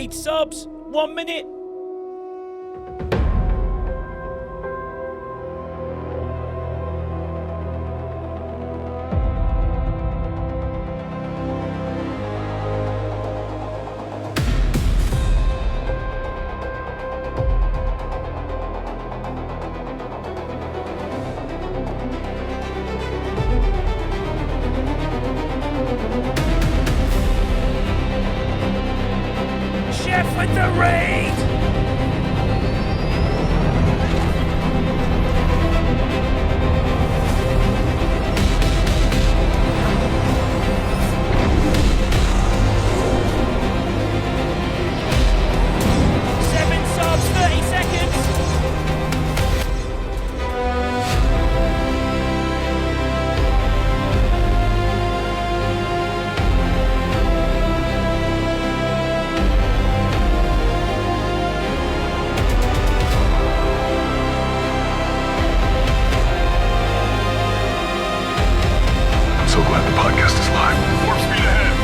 8 subs, 1 minute. Chef with the raid! Seven subs, 30 seconds. So glad the podcast is live. Warp speed ahead.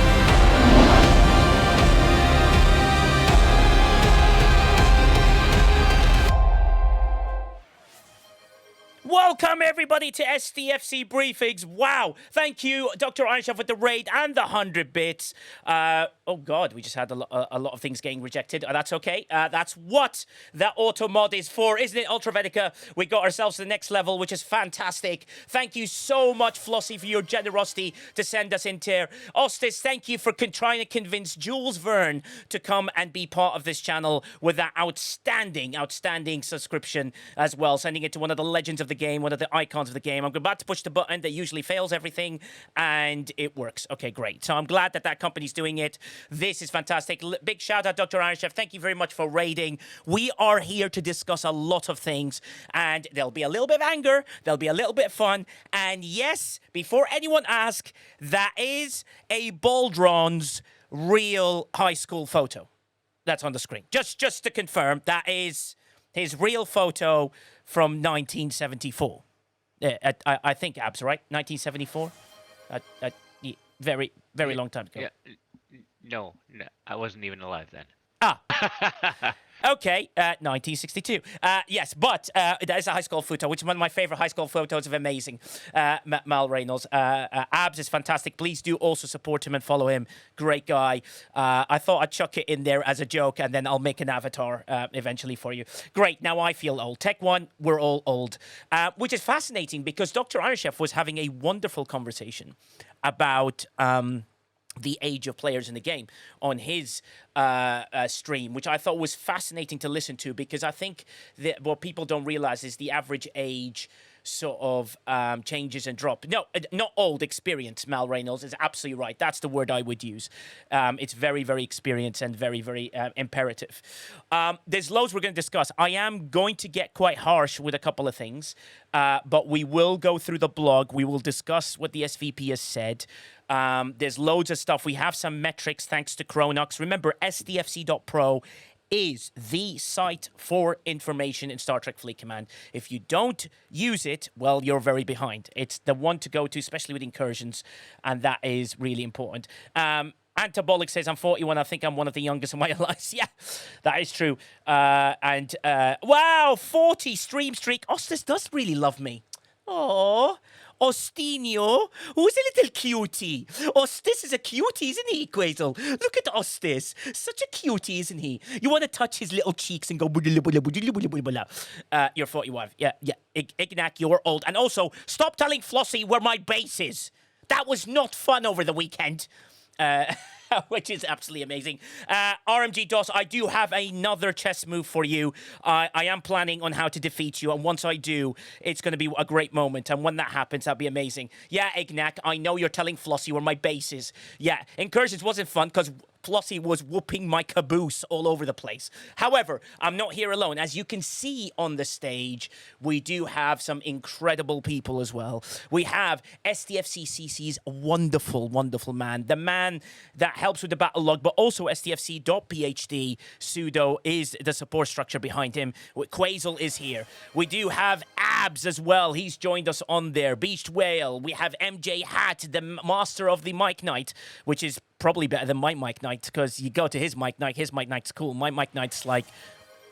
Welcome everybody to STFC Briefings. Wow, thank you, Dr. Iron Chef with the raid and the 100 bits. Oh God, we just had a lot of things getting rejected. That's okay. That's what the auto mod is for, isn't it, Ultravetica? We got ourselves to the next level, which is fantastic. Thank you so much, Flossie, for your generosity to send us into here. Ostis, thank you for trying to convince Jules Verne to come and be part of this channel with that outstanding subscription as well, sending it to one of the legends of the game, one of the icons of the game. I'm about to push the button that usually fails everything, and it works. Okay, great. So I'm glad that company's doing it. This is fantastic. Big shout out, Dr. Iron Chef. Thank you very much for raiding. We are here to discuss a lot of things, and there'll be a little bit of anger, there'll be a little bit of fun, and yes, before anyone asks, that is a Baldron's real high school photo. That's on the screen. Just to confirm, that is his real photo from 1974. I think, Abs, right? 1974? Very, very long time ago. Yeah. No, I wasn't even alive then. Okay, 1962. Yes, but that is a high school photo, which is one of my favorite high school photos of amazing. Mal Reynolds. Abs is fantastic. Please do also support him and follow him. Great guy. I thought I'd chuck it in there as a joke, and then I'll make an avatar eventually for you. Great. Now I feel old. Tech One, we're all old. Which is fascinating because Dr. Iron Chef was having a wonderful conversation about the age of players in the game on his stream, which I thought was fascinating to listen to, because I think that what people don't realize is the average age sort of changes and drop. No, not old, experience. Mal Reynolds is absolutely right. That's the word I would use. It's very, very experienced and very, very imperative. There's loads we're going to discuss. I am going to get quite harsh with a couple of things, but we will go through the blog. We will discuss what the SVP has said. There's loads of stuff. We have some metrics thanks to Chronox. Remember, STFC.PRO is the site for information in Star Trek Fleet Command. If you don't use it, well, you're very behind. It's the one to go to, especially with incursions, and that is really important. Antabolic says, I'm 41. I think I'm one of the youngest in my alliance. Yeah, that is true. Wow, 40 stream streak. Ostis does really love me. Oh, Ostinio, who's a little cutie. Ostis is a cutie, isn't he, Quazel? Look at Ostis. Such a cutie, isn't he? You want to touch his little cheeks and go... You're 41. Yeah. Ignac, you're old. And also, stop telling Flossie where my base is. That was not fun over the weekend. Which is absolutely amazing. RMG DOS, I do have another chess move for you. I am planning on how to defeat you, and once I do, it's going to be a great moment, and when that happens, that'll be amazing. Yeah, Ignac, I know you're telling Flossie where my base is. Yeah, Incursions wasn't fun, because Flossie was whooping my caboose all over the place. However, I'm not here alone. As you can see on the stage, we do have some incredible people as well. We have STFCCC's wonderful, wonderful man. The man that helps with the battle log, but also STFC.PhD. Sudo is the support structure behind him. Quazel is here. We do have Abs as well. He's joined us on there. Beached Whale. We have MJ Hat, the master of the Mike Knight, which is probably better than my Mike Knight, because you go to his Mike Knight's cool. My Mike Knight's like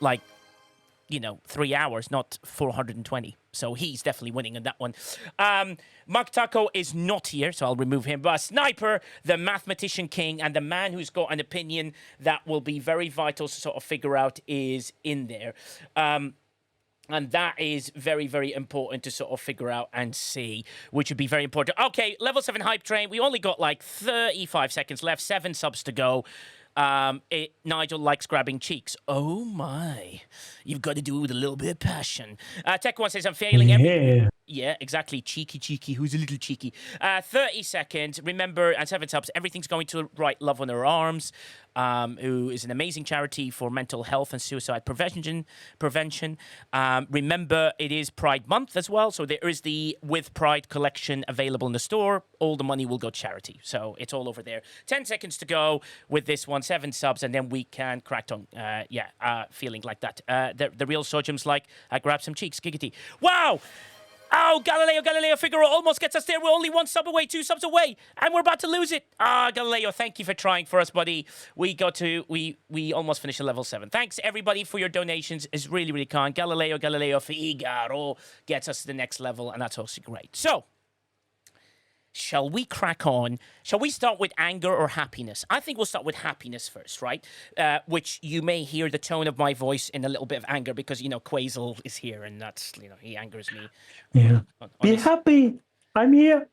3 hours, not 420. So he's definitely winning on that one. Mark Taco is not here, so I'll remove him. But Sniper, the mathematician king, and the man who's got an opinion that will be very vital to sort of figure out is in there. And that is very, very important to sort of figure out and see, which would be very important. Okay, level 7 hype train. We only got like 35 seconds left, 7 subs to go. Nigel likes grabbing cheeks. Oh my. You've got to do it with a little bit of passion. Tech One says, I'm failing every... Yeah, exactly. Cheeky. Who's a little cheeky? 30 seconds. Remember, and 7 subs, everything's going to Right Love on Her Arms, who is an amazing charity for mental health and suicide prevention. Remember, it is Pride Month as well, so there is the With Pride collection available in the store. All the money will go to charity, so it's all over there. 10 seconds to go with this one, 7 subs, and then we can crack on. Feeling like that. The real Sojum's like, I grab some cheeks, giggity. Wow! Oh, Galileo Figaro almost gets us there. We're only 1 sub away, 2 subs away, and we're about to lose it. Galileo, thank you for trying for us, buddy. We almost finished at level 7. Thanks, everybody, for your donations. It's really, really kind. Galileo Figaro gets us to the next level, and that's also great. So, shall we crack on? Shall we start with anger or happiness? I think we'll start with happiness first, right? Which you may hear the tone of my voice in a little bit of anger because, Quasel is here and that's, he angers me. Yeah. Be happy. I'm here.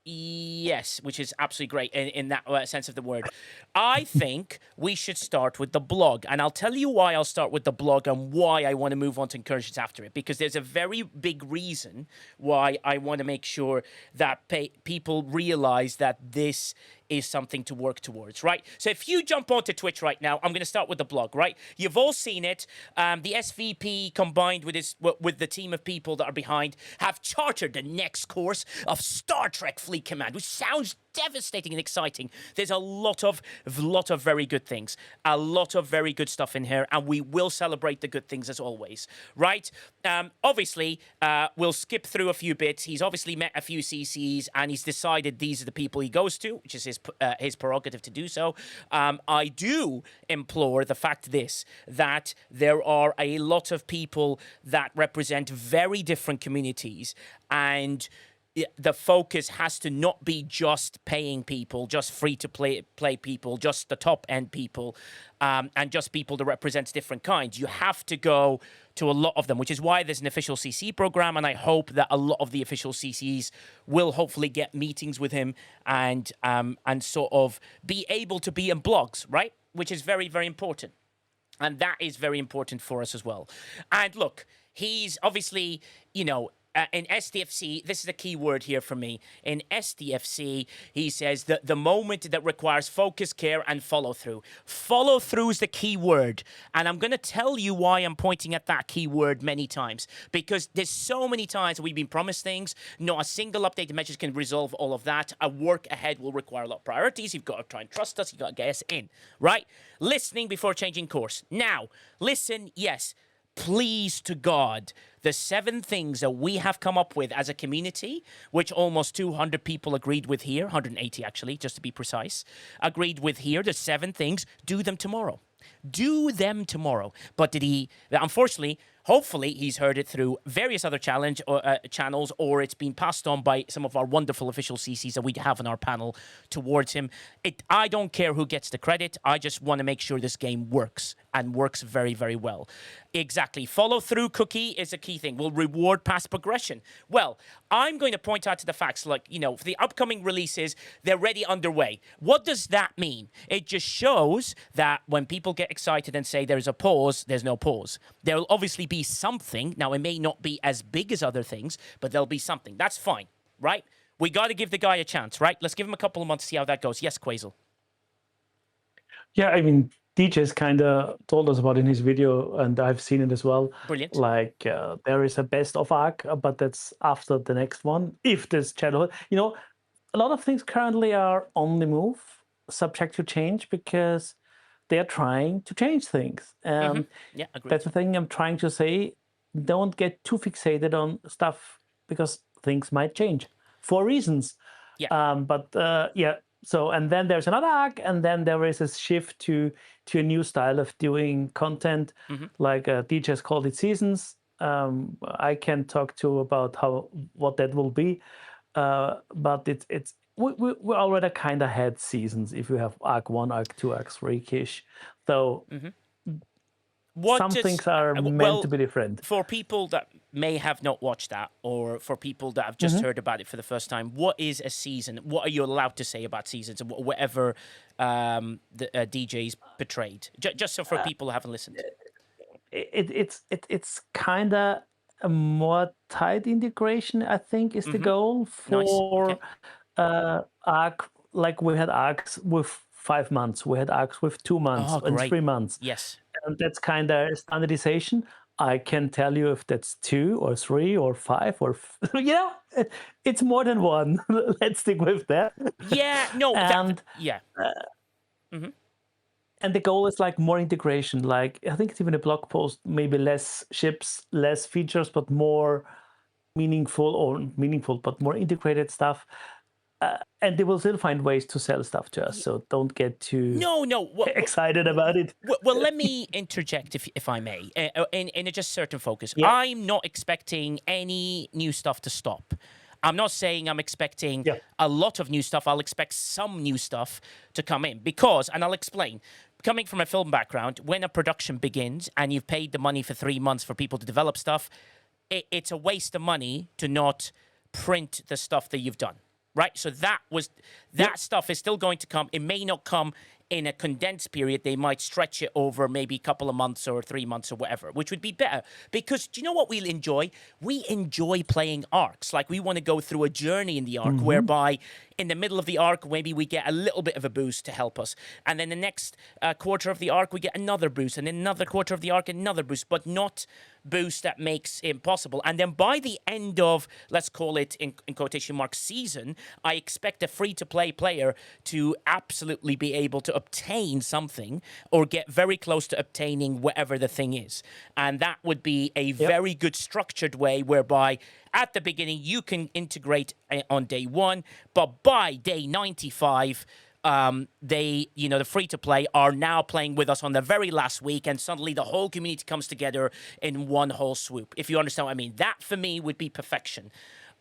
Yes, which is absolutely great in that sense of the word. I think we should start with the blog, and I'll tell you why I'll start with the blog and why I want to move on to Incursions after it, because there's a very big reason why I want to make sure that people realize that this is something to work towards, right? So if you jump onto Twitch right now, I'm going to start with the blog, right? You've all seen it. The SVP combined with the team of people that are behind have chartered the next course of Star Trek Fleet Command, which sounds devastating and exciting. There's a lot of very good things, a lot of very good stuff in here, and we will celebrate the good things as always, right? Obviously, we'll skip through a few bits. He's obviously met a few CCs, and he's decided these are the people he goes to, which is his prerogative to do so. I do implore the fact that there are a lot of people that represent very different communities, and the focus has to not be just paying people, just free-to-play people, just the top-end people, and just people that represent different kinds. You have to go to a lot of them, which is why there's an official CC program, and I hope that a lot of the official CCs will hopefully get meetings with him and sort of be able to be in blogs, right? Which is very, very important. And that is very important for us as well. And look, he's obviously, in STFC, this is the key word here for me. In STFC, he says that the moment that requires focus, care, and follow-through. Follow-through is the key word. And I'm going to tell you why I'm pointing at that key word many times. Because there's so many times we've been promised things. Not a single updated message can resolve all of that. A work ahead will require a lot of priorities. You've got to try and trust us. You've got to get us in, right? Listening before changing course. Now, listen, yes. Please to God, the 7 things that we have come up with as a community, which almost 200 people agreed with here, 180 actually, just to be precise, agreed with here, the 7 things, do them tomorrow. Do them tomorrow. But unfortunately, hopefully he's heard it through various other channels, or it's been passed on by some of our wonderful official CCs that we have on our panel towards him. I don't care who gets the credit. I just want to make sure this game works and works very, very well. Exactly. Follow through cookie is a key thing. Will reward past progression. Well, I'm going to point out to the facts, for the upcoming releases, they're already underway. What does that mean? It just shows that when people get excited and say there's a pause, there's no pause. There'll obviously be something. Now, it may not be as big as other things, but there'll be something. That's fine, right? We got to give the guy a chance, right? Let's give him a couple of months to see how that goes. Yes, Quasel. Yeah, I mean, DJ's kind of told us about it in his video, and I've seen it as well. Brilliant. There is a best of arc, but that's after the next one. If this channel, a lot of things currently are on the move, subject to change, because they're trying to change things. Yeah, agreed. That's the thing I'm trying to say. Don't get too fixated on stuff because things might change for reasons. Yeah. So, and then there's another arc, and then there is a shift to a new style of doing content, like DJs called it seasons. I can talk to about what that will be, but we already kind of had seasons. If you have arc 1, arc 2, arc 3 ish, so some things are meant to be different. For people that may have not watched that, or for people that have just heard about it for the first time, what is a season? What are you allowed to say about seasons? Whatever the DJs portrayed, just so for people who haven't listened. It's kind of a more tight integration, I think, is the goal for arc. Like we had arcs with 5 months, we had arcs with 2 months and 3 months. Yes. And that's kind of standardization. I can tell you if that's 2 or 3 or 5 or it's more than one. Let's stick with that. Yeah, no, and Mm-hmm. And the goal is like more integration. Like I think it's even a blog post, maybe less ships, less features, but more meaningful, but more integrated stuff. And they will still find ways to sell stuff to us. So don't get too excited about it. Well, let me interject, if I may, in a just certain focus. Yeah. I'm not expecting any new stuff to stop. I'm not saying I'm expecting a lot of new stuff. I'll expect some new stuff to come in because, and I'll explain, coming from a film background, when a production begins and you've paid the money for 3 months for people to develop stuff, it's a waste of money to not print the stuff that you've done. Right, so that stuff is still going to come. It may not come in a condensed period. They might stretch it over maybe a couple of months or 3 months or whatever, which would be better. Because do you know what we'll enjoy? We enjoy playing arcs. Like we want to go through a journey in the arc whereby in the middle of the arc, maybe we get a little bit of a boost to help us. And then the next quarter of the arc, we get another boost. And then another quarter of the arc, another boost. But not boost that makes it impossible. And then by the end of, let's call it in quotation marks, season, I expect a free-to-play player to absolutely be able to obtain something or get very close to obtaining whatever the thing is. And that would be a very good structured way whereby at the beginning you can integrate on day 1, but by day 95, the free-to-play are now playing with us on the very last week, and suddenly the whole community comes together in one whole swoop. If you understand what I mean, that for me would be perfection.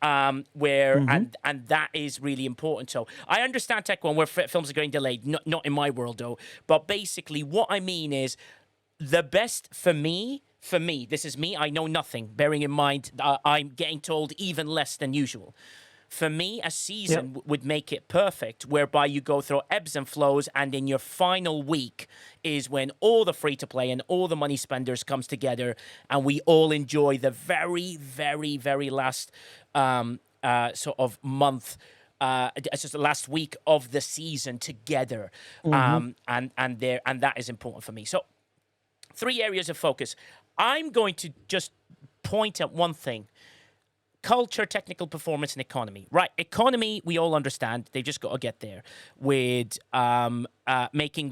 And that is really important. So I understand Tech One where films are getting delayed, not in my world though. But basically, what I mean is the best for me. This is me. I know nothing. Bearing in mind, I'm getting told even less than usual. For me, a season would make it perfect, whereby you go through ebbs and flows, and in your final week is when all the free-to-play and all the money spenders comes together, and we all enjoy the very, very, very last sort of month. It's just the last week of the season together, and that is important for me. So, 3 areas of focus. I'm going to just point at one thing. Culture, technical performance, and economy. Right, economy, we all understand. They've just got to get there. With making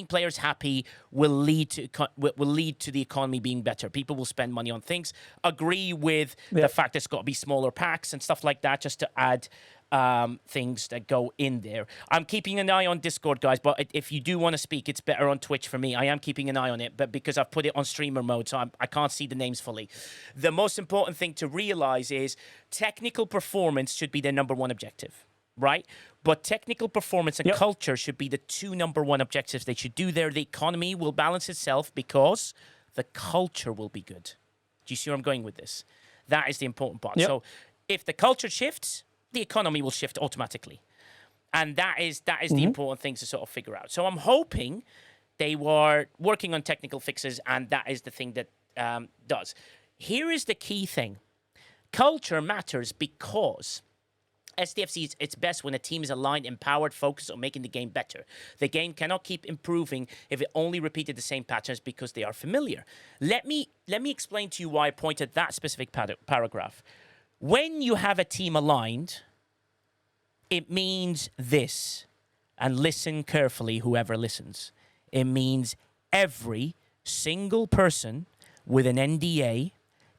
players happy will lead to the economy being better. People will spend money on things. Agree with the fact it's got to be smaller packs and stuff like that, just to add things that go in there. I'm keeping an eye on Discord, guys, but if you do want to speak, it's better on Twitch for me. I am keeping an eye on it, but because I've put it on streamer mode, so I can't see the names fully. The most important thing to realize is technical performance should be their number 1 objective, right? But technical performance and culture should be the 2 number 1 objectives they should do there. The economy will balance itself because the culture will be good. Do you see where I'm going with this? That is the important part. So if the culture shifts, the economy will shift automatically. And that is the important thing to sort of figure out. So I'm hoping they were working on technical fixes, and that is the thing that does. Here is the key thing. Culture matters because STFC is its best when a team is aligned, empowered, focused on making the game better. The game cannot keep improving if it only repeated the same patterns because they are familiar. Let me explain to you why I pointed that specific paragraph. When you have a team aligned, it means this, and listen carefully, whoever listens. It means every single person with an NDA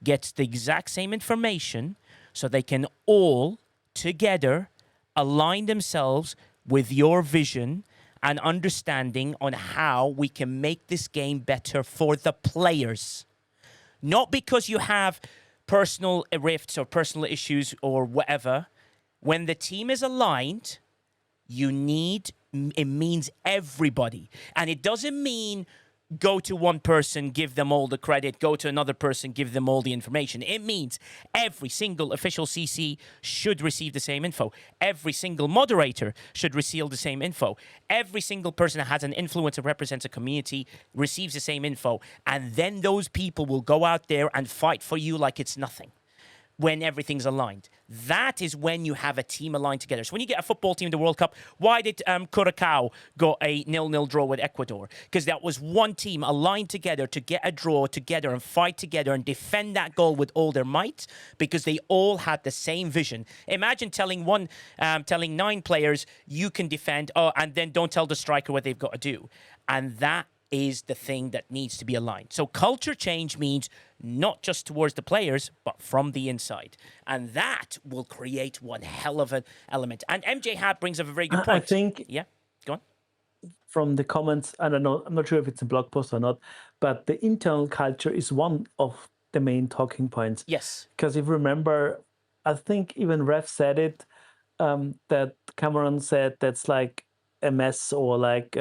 gets the exact same information so they can all together align themselves with your vision and understanding on how we can make this game better for the players. Not because you have personal rifts or personal issues or whatever. When the team is aligned, it means everybody. And it doesn't mean go to one person, give them all the credit, go to another person, give them all the information. It means every single official CC should receive the same info. Every single moderator should receive the same info. Every single person that has an influence or represents a community receives the same info. And then those people will go out there and fight for you like it's nothing. When everything's aligned. That is when you have a team aligned together. So when you get a football team in the World Cup, why did Curacao got a 0-0 draw with Ecuador? Because that was one team aligned together to get a draw together and fight together and defend that goal with all their might, because they all had the same vision. Imagine telling 9 players, you can defend, and then don't tell the striker what they've got to do. And that is the thing that needs to be aligned. So culture change means not just towards the players, but from the inside. And that will create one hell of an element. And MJ Hat brings up a very good point. I think... Yeah, go on. From the comments, I don't know, I'm not sure if it's a blog post or not, but the internal culture is one of the main talking points. Yes. Because if you remember, I think even Ref said it, that Cameron said that's like a mess or like...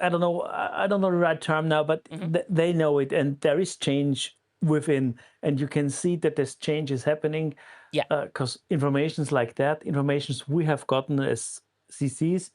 I don't know the right term now, but they know it, and there is change within, and you can see that this change is happening. Yeah. Because informations like that, informations we have gotten as CCs,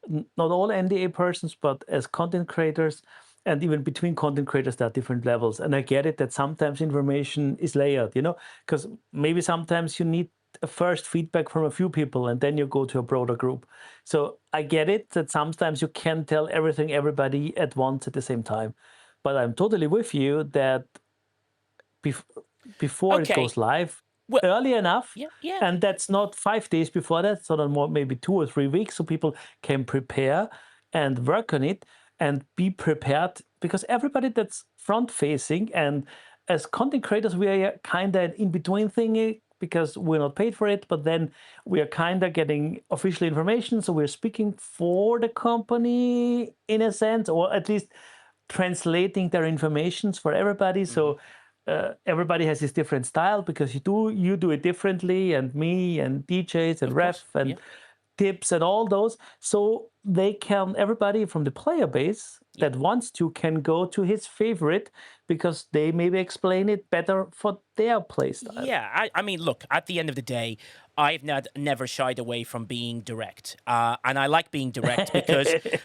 not all NDA persons, but as content creators, and even between content creators, there are different levels. And I get it that sometimes information is layered, because maybe sometimes you need a first feedback from a few people and then you go to a broader group. So I get it that sometimes you can't tell everybody at once at the same time. But I'm totally with you that before it goes live, early enough, and that's not 5 days before that, so more maybe 2 or 3 weeks, so people can prepare and work on it and be prepared, because everybody that's front-facing, and as content creators, we are kind of an in-between thing, because we're not paid for it, but then we are kind of getting official information, so we're speaking for the company in a sense, or at least translating their informations for everybody. So everybody has his different style, because you do it differently, and me and DJs and Ref and tips and all those. So everybody from the player base that wants to can go to his favorite, because they maybe explain it better for their play style. Yeah, I mean, look, at the end of the day, I've never shied away from being direct. And I like being direct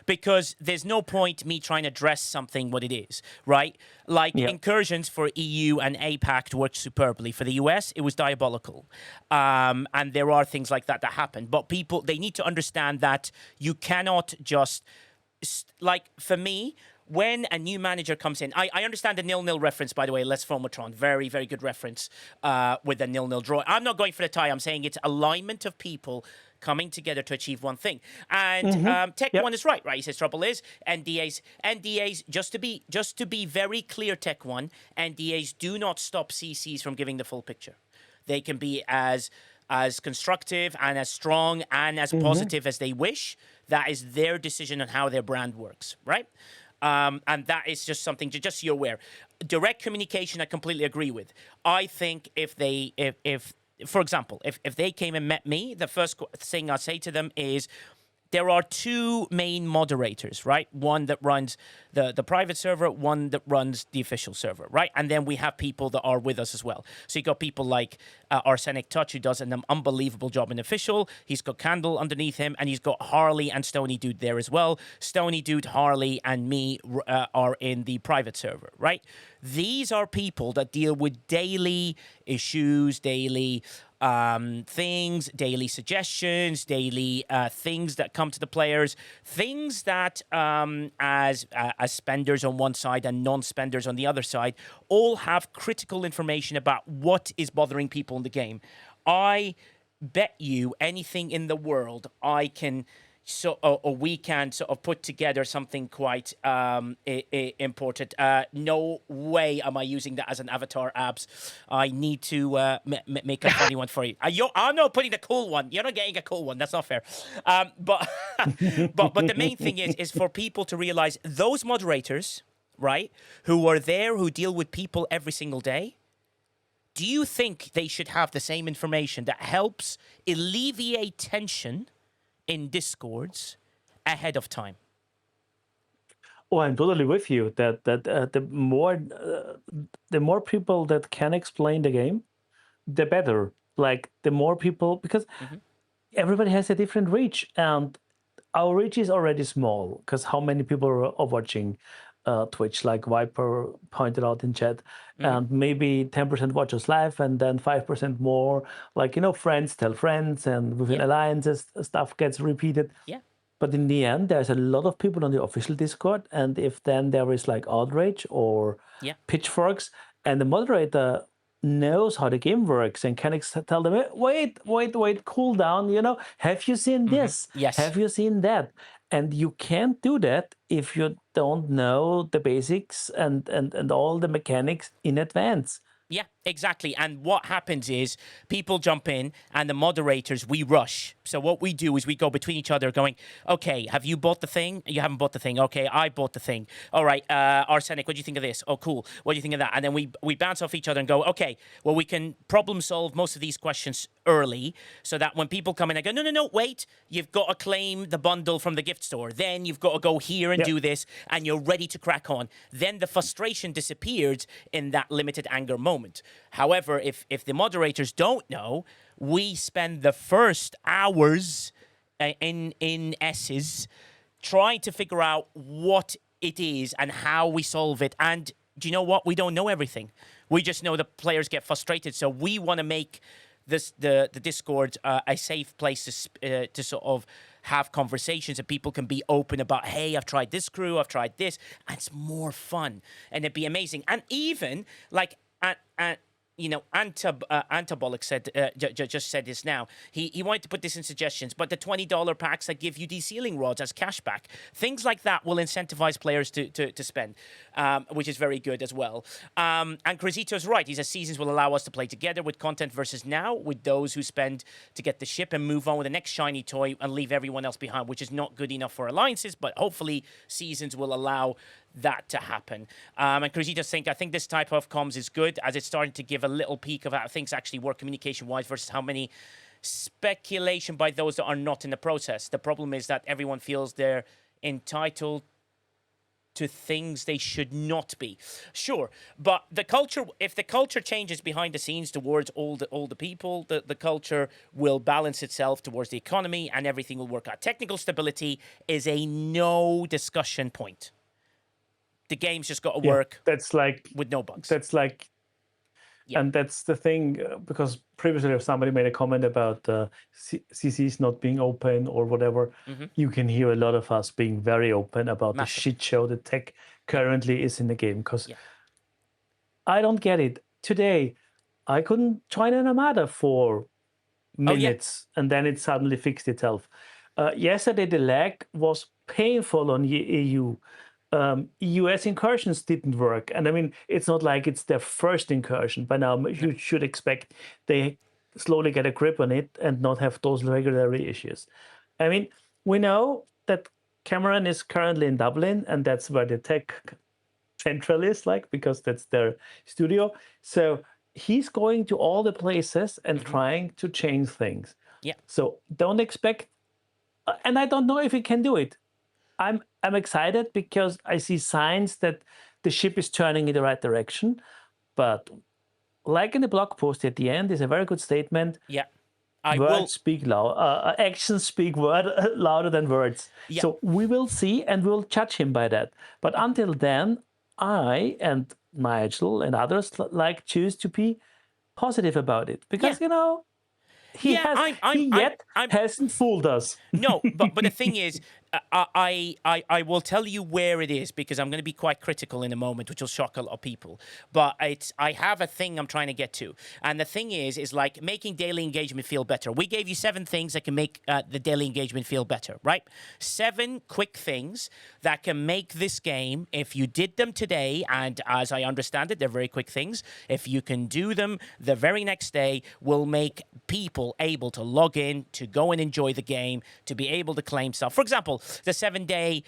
because there's no point me trying to dress something what it is, right? Like Incursions for EU and APAC worked superbly. For the US, it was diabolical. And there are things like that happen. But people, they need to understand that you cannot just... Like, for me, when a new manager comes in, I understand the 0-0 reference, by the way, Les Fomatron, very, very good reference with the 0-0 draw. I'm not going for the tie. I'm saying it's alignment of people coming together to achieve one thing. And Tech One is right? He says trouble is NDAs. Just to be very clear, Tech One, NDAs do not stop CCs from giving the full picture. They can be as constructive and as strong and as positive as they wish. That is their decision on how their brand works, right? And that is just something to just so you're aware. Direct communication, I completely agree with. I think if for example, if they came and met me, the first thing I say to them is, there are 2 main moderators, right? One that runs the private server, one that runs the official server, right? And then we have people that are with us as well. So you got people like Arsenic Touch, who does an unbelievable job in official. He's got Candle underneath him, and he's got Harley and Stony Dude there as well. Stony Dude, Harley, and me are in the private server, right? These are people that deal with daily issues, daily things, daily suggestions, daily things that come to the players, things that as spenders on one side and non-spenders on the other side all have critical information about what is bothering people in the game. I bet you anything in the world I can or we can sort of put together something quite important. No way am I using that as an avatar, Abs. I need to make a funny one for you. I'm not putting the cool one. You're not getting a cool one. That's not fair. But but the main thing is for people to realize those moderators, right, who are there, who deal with people every single day. Do you think they should have the same information that helps alleviate tension in Discords ahead of time? Oh, I'm totally with you. That the more people that can explain the game, the better. Like the more people, because everybody has a different reach, and our reach is already small. Because how many people are watching Twitch, like Viper pointed out in chat, and maybe 10% watch us live, and then 5% more, like, friends tell friends, and within alliances, stuff gets repeated. Yeah. But in the end, there's a lot of people on the official Discord, and if then there is like outrage or pitchforks, and the moderator knows how the game works and can tell them, wait, cool down, have you seen this? Yes. Have you seen that? And you can't do that if you don't know the basics and all the mechanics in advance. Yeah, exactly. And what happens is people jump in and the moderators, we rush. So what we do is we go between each other going, okay, have you bought the thing? You haven't bought the thing. Okay, I bought the thing. All right, Arsenic, what do you think of this? Oh, cool. What do you think of that? And then we bounce off each other and go, okay, well, we can problem solve most of these questions early so that when people come in, I go, no, wait, you've got to claim the bundle from the gift store. Then you've got to go here and do this, and you're ready to crack on. Then the frustration disappears in that limited anger moment. However, if the moderators don't know, we spend the first hours in S's trying to figure out what it is and how we solve it. And do you know what? We don't know everything. We just know the players get frustrated. So we want to make the Discord a safe place to sort of have conversations, and people can be open about, hey, I've tried this crew, I've tried this, and it's more fun, and it'd be amazing. And even like Antabolic said just said this now. He wanted to put this in suggestions, but the $20 packs that give you de-sealing rods as cashback, things like that will incentivize players to spend, which is very good as well. And Crisito's right. He says seasons will allow us to play together with content versus now with those who spend to get the ship and move on with the next shiny toy and leave everyone else behind, which is not good enough for alliances, but hopefully seasons will allow that to happen. And Cruzitos I think this type of comms is good, as it's starting to give a little peek of how things actually work communication-wise versus how many speculation by those that are not in the process. The problem is that everyone feels they're entitled to things they should not be. Sure, but the culture, if the culture changes behind the scenes towards all the people, the culture will balance itself towards the economy and everything will work out. Technical stability is a no discussion point. The game's just got to work. That's like with no bugs. That's like, and that's the thing, because previously if somebody made a comment about CCs not being open or whatever, you can hear a lot of us being very open about the shit show the tech currently is in the game. Because I don't get it. Today, I couldn't join an Armada for minutes, and then it suddenly fixed itself. Yesterday, the lag was painful on EU. US incursions didn't work, and I mean, it's not like it's their first incursion. By now, you should expect they slowly get a grip on it and not have those regulatory issues. I mean, we know that Cameron is currently in Dublin, and that's where the tech central is, like, because that's their studio. So he's going to all the places and trying to change things. Yeah. So don't expect, and I don't know if he can do it. I'm excited because I see signs that the ship is turning in the right direction. But like in the blog post at the end is a very good statement. Yeah. Speak loud. Actions speak louder than words. Yeah. So we will see and we'll judge him by that. But until then, I and Nigel and others choose to be positive about it. Because, he hasn't fooled us. No, but the thing is, I will tell you where it is because I'm going to be quite critical in a moment, which will shock a lot of people. But I have a thing I'm trying to get to, and the thing is like making daily engagement feel better. We gave you 7 things that can make the daily engagement feel better, right? 7 quick things that can make this game, if you did them today, and as I understand it, they're very quick things. If you can do them the very next day, will make people able to log in, to go and enjoy the game, to be able to claim stuff. For example, the 7-day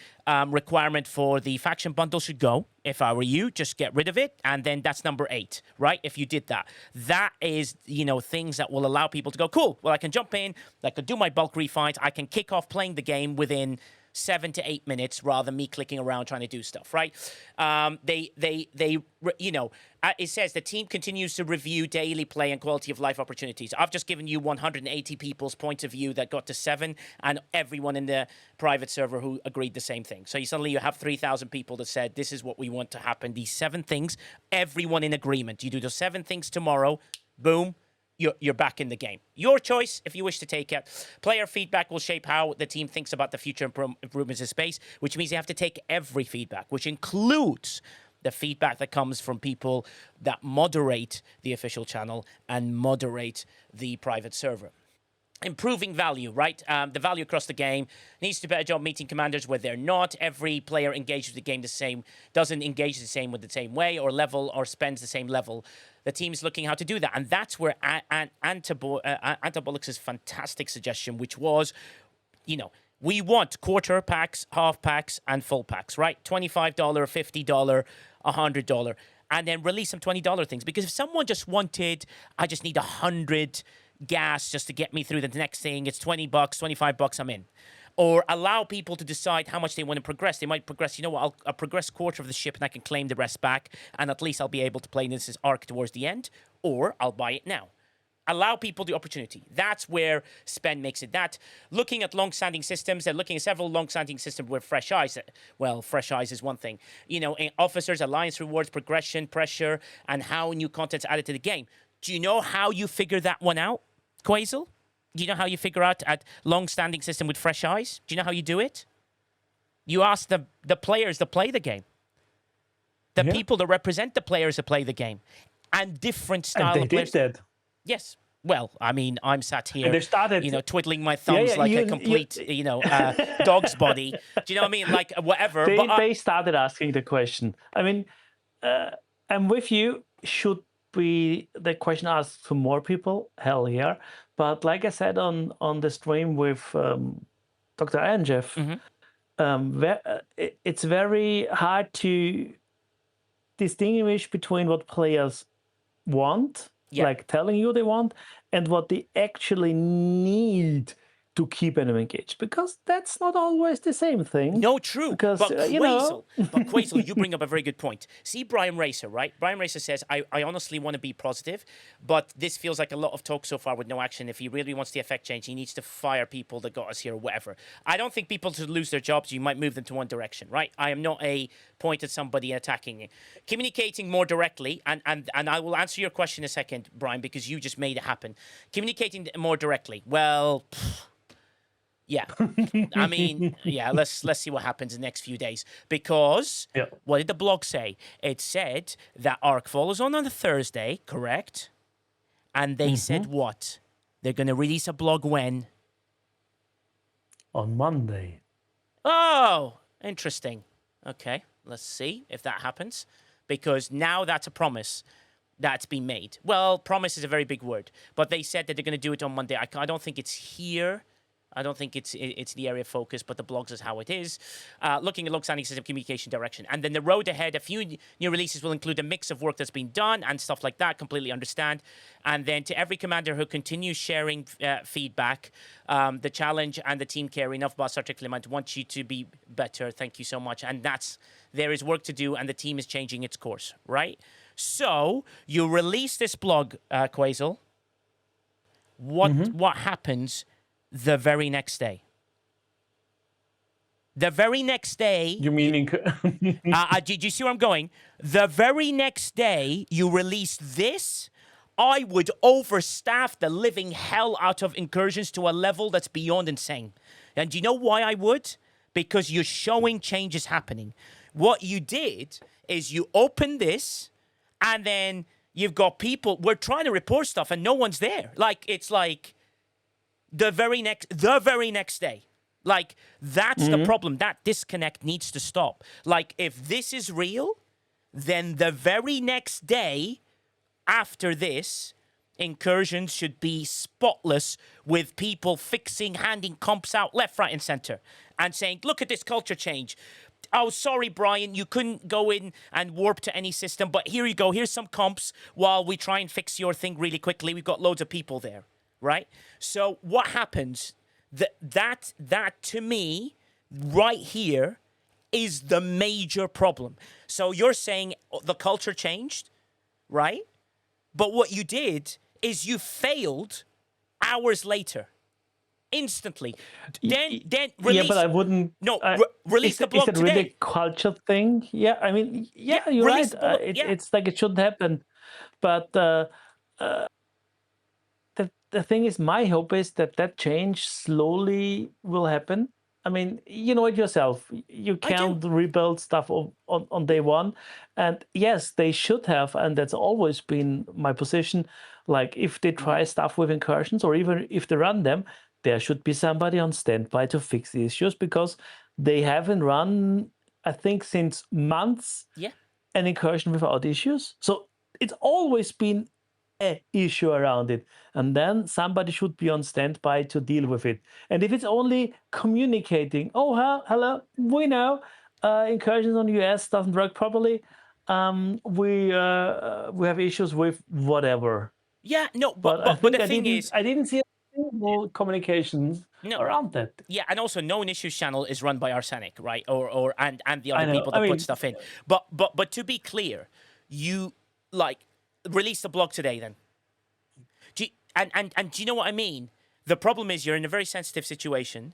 requirement for the faction bundle should go. If I were you, just get rid of it. And then that's number 8, right? If you did that, that is, things that will allow people to go, cool, well, I can jump in, I can do my bulk refines, I can kick off playing the game within 7 to 8 minutes rather than me clicking around trying to do stuff, right? It says the team continues to review daily play and quality of life opportunities. I've just given you 180 people's point of view that got to 7 and everyone in the private server who agreed the same thing. So suddenly you have 3,000 people that said, this is what we want to happen. These 7 things, everyone in agreement. You do those 7 things tomorrow, boom, you're back in the game. Your choice if you wish to take it. Player feedback will shape how the team thinks about the future improvements in space, which means you have to take every feedback, which includes the feedback that comes from people that moderate the official channel and moderate the private server. Improving value, right? The value across the game needs to do a better job meeting commanders where they're not. Every player engages with the game the same, doesn't engage the same with the same way or level or spends the same level. The team's looking how to do that. And that's where Antabolix's fantastic suggestion, which was, we want quarter packs, half packs, and full packs, right? $25, $50, $100, and then release some $20 things. Because if someone just wanted, I just need 100 gas just to get me through the next thing, it's $20, $25, I'm in. Or allow people to decide how much they want to progress. They might progress, I'll progress quarter of the ship and I can claim the rest back, and at least I'll be able to play this arc towards the end, or I'll buy it now. Allow people the opportunity. That's where spend makes it. That looking at long-standing systems and looking at several long-standing systems with fresh eyes. Well, fresh eyes is one thing. Officers, alliance rewards, progression, pressure, and how new content's added to the game. Do you know how you figure that one out, Quasel? Do you know how you figure out a long-standing system with fresh eyes? Do you know how you do it? You ask the players that play the game. The people that represent the players that play the game. And different style and of players. Did that. Yes. Well, I mean, I'm sat here, and they started, twiddling my thumbs like a complete, dog's body. Do you know what I mean? Like, whatever. They started asking the question. I mean, I'm with you. Should be the question asked to more people? Hell yeah. But like I said on the stream with Dr. Anjeff, it's very hard to distinguish between what players want, like telling you they want, and what they actually need to keep them engaged, because that's not always the same thing. No, true. Because, but Quasel, you bring up a very good point. See Brian Racer, right? Brian Racer says, I honestly want to be positive, but this feels like a lot of talk so far with no action. If he really wants the effect change, he needs to fire people that got us here or whatever. I don't think people should lose their jobs. You might move them to one direction, right? I am not a point at somebody attacking it. Communicating more directly, and I will answer your question in a second, Brian, because you just made it happen. Communicating more directly. Well... Yeah, I mean, let's see what happens in the next few days. Because what did the blog say? It said that Arc follows on a Thursday, correct? And they said what? They're going to release a blog when? On Monday. Oh, interesting. Okay, let's see if that happens. Because now that's a promise that's been made. Well, promise is a very big word. But they said that they're going to do it on Monday. I don't think it's here. I don't think it's the area of focus, but the blogs is how it is. Looking at long-standing system communication direction. And then the road ahead, a few new releases will include a mix of work that's been done and stuff like that, completely understand. And then to every commander who continues sharing feedback, the challenge and the team care enough about such a climate want you to be better. Thank you so much. And there is work to do, and the team is changing its course, right? So you release this blog, Quasel. What happens the very next day? The very next day... You mean... did you see where I'm going? The very next day you release this, I would overstaff the living hell out of Incursions to a level that's beyond insane. And do you know why I would? because you're showing change is happening. What you did is you opened this, and then you've got people, we're trying to report stuff and no one's there. Like, it's like the very next day. Like, that's the problem. That disconnect needs to stop. Like, if this is real, then the very next day after this, Incursions should be spotless with people fixing, handing comps out left, right, and center and saying, look at this culture change. Oh, sorry, Brian, you couldn't go in and warp to any system, but here you go. Here's some comps while we try and fix your thing really quickly. We've got loads of people there, right? So what happens? That to me, right here, is the major problem. So you're saying the culture changed, right? But what you did is you failed hours later. Instantly. Then release. Yeah, but I wouldn't. Release the blog today. Is it really a culture thing? Yeah, I mean, you're right. It's like it shouldn't happen. But the thing is, my hope is that change slowly will happen. I mean, you know it yourself. You can't rebuild stuff on day one. And yes, they should have, and that's always been my position. Like, if they try stuff with incursions, or even if they run them, there should be somebody on standby to fix the issues, because they haven't run, I think, since months an incursion without issues. So it's always been an issue around it, and then somebody should be on standby to deal with it. And if it's only communicating, hello, we know incursions on US doesn't work properly, we have issues with whatever. Yeah, no, but the thing is, I didn't see more communications around that. Yeah, and also Known Issues channel is run by Arsenic, right? And the other people that put stuff in. But to be clear, you release the blog today then. Do you know what I mean? The problem is you're in a very sensitive situation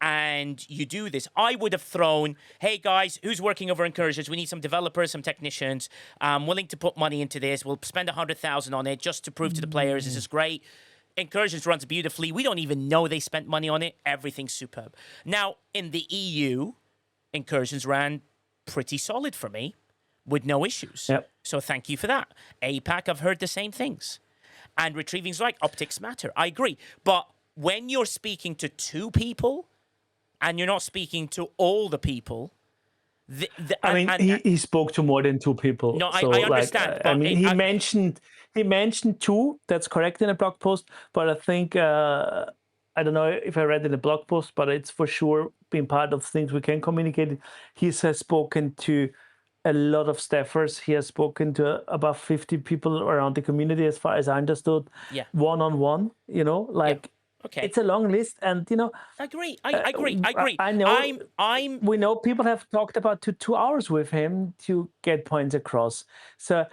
and you do this. I would have thrown, hey guys, who's working over Incursions? We need some developers, some technicians. I'm willing to put money into this. We'll spend 100,000 on it just to prove to the players this is great. Incursions runs beautifully. We don't even know they spent money on it. Everything's superb. Now, in the EU, Incursions ran pretty solid for me with no issues. Yep. So thank you for that. APAC, I've heard the same things. And retrieving's right, optics matter. I agree. But when you're speaking to 2 people and you're not speaking to all the people, he spoke to more than 2 people. No, so I understand. He mentioned 2. That's correct in a blog post. But I think I don't know if I read in a blog post, but it's for sure been part of things we can communicate. He has spoken to a lot of staffers. He has spoken to about 50 people around the community, as far as I understood. Yeah. One-on-one. Okay. It's a long list, and I agree. I agree. I know. We know people have talked about 2 hours with him to get points across. So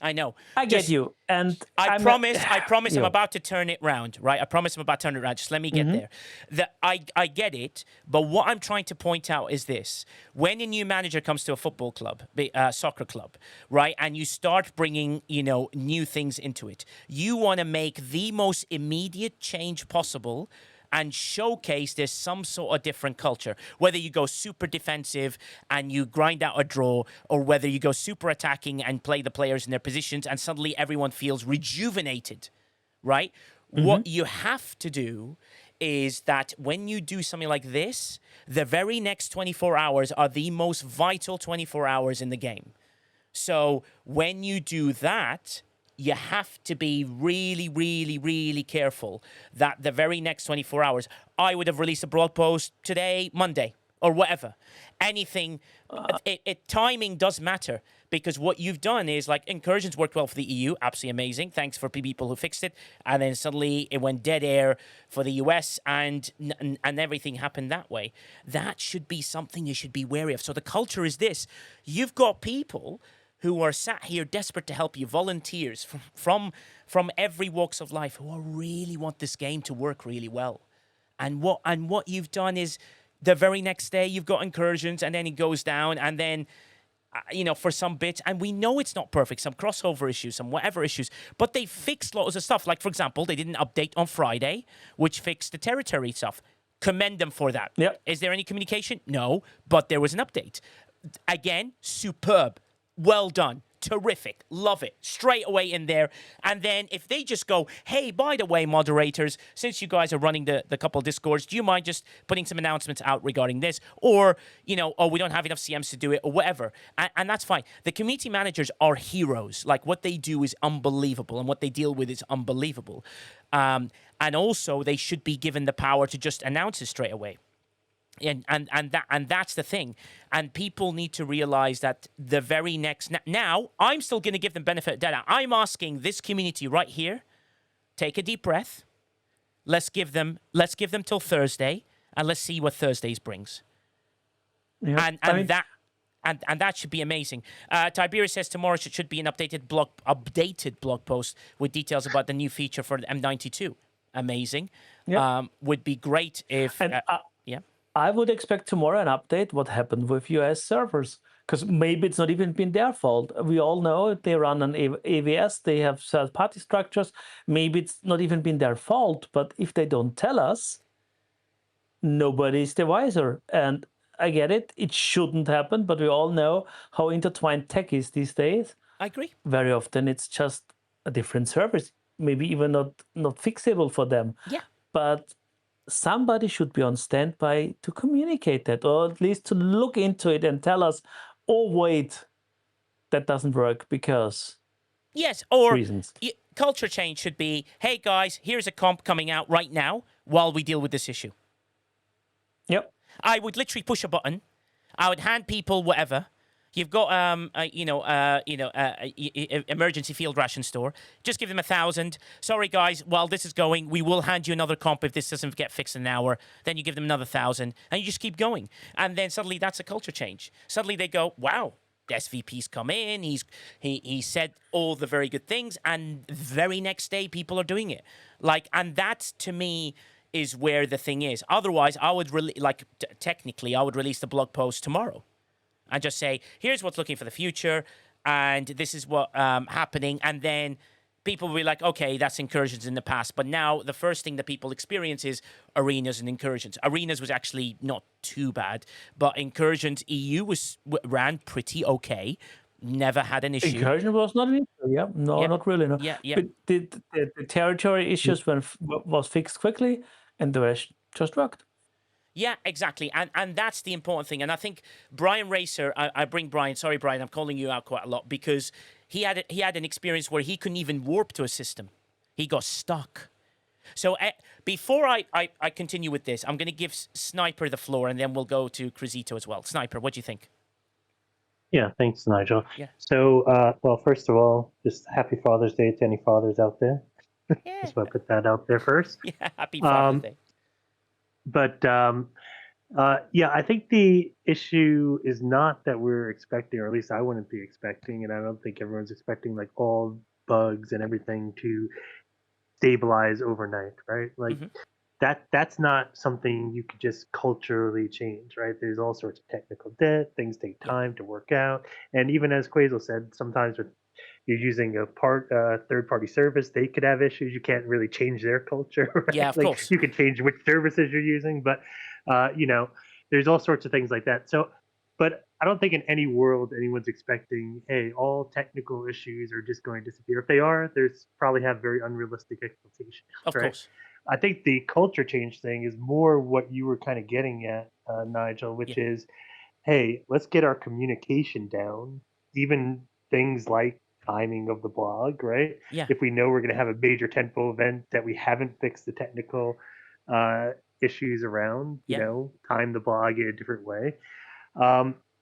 I know. I get you, and I promise I'm about to turn it round, right? I promise I'm about to turn it round. Just let me get there. I get it, but what I'm trying to point out is this: when a new manager comes to a football club, soccer club, right, and you start bringing new things into it, you want to make the most immediate change possible and showcase there's some sort of different culture. Whether you go super defensive and you grind out a draw, or whether you go super attacking and play the players in their positions and suddenly everyone feels rejuvenated, right? What you have to do is that when you do something like this, the very next 24 hours are the most vital 24 hours in the game. So when you do that, you have to be really, really, really careful that the very next 24 hours, I would have released a blog post today, Monday, or whatever. Anything, timing does matter, because what you've done is, like, Incursions worked well for the EU, absolutely amazing. Thanks for people who fixed it. And then suddenly it went dead air for the US, and everything happened that way. That should be something you should be wary of. So the culture is this. You've got people who are sat here desperate to help you, volunteers from every walks of life, who really want this game to work really well. And what you've done is, the very next day you've got Incursions, and then it goes down, and then for some bits, and we know it's not perfect, some crossover issues, some whatever issues, but they fixed lots of stuff. Like, for example, they did an update on Friday which fixed the territory stuff. Commend them for that. Yep. Is there any communication? No, but there was an update. Again, superb. Well done. Terrific. Love it. Straight away in there. And then if they just go, hey, by the way, moderators, since you guys are running the couple Discords, do you mind just putting some announcements out regarding this? Or, oh, we don't have enough CMs to do it or whatever. And that's fine. The community managers are heroes. Like what they do is unbelievable and what they deal with is unbelievable. And also they should be given the power to just announce it straight away. And that's the thing. And people need to realize that the very next... Now, I'm still going to give them benefit of doubt. I'm asking this community right here, take a deep breath. Let's give them till Thursday, and let's see what Thursdays brings. Yeah. And that should be amazing. Tiberius says tomorrow should be an updated blog post with details about the new feature for the M92. Amazing. Yeah. Would be great if... yeah. I would expect tomorrow an update what happened with US servers, because maybe it's not even been their fault. We all know they run an AWS, they have third-party structures. Maybe it's not even been their fault, but if they don't tell us, nobody's the wiser. And I get it, it shouldn't happen, but we all know how intertwined tech is these days. I agree. Very often it's just a different service, maybe even not fixable for them. Yeah. But somebody should be on standby to communicate that, or at least to look into it and tell us, oh, wait, that doesn't work because yes, or reasons. Culture change should be, hey, guys, here's a comp coming out right now while we deal with this issue. Yep. I would literally push a button. I would hand people whatever. You've got emergency field ration store. Just give them 1,000. Sorry guys, while this is going, we will hand you another comp if this doesn't get fixed in an hour. Then you give them another 1,000, and you just keep going. And then suddenly that's a culture change. Suddenly they go, wow, the SVP's come in. He said all the very good things, and the very next day people are doing it. And that to me is where the thing is. Otherwise, I would technically I would release the blog post tomorrow. And just say, here's what's looking for the future, and this is what happening. And then people will be like, okay, that's incursions in the past. But now the first thing that people experience is arenas and incursions. Arenas was actually not too bad, but incursions EU ran pretty okay. Never had an issue. Incursion was not an issue, yeah. No, not really, no. Yeah. But the territory issues was fixed quickly, and the rest just worked. Yeah, exactly. And that's the important thing. And I think Brian Racer, I bring Brian, sorry, Brian, I'm calling you out quite a lot, because he had an experience where he couldn't even warp to a system. He got stuck. So before I continue with this, I'm going to give Sniper the floor, and then we'll go to Cruzito as well. Sniper, what do you think? Yeah, thanks, Nigel. Yeah. So, well, first of all, just happy Father's Day to any fathers out there. Yeah. Just want to put that out there first. Yeah, happy Father's Day. But yeah, I think the issue is not that we're expecting, or at least I wouldn't be expecting, and I don't think everyone's expecting like all bugs and everything to stabilize overnight, right? Like that's not something you could just culturally change, right? There's all sorts of technical debt, things take time to work out, and even as Quasel said, sometimes with you're using a third-party service, they could have issues. You can't really change their culture, right? Yeah, of course. You can change which services you're using, but there's all sorts of things like that. So, but I don't think in any world anyone's expecting, hey, all technical issues are just going to disappear. If they are, there's probably have very unrealistic expectations. Of course. I think the culture change thing is more what you were kind of getting at, Nigel, which is, hey, let's get our communication down, even things like timing of the blog, right? Yeah. If we know we're going to have a major tentpole event that we haven't fixed the technical issues around, time the blog in a different way.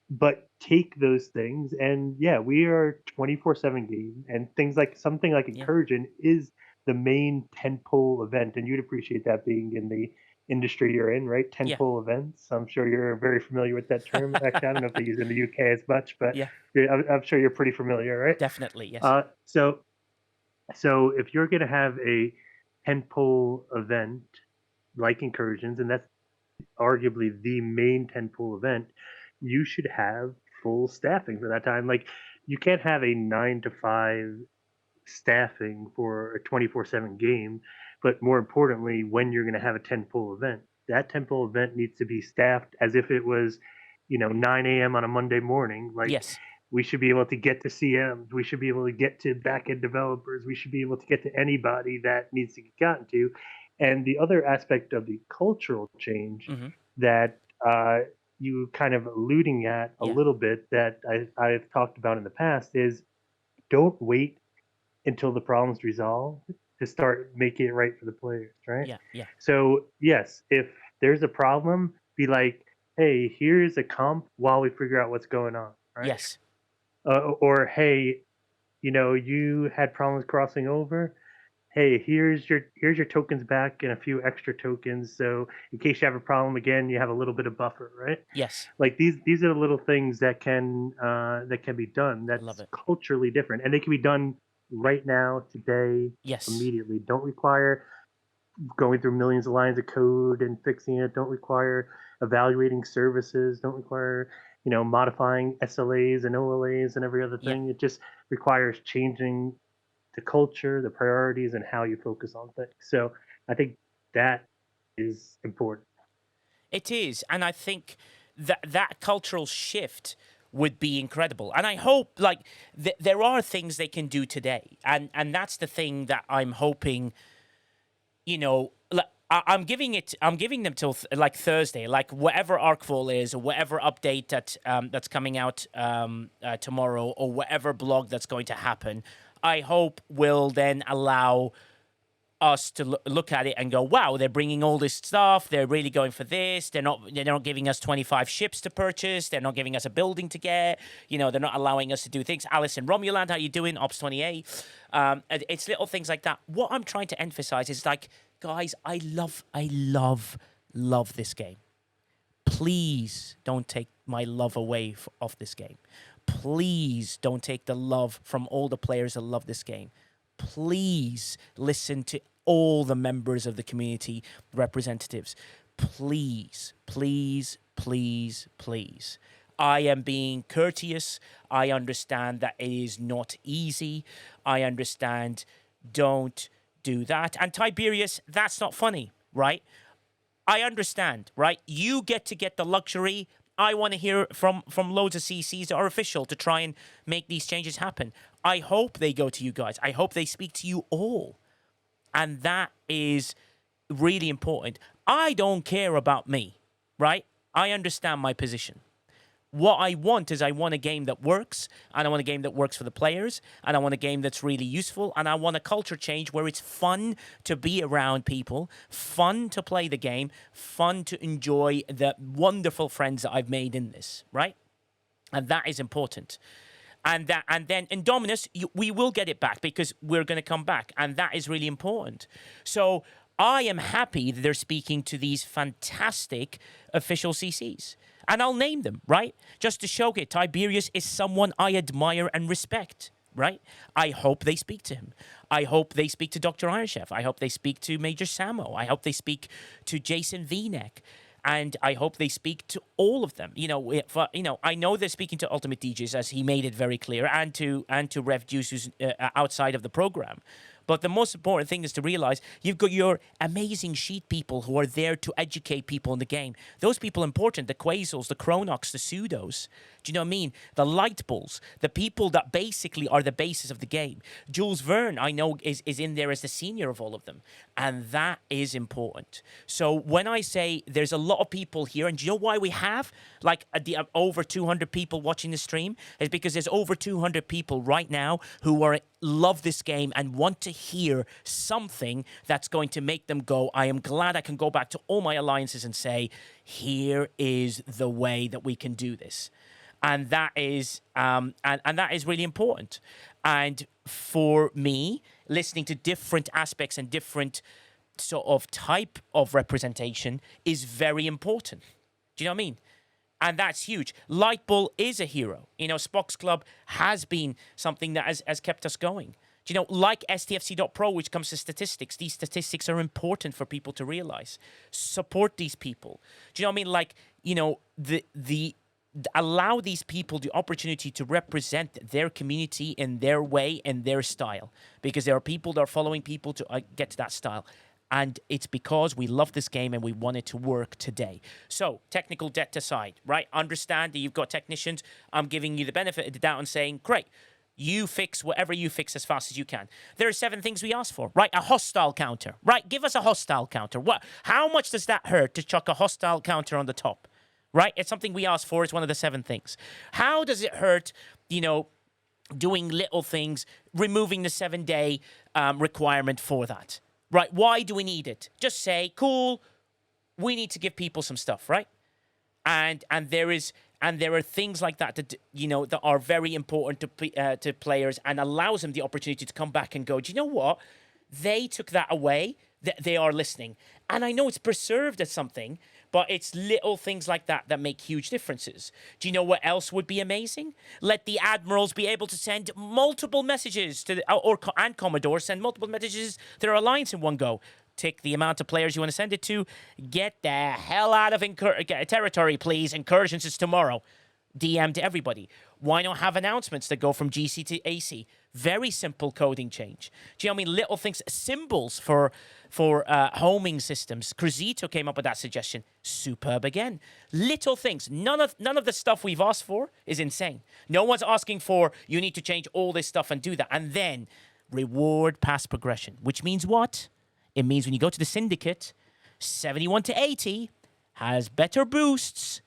But take those things, and we are 24/7 game, and things like something like Incursion is the main tentpole event, and you'd appreciate that being in the industry you're in, right? Tentpole events. I'm sure you're very familiar with that term. Actually, I don't know if they use it in the UK as much, but I'm sure you're pretty familiar, right? Definitely, yes. So if you're going to have a tentpole event like Incursions, and that's arguably the main tentpole event, you should have full staffing for that time. Like, you can't have a 9 to 5 staffing for a 24/7 game, but more importantly, when you're going to have a tentpole event, that temple event needs to be staffed as if it was, 9 a.m. on a Monday morning. Like, Yes. we should be able to get to CMs. We should be able to get to backend developers. We should be able to get to anybody that needs to get gotten to. And the other aspect of the cultural change Hmm. that you kind of alluding at a Yeah. little bit that I've talked about in the past is don't wait until the problem's resolved to start making it right for the players, right? Yeah. Yeah. So yes, if there's a problem, be like, hey, here's a comp while we figure out what's going on, right? Yes. Or hey, you had problems crossing over. Hey, here's your tokens back and a few extra tokens. So in case you have a problem again, you have a little bit of buffer, right? Yes. Like these are the little things that can be done. Love That's it. culturally different, and they can be done right now, today, Yes. immediately. Don't require going through millions of lines of code and fixing it. Don't require evaluating services. Don't require modifying SLAs and OLAs and every other Yeah. thing. It just requires changing the culture, the priorities, and how you focus on things. So I think that is important. It is, and I think that cultural shift would be incredible. And I hope, like, there are things they can do today, and that's the thing that I'm hoping. I'm giving them till like Thursday, like whatever Arcfall is, or whatever update that's coming out tomorrow, or whatever blog that's going to happen. I hope will then allow us to look at it and go, wow, they're bringing all this stuff. They're really going for this. They're not giving us 25 ships to purchase. They're not giving us a building to get. They're not allowing us to do things. Alice and Romuland, how you doing? Ops 28. It's little things like that. What I'm trying to emphasize is, like, guys, I love this game. Please don't take my love away off this game. Please don't take the love from all the players that love this game. Please listen to all the members of the community representatives. Please, please, please, please. I am being courteous. I understand that it is not easy. I understand. Don't do that. And Tiberius, that's not funny, right? I understand, right? You get to get the luxury. I want to hear from loads of CCs that are official to try and make these changes happen. I hope they go to you guys. I hope they speak to you all. And that is really important. I don't care about me, right? I understand my position. What I want is I want a game that works, and I want a game that works for the players, and I want a game that's really useful, and I want a culture change where it's fun to be around people, fun to play the game, fun to enjoy the wonderful friends that I've made in this, right? And that is important. And then Indominus, we will get it back because we're going to come back, and that is really important. So I am happy that they're speaking to these fantastic official CCs. And I'll name them, right? Just to show it. Tiberius is someone I admire and respect, right? I hope they speak to him. I hope they speak to Dr. Iron Chef. I hope they speak to Major Samo. I hope they speak to Jason V-Neck. And I hope they speak to all of them. I know they're speaking to Ultimate DJs, as he made it very clear, and to Rev Juice, who's outside of the program. But the most important thing is to realize you've got your amazing sheet people who are there to educate people in the game. Those people are important. The Quasels, the Chronox, the Pseudos. Do you know what I mean? The Light Bulls. The people that basically are the basis of the game. Jules Verne, I know, is in there as the senior of all of them. And that is important. So when I say there's a lot of people here, and do you know why we have like over 200 people watching the stream? Is because there's over 200 people right now who love this game and want to hear something that's going to make them go, I am glad I can go back to all my alliances and say, here is the way that we can do this. And that is and that is really important. And for me, listening to different aspects and different sort of type of representation is very important. Do you know what I mean? And that's huge. Light Bull is a hero. Spock's Club has been something that has kept us going. Like STFC.PRO, which comes to statistics, these statistics are important for people to realize. Support these people. Do you know what I mean? Allow these people the opportunity to represent their community in their way and their style. Because there are people that are following people to get to that style. And it's because we love this game and we want it to work today. So, technical debt aside, right? Understand that you've got technicians. I'm giving you the benefit of the doubt and saying, great, you fix whatever you fix as fast as you can. There are 7 things we ask for, right? A hostile counter, right? Give us a hostile counter. How much does that hurt to chuck a hostile counter on the top, right? It's something we ask for. It's one of the 7 things. How does it hurt, doing little things, removing the 7-day requirement for that? Right, why do we need it? Just say, cool, we need to give people some stuff, right? And there are things like that that are very important to players and allows them the opportunity to come back and go, do you know what? They took that away. They are listening. And I know it's preserved as something, but it's little things like that that make huge differences. Do you know what else would be amazing? Let the admirals be able to send multiple messages and Commodore send multiple messages to their alliance in one go. Tick the amount of players you want to send it to. Get the hell out of territory, please. Incursions is tomorrow. DM to everybody. Why not have announcements that go from GC to AC? Very simple coding change. Do you know what I mean? Little things, symbols for homing systems. Cruzito came up with that suggestion. Superb again. Little things. None of the stuff we've asked for is insane. No one's asking for you need to change all this stuff and do that. And then reward past progression, which means what? It means when you go to the syndicate, 71 to 80 has better boosts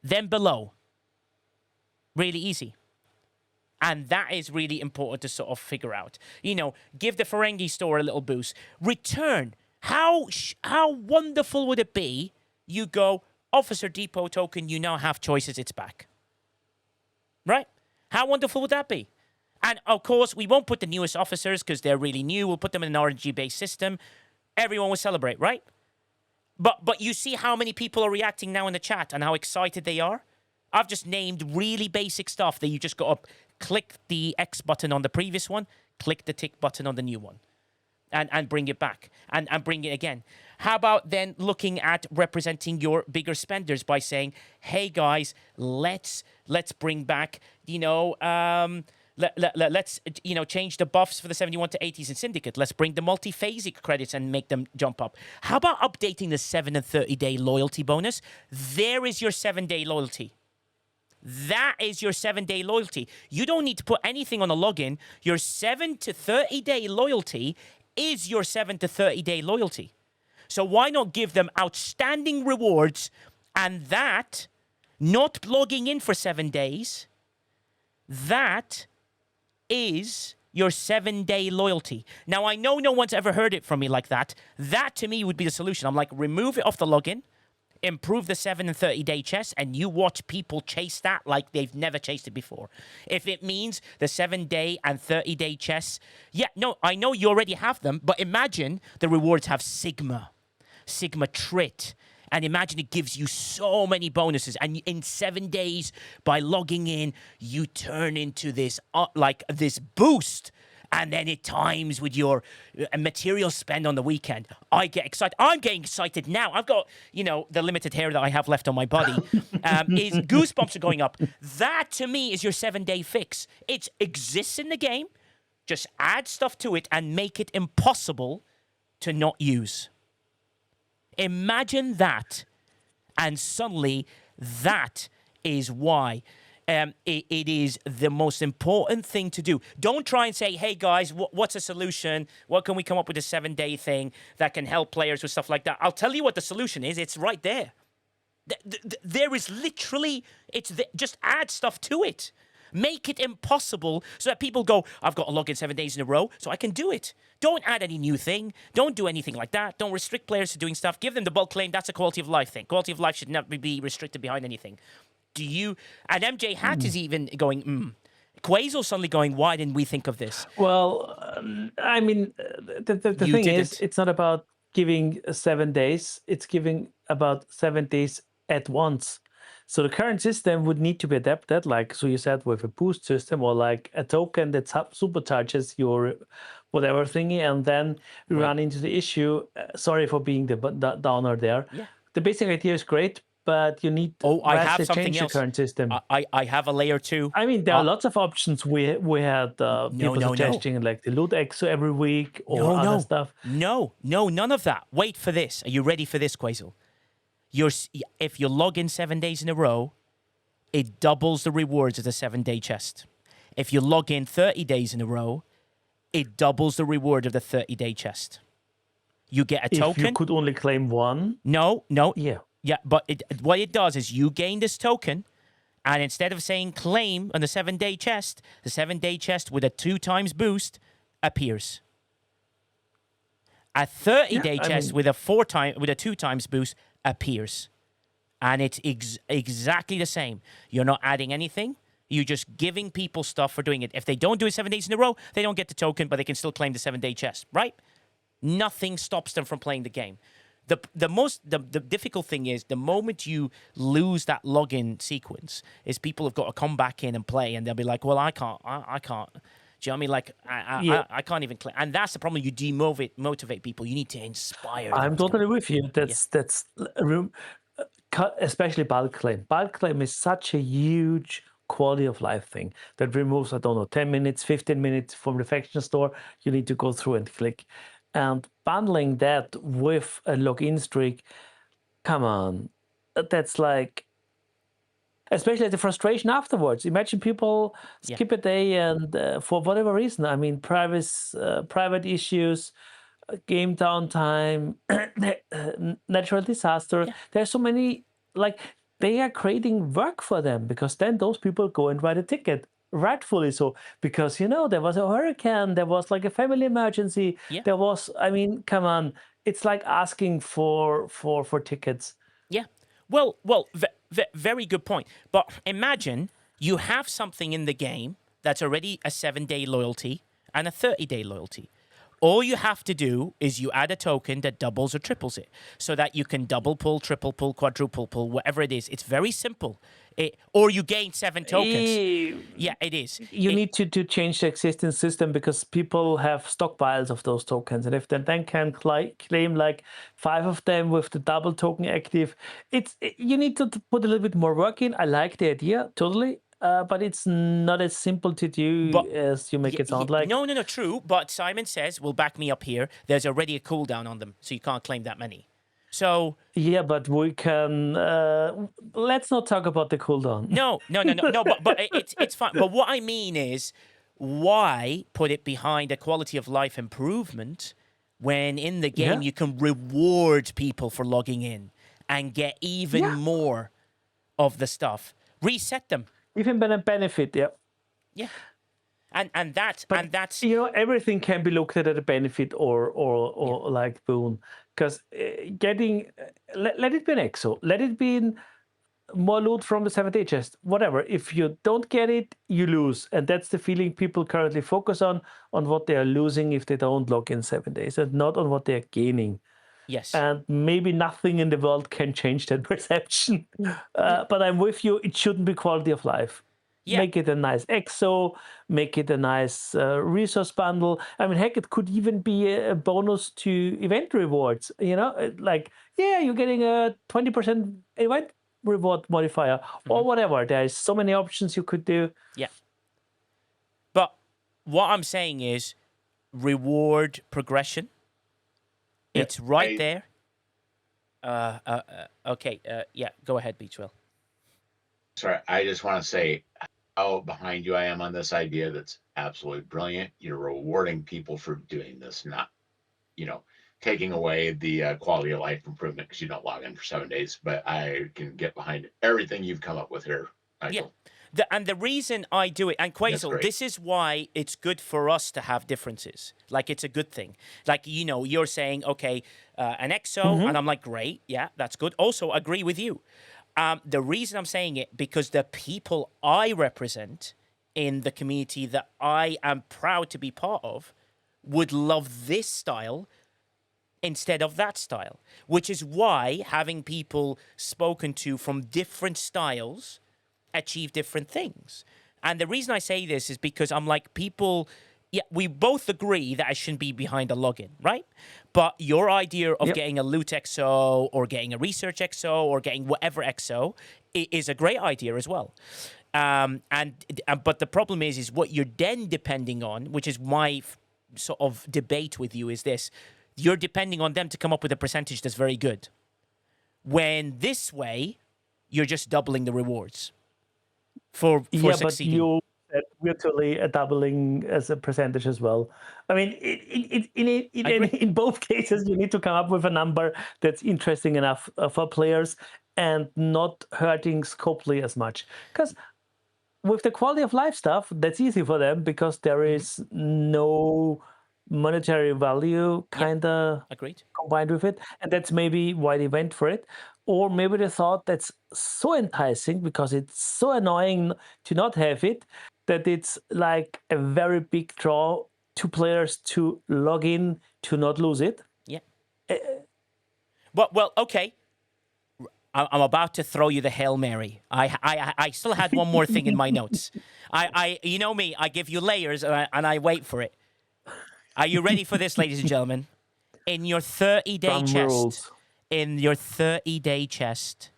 than below. Really easy. And that is really important to sort of figure out. Give the Ferengi store a little boost. Return. How wonderful would it be? You go, Officer Depot token, you now have choices, it's back. Right? How wonderful would that be? And of course, we won't put the newest officers because they're really new. We'll put them in an RNG-based system. Everyone will celebrate, right? But you see how many people are reacting now in the chat and how excited they are? I've just named really basic stuff that you just got to click the X button on the previous one, click the tick button on the new one, and bring it back and bring it again. How about then looking at representing your bigger spenders by saying, hey guys, let's bring back, let's change the buffs for the 71 to 80s in Syndicate. Let's bring the multi-phasic credits and make them jump up. How about updating the 7 and 30-day loyalty bonus? There is your 7-day loyalty. That is your 7-day loyalty. You don't need to put anything on a login. Your 7 to 30-day loyalty is your 7 to 30-day loyalty. So why not give them outstanding rewards and that, not logging in for 7 days, that is your 7-day loyalty. Now, I know no one's ever heard it from me like that. That, to me, would be the solution. I'm like, remove it off the login, improve the 7 and 30-day chess, and you watch people chase that like they've never chased it before. If it means the 7-day and 30-day chess, I know you already have them, but imagine the rewards have Sigma Trit, and imagine it gives you so many bonuses, and in 7 days, by logging in, you turn into this this boost. And then it times with your material spend on the weekend. I get excited. I'm getting excited now. I've got, the limited hair that I have left on my body. Is goosebumps are going up. That, to me, is your 7-day fix. It exists in the game. Just add stuff to it and make it impossible to not use. Imagine that. And suddenly, that is why it is the most important thing to do. Don't try and say, hey guys, what's a solution? What can we come up with a 7-day thing that can help players with stuff like that? I'll tell you what the solution is. It's right there. There is literally, just add stuff to it. Make it impossible so that people go, I've got to log in 7 days in a row, so I can do it. Don't add any new thing. Don't do anything like that. Don't restrict players to doing stuff. Give them the bulk claim. That's a quality of life thing. Quality of life should never be restricted behind anything. And MJ Hat is even going, Quazel's suddenly going, why didn't we think of this? Well, I mean, the thing is, it's not about giving 7 days. It's giving about 7 days at once. So the current system would need to be adapted, like so you said, with a boost system or like a token that supercharges your whatever thingy, and then we run into the issue. Sorry for being the downer there. Yeah. The basic idea is great, but you need Oh, I have vastly something change the else. current system. I have a layer 2. I mean, there are lots of options. We had people no. suggesting like the loot exo every week or No, other stuff. no, none of that. Wait for this. Are you ready for this, Quazel? If you log in 7 days in a row, it doubles the rewards of the 7-day chest. If you log in 30 days in a row, it doubles the reward of the 30-day chest. You get a token. If you could only claim one. No. Yeah. Yeah, but what it does is you gain this token, and instead of saying claim on the 7-day chest, the 7-day chest with a 2 times boost appears. A 30-day chest with a 2 times boost appears. And it's exactly the same. You're not adding anything. You're just giving people stuff for doing it. If they don't do it 7 days in a row, they don't get the token, but they can still claim the 7-day chest, right? Nothing stops them from playing the game. The difficult thing is the moment you lose that login sequence is people have got to come back in and play, and they'll be like, well, I can't. Do you know what I mean? Like, I can't even claim. And that's the problem. You demotivate people. You need to inspire them. I'm totally with you. That's especially bulk claim. Bulk claim is such a huge quality of life thing that removes, 10 minutes, 15 minutes from the faction store. You need to go through and click. And bundling that with a login streak, come on, that's like, especially the frustration afterwards. Imagine people skip a day and for whatever reason, I mean, private issues, game downtime, natural disaster. Yeah. There's so many, like, they are creating work for them because then those people go and write a ticket. Rightfully so, because there was a hurricane, there was like a family emergency, there was, I mean, come on, it's like asking for tickets. Yeah, well, very good point. But imagine you have something in the game that's already a 7-day loyalty and a 30-day loyalty. All you have to do is you add a token that doubles or triples it so that you can double pull, triple pull, quadruple pull, whatever it is. It's very simple. Or you gain 7 tokens. Yeah, it is. You need to change the existing system because people have stockpiles of those tokens. And if they then can claim like 5 of them with the double token active, you need to put a little bit more work in. I like the idea, totally. But it's not as simple to do as you make it sound like. No, true. But Simon says, will back me up here, there's already a cooldown on them, so you can't claim that many. So yeah, but we can. Let's not talk about the cooldown. No. But it's fine. But what I mean is, why put it behind a quality of life improvement when in the game you can reward people for logging in and get even more of the stuff? Reset them. Even a benefit, yeah, and that's everything can be looked at a benefit or like boon, because getting let it be an exo, let it be more loot from the 7-day chest, whatever. If you don't get it, you lose, and that's the feeling people currently focus on what they are losing if they don't log in 7 days, and not on what they are gaining. Yes. And maybe nothing in the world can change that perception. But I'm with you. It shouldn't be quality of life. Yeah. Make it a nice exo. Make it a nice resource bundle. I mean, heck, it could even be a bonus to event rewards. Like, you're getting a 20% event reward modifier or whatever. There's so many options you could do. Yeah. But what I'm saying is reward progression. It's right there. Okay. Go ahead, Beachwell. Sorry, I just want to say how behind you I am on this idea. That's absolutely brilliant. You're rewarding people for doing this, not, taking away the quality of life improvement because you don't log in for 7 days. But I can get behind everything you've come up with here, Michael. Yeah. And the reason I do it, and Quazel, this is why it's good for us to have differences. Like, it's a good thing. Like, you're saying, okay, an EXO, and I'm like, great, yeah, that's good. Also, agree with you. The reason I'm saying it, because the people I represent in the community that I am proud to be part of would love this style instead of that style, which is why having people spoken to from different styles achieve different things. And the reason I say this is because I'm like, people yeah, we both agree that I shouldn't be behind a login, right? But your idea of getting a loot XO or getting a research XO or getting whatever XO is a great idea as well. But the problem is what you're then depending on, which is my sort of debate with you, is this: you're depending on them to come up with a percentage that's very good. When this way, you're just doubling the rewards for succeeding. But you said virtually a doubling as a percentage as well. I mean, in both cases, you need to come up with a number that's interesting enough for players and not hurting Scopely as much. Because with the quality of life stuff, that's easy for them because there is no monetary value kind of Agreed. combined with it, and that's maybe why they went for it. Or maybe they thought that's so enticing because it's so annoying to not have it that it's like a very big draw to players to log in to not lose it. Yeah. Well, okay. I'm about to throw you the Hail Mary. I still had one more thing in my notes. You know me, I give you layers and I wait for it. Are you ready for this, ladies and gentlemen? In your 30-day chest, in your 30-day chest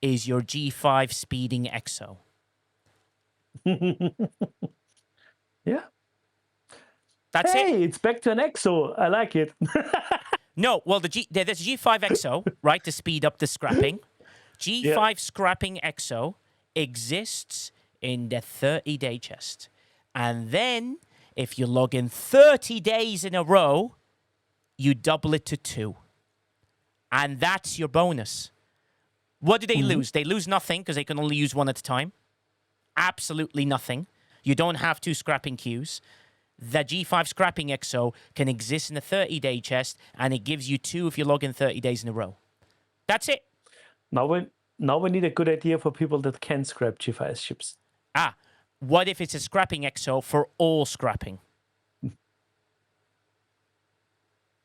is your G5 speeding EXO. Yeah. That's it. Hey, it's back to an EXO. I like it. No, well, there's a G5 EXO, right, to speed up the scrapping. G5 scrapping EXO exists in the 30-day chest. And then, if you log in 30 days in a row, you double it to 2. And that's your bonus. What do they lose? They lose nothing because they can only use one at a time. Absolutely nothing. You don't have 2 scrapping queues. The G5 scrapping EXO can exist in a 30-day chest, and it gives you 2 if you log in 30 days in a row. That's it. Now we need a good idea for people that can scrap G5 ships. What if it's a scrapping EXO for all scrapping?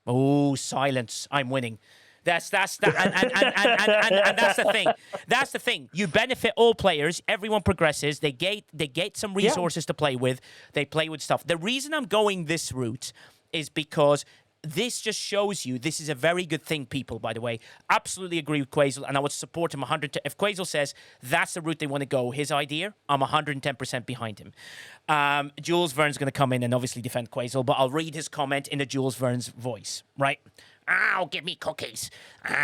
Oh, silence. I'm winning. That's the and that's the thing. That's the thing. You benefit all players. Everyone progresses. They get some resources to play with. They play with stuff. The reason I'm going this route is because this just shows you this is a very good thing, people, by the way. Absolutely agree with Quasel, and I would support him 100%. If Quasel says that's the route they want to go, his idea, I'm 110% behind him. Jules Verne's going to come in and obviously defend Quasel, but I'll read his comment in the Jules Verne's voice, right? Oh, give me cookies.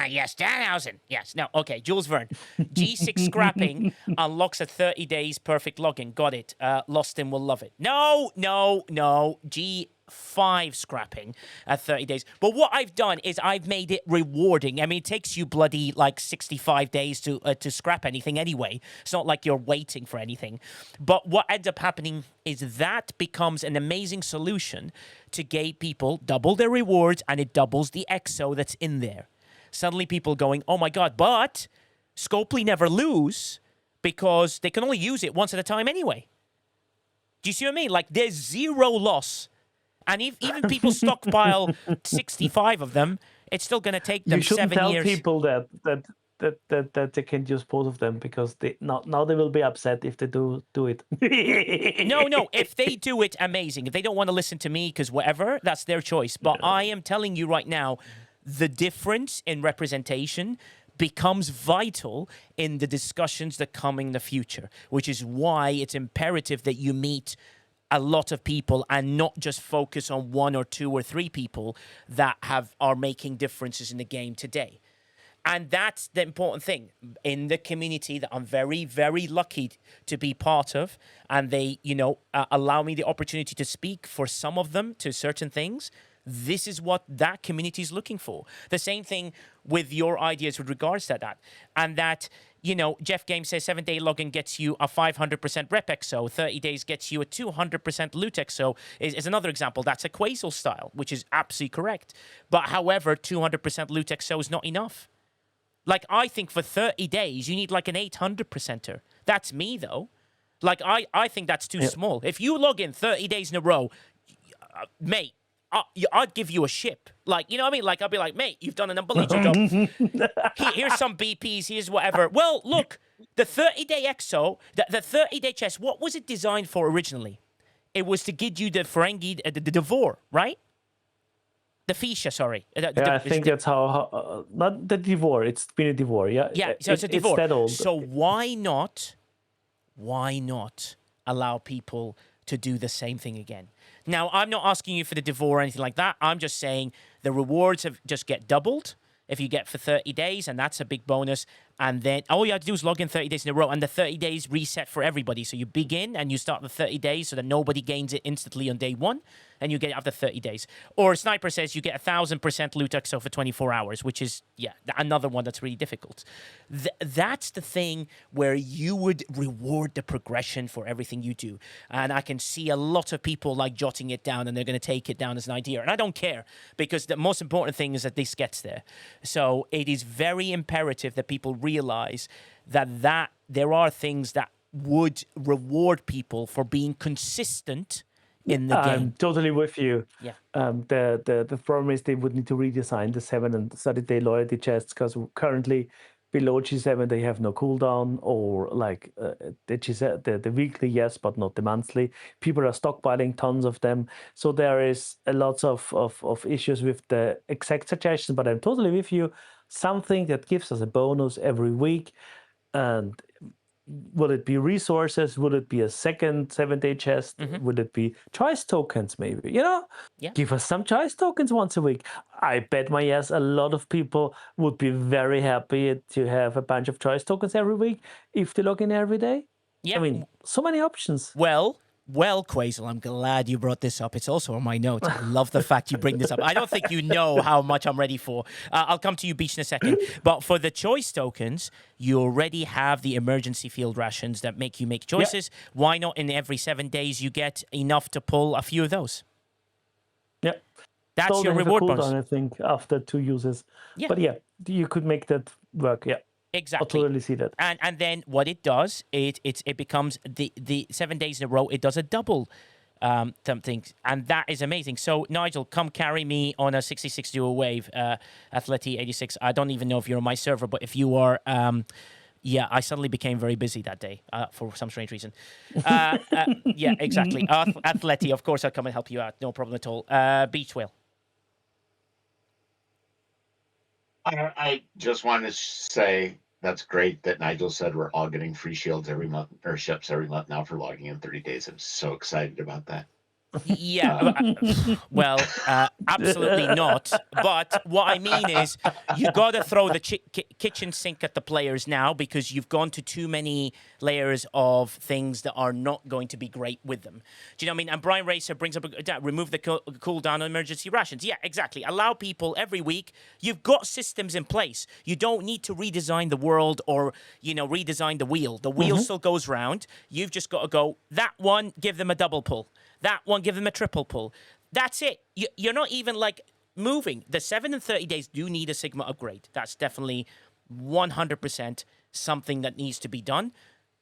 Yes, Danhausen. Yes. No, okay, Jules Verne. G6 scrapping unlocks a 30 days perfect login. Got it. Lost in will love it. No. G5 scrapping at 30 days. But what I've done is I've made it rewarding. I mean, it takes you bloody like 65 days to scrap anything anyway. It's not like you're waiting for anything. But what ends up happening is that becomes an amazing solution to get people double their rewards, and it doubles the EXO that's in there. Suddenly people going, oh my God, but Scopely never lose because they can only use it once at a time anyway. Do you see what I mean? Like there's 0 loss. And even people stockpile 65 of them, it's still going to take them 7 years. You shouldn't tell people that they can use both of them because now they will be upset if they do it. No. If they do it, amazing. If they don't want to listen to me because whatever, that's their choice. But I am telling you right now, the difference in representation becomes vital in the discussions that come in the future, which is why it's imperative that you meet a lot of people and not just focus on 1 or 2 or 3 people that are making differences in the game today. And that's the important thing in the community that I'm very, very lucky to be part of. And they, allow me the opportunity to speak for some of them to certain things. This is what that community is looking for. The same thing with your ideas with regards to that. And that, Jeff Game says 7-day login gets you a 500% rep EXO. 30 days gets you a 200% loot EXO is another example. That's a Quasel style, which is absolutely correct. But however, 200% loot EXO is not enough. Like, I think for 30 days, you need like an 800%er. That's me, though. Like, I think that's too small. If you log in 30 days in a row, mate, I'd give you a ship. Like, you know what I mean? Like, I'd be like, mate, you've done an unbelievable job. Here's some BPs, here's whatever. Well, look, the 30-day EXO, the 30-day chest, what was it designed for originally? It was to give you the Ferengi, the Devore, right? The Fisha, sorry. I think that's how not the Devore. It's been a Devore. Yeah. Yeah, so it's a Devore. It's that old. So why not allow people to do the same thing again? Now, I'm not asking you for the Devore or anything like that. I'm just saying the rewards just get doubled if you get for 30 days, and that's a big bonus. And then all you have to do is log in 30 days in a row, and the 30 days reset for everybody. So you begin and you start the 30 days so that nobody gains it instantly on day one, and you get it after 30 days. Or Sniper says you get 1,000% loot exo for 24 hours, which is, another one that's really difficult. That's the thing where you would reward the progression for everything you do. And I can see a lot of people like jotting it down, and they're going to take it down as an idea. And I don't care, because the most important thing is that this gets there. So it is very imperative that people realize that there are things that would reward people for being consistent in the game. I'm totally with you. Yeah. The problem is they would need to redesign the 7 and 30-day loyalty chests, because currently below G7 they have no cooldown, or like the G7, the weekly, yes, but not the monthly. People are stockpiling tons of them, so there is a lot of issues with the exact suggestion. But I'm totally with you. Something that gives us a bonus every week, and will it be resources? Would it be a second 7-day chest? Would it be choice tokens, maybe? Give us some choice tokens once a week. I bet my ass a lot of people would be very happy to have a bunch of choice tokens every week if they log in every day. Yeah. I mean, so many options. Well, Quasel, I'm glad you brought this up. It's also on my notes. I love the fact you bring this up. I don't think you know how much I'm ready for. I'll come to you, Beach, in a second. But for the choice tokens, you already have the emergency field rations that make you make choices. Yep. Why not in every 7 days you get enough to pull a few of those? Yep. That's so your reward bonus. I think, after 2 uses. Yeah. But you could make that work, Exactly. I totally see that. And then what it does, it becomes the 7 days in a row, it does a double something. And that is amazing. So, Nigel, come carry me on a 66 duo wave, Athleti 86. I don't even know if you're on my server, but if you are, I suddenly became very busy that day for some strange reason. Yeah, exactly. Athleti, of course, I'll come and help you out. No problem at all. Beach Whale. I just wanted to say that's great that Nigel said we're all getting free shields every month, or ships every month now for logging in 30 days. I'm so excited about that. Yeah, well, absolutely not. But what I mean is, you got to throw the kitchen sink at the players now, because you've gone to too many layers of things that are not going to be great with them. Do you know what I mean? And Brian Racer brings up, remove the cooldown on emergency rations. Yeah, exactly. Allow people every week. You've got systems in place. You don't need to redesign the world or, redesign the wheel. The wheel still goes round. You've just got to go, that one, give them a double pull. That one, give them a triple pull. That's it. You're not even moving. The 7 and 30 days do need a Sigma upgrade. That's definitely 100% something that needs to be done.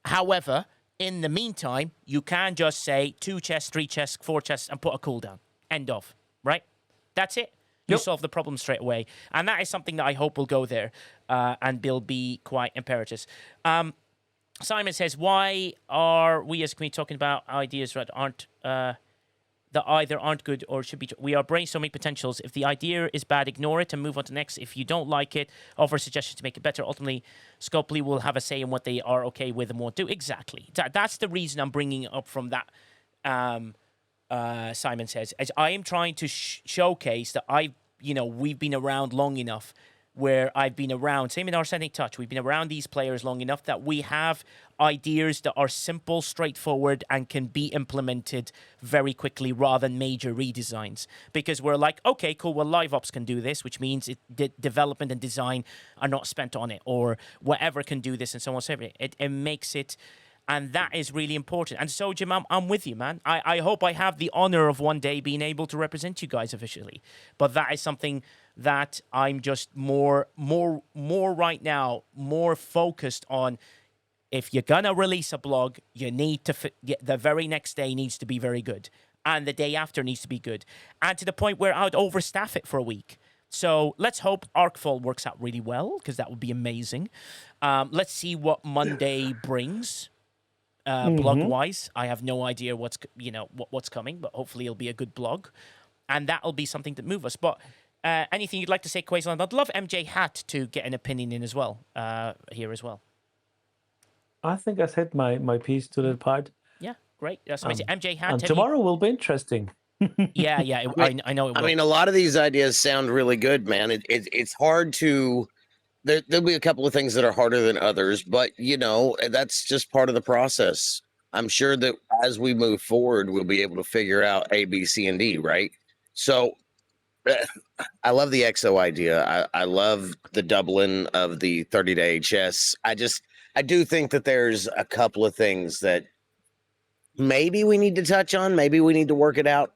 However, in the meantime, you can just say 2 chests, 3 chests, 4 chests, and put a cooldown. End of. Right? That's it. You solve the problem straight away. And that is something that I hope will go there and will be quite imperative. Simon says, why are we as a community talking about ideas that either aren't good or should be... We are brainstorming potentials. If the idea is bad, ignore it and move on to the next. If you don't like it, offer suggestions to make it better. Ultimately, Scopely will have a say in what they are okay with and won't do. Exactly. That's the reason I'm bringing it up from that, Simon says. As I am trying to showcase that we've been around long enough where I've been around, same in Arsenic Touch, we've been around these players long enough that we have ideas that are simple, straightforward, and can be implemented very quickly rather than major redesigns. Because we're like, okay, cool, well, live ops can do this, which means development and design are not spent on it, or whatever can do this, and so on and so forth. It makes it... And that is really important. And so, Jim, I'm with you, man. I hope I have the honor of one day being able to represent you guys officially. But that is something that I'm just more right now, more focused on. If you're going to release a blog, you need to... the very next day needs to be very good. And the day after needs to be good. And to the point where I would overstaff it for a week. So let's hope Arcfall works out really well, because that would be amazing. Let's see what Monday brings. blog-wise. I have no idea what's coming, but hopefully it'll be a good blog, and that'll be something to move us. But anything you'd like to say, Quazel? I'd love MJ Hat to get an opinion in as well here as well. I think I said my piece to the part. Yeah, great. That's amazing. MJ Hat. And tomorrow will be interesting. Yeah, I know it will. I mean, a lot of these ideas sound really good, man. It's hard to. There'll be a couple of things that are harder than others, but that's just part of the process. I'm sure that as we move forward, we'll be able to figure out A, B, C, and D, right? So I love the XO idea. I love the doubling of the 30-day HS. I do think that there's a couple of things that maybe we need to touch on. Maybe we need to work it out.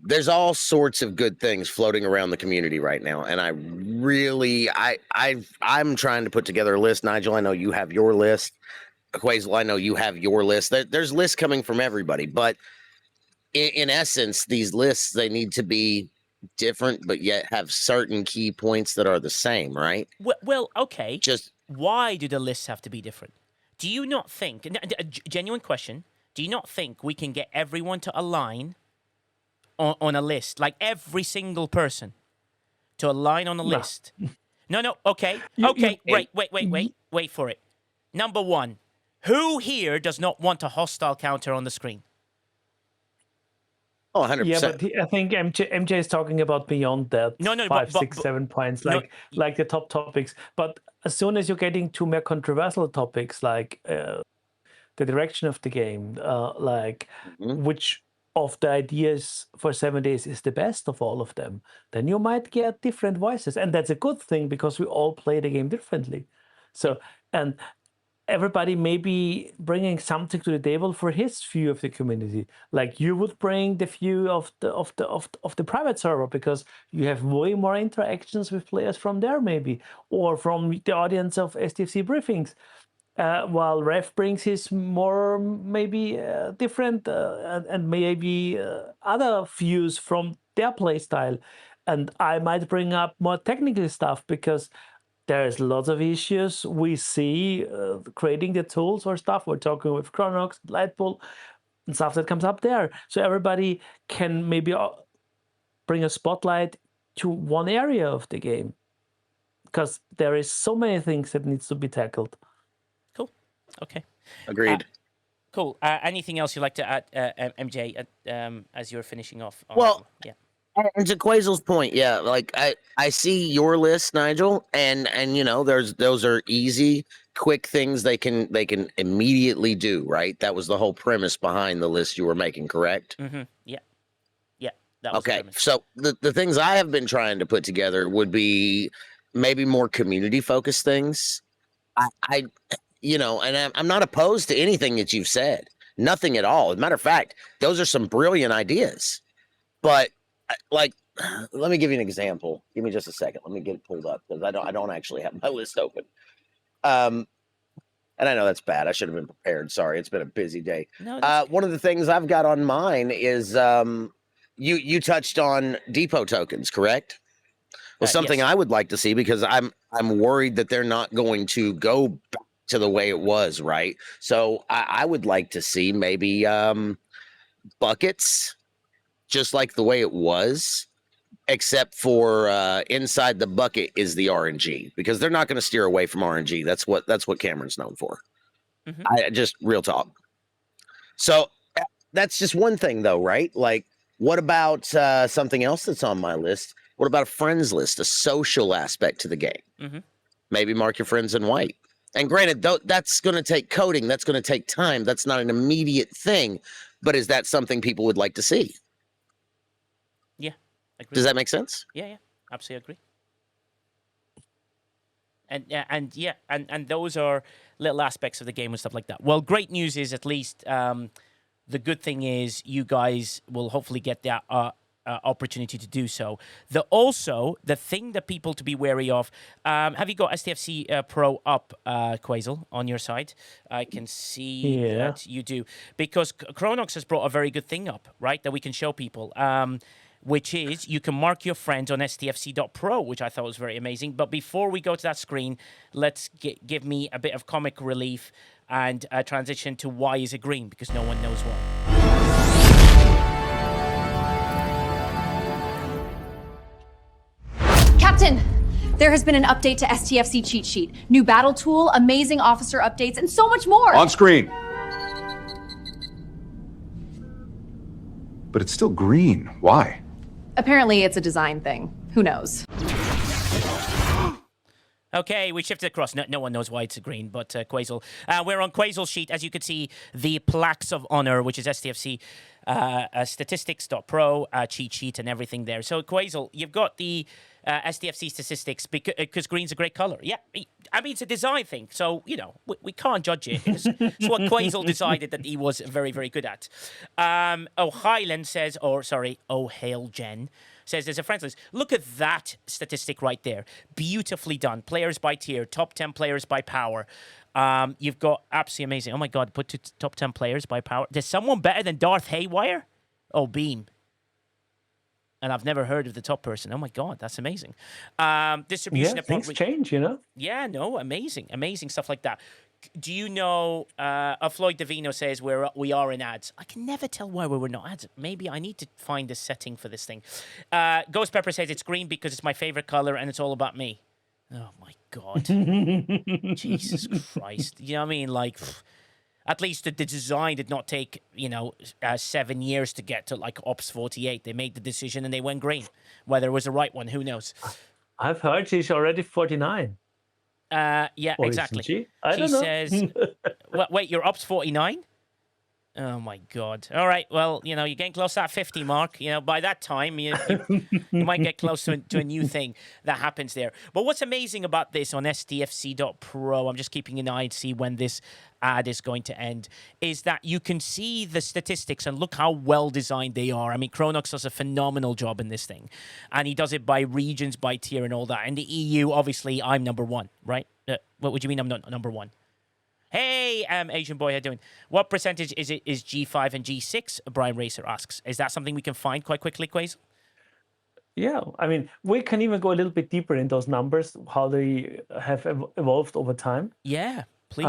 There's all sorts of good things floating around the community right now, and I'm trying to put together a list. Nigel, I know you have your list. Quazel, I know you have your list. There's lists coming from everybody, but in essence, these lists, they need to be different, but yet have certain key points that are the same, right? Well, okay. Why do the lists have to be different? Do you not think, a genuine question, do you not think we can get everyone to align on a list, like every single person to align on a list? No, okay. Wait for it. Number one, who here does not want a hostile counter on the screen? Oh, 100%. Yeah, but I think MJ is talking about beyond that. No, 5, 6, 7 points, like the top topics. But as soon as you're getting to more controversial topics, like the direction of the game, which of the ideas for 7 days is the best of all of them, then you might get different voices, and that's a good thing because we all play the game differently. So and everybody may be bringing something to the table for his view of the community. Like you would bring the view of the private server because you have way more interactions with players from there, maybe, or from the audience of STFC Briefings. While Ref brings his more maybe different and maybe other views from their play style, and I might bring up more technical stuff because there's lots of issues we see creating the tools or stuff. We're talking with Chronox, Lightpool, and stuff that comes up there. So everybody can maybe bring a spotlight to one area of the game because there is so many things that needs to be tackled. Cool. Okay. Agreed. Cool. Anything else you'd like to add, MJ, as you're finishing off? Well, yeah. And to Quazel's point, yeah, like I see your list, Nigel, and those are easy, quick things they can immediately do, right? That was the whole premise behind the list you were making, correct? Mm-hmm. Yeah. That was okay. the premise. So the things I have been trying to put together would be maybe more community focused things. I'm not opposed to anything that you've said, nothing at all. As a matter of fact, those are some brilliant ideas, but. Like, let me give you an example. Give me just a second. Let me get it pulled up because I don't actually have my list open. And I know that's bad. I should have been prepared. Sorry, it's been a busy day. No, one of the things I've got on mine is you touched on depot tokens, correct? Well, something yes. I would like to see because I'm worried that they're not going to go back to the way it was, right? So I would like to see maybe buckets. Just like the way it was, except for inside the bucket is the RNG because they're not going to steer away from RNG. That's what Cameron's known for. Mm-hmm. I just real talk. So that's just one thing though, right? Like, what about something else that's on my list? What about a friends list, a social aspect to the game? Mm-hmm. Maybe mark your friends in white. And granted, that's going to take coding. That's going to take time. That's not an immediate thing. But is that something people would like to see? Agree. Does that make sense? Yeah, absolutely agree. And those are little aspects of the game and stuff like that. Well, great news is at least the good thing is you guys will hopefully get that opportunity to do so. The thing that people to be wary of, have you got STFC.PRO up, Quazel, on your side? I can see that you do. Because Chronox has brought a very good thing up, right, that we can show people. Which is you can mark your friends on STFC.PRO, which I thought was very amazing. But before we go to that screen, let's give me a bit of comic relief and transition to why is it green, because no one knows why. Captain, there has been an update to STFC cheat sheet. New battle tool, amazing officer updates, and so much more. On screen. But it's still green. Why? Apparently it's a design thing. Who knows? Okay, we shifted across. No one knows why it's a green, but Quasel. We're on Quasel's sheet. As you can see, the plaques of honor, which is STFC Statistics.PRO cheat sheet and everything there. So, Quasel, you've got the STFC statistics because green's a great color. Yeah, I mean, it's a design thing. So, you know, we can't judge it. It's what Quasel decided that he was very, very good at. O'Hyland says, O'Hale Jen says there's a friends list. Look at that statistic right there. Beautifully done. Players by tier, top 10 players by power. You've got absolutely amazing. Oh my God, put top 10 players by power. There's someone better than Darth Haywire? Oh, Beam. And I've never heard of the top person. Oh my God, that's amazing. Distribution of things change, you know? Yeah, no, amazing stuff like that. Do you know, Floyd Davino says we are in ads. I can never tell why we're not ads. Maybe I need to find a setting for this thing. Ghost Pepper says it's green because it's my favorite color and it's all about me. Oh my God. Jesus Christ. You know what I mean? Like, at least the design did not take, 7 years to get to like Ops 48. They made the decision and they went green. Whether it was the right one, who knows? I've heard she's already 49. Yeah, Or exactly. She don't know. Says, wait, you're Ops 49? Oh my God. All right. Well, you're getting close to that 50 mark. By that time, you might get close to a new thing that happens there. But what's amazing about this on STFC.PRO, I'm just keeping an eye to see when this ad is going to end, is that you can see the statistics and look how well designed they are. I mean, Chronox does a phenomenal job in this thing. And he does it by regions, by tier and all that. And the EU, obviously, I'm number one, right? What would you mean I'm not number one? Hey, Asian boy, how you doing? What percentage is G5 and G6? Brian Racer asks. Is that something we can find quite quickly, Quaze? Yeah, I mean, we can even go a little bit deeper in those numbers, how they have evolved over time. Yeah, please.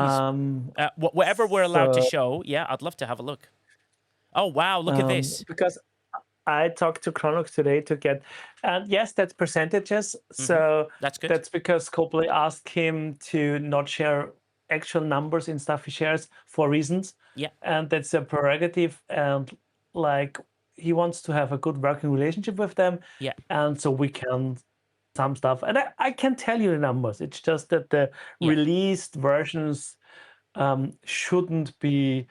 Whatever we're allowed to show, yeah, I'd love to have a look. Oh, wow, look at this. Because I talked to Chronox today to get, and yes, that's percentages. So that's good. That's because Copley asked him to not share actual numbers in stuff he shares for reasons. Yeah. And that's a prerogative. And like, he wants to have a good working relationship with them. Yeah. And so we can some stuff. And I can tell you the numbers. It's just that the released versions shouldn't be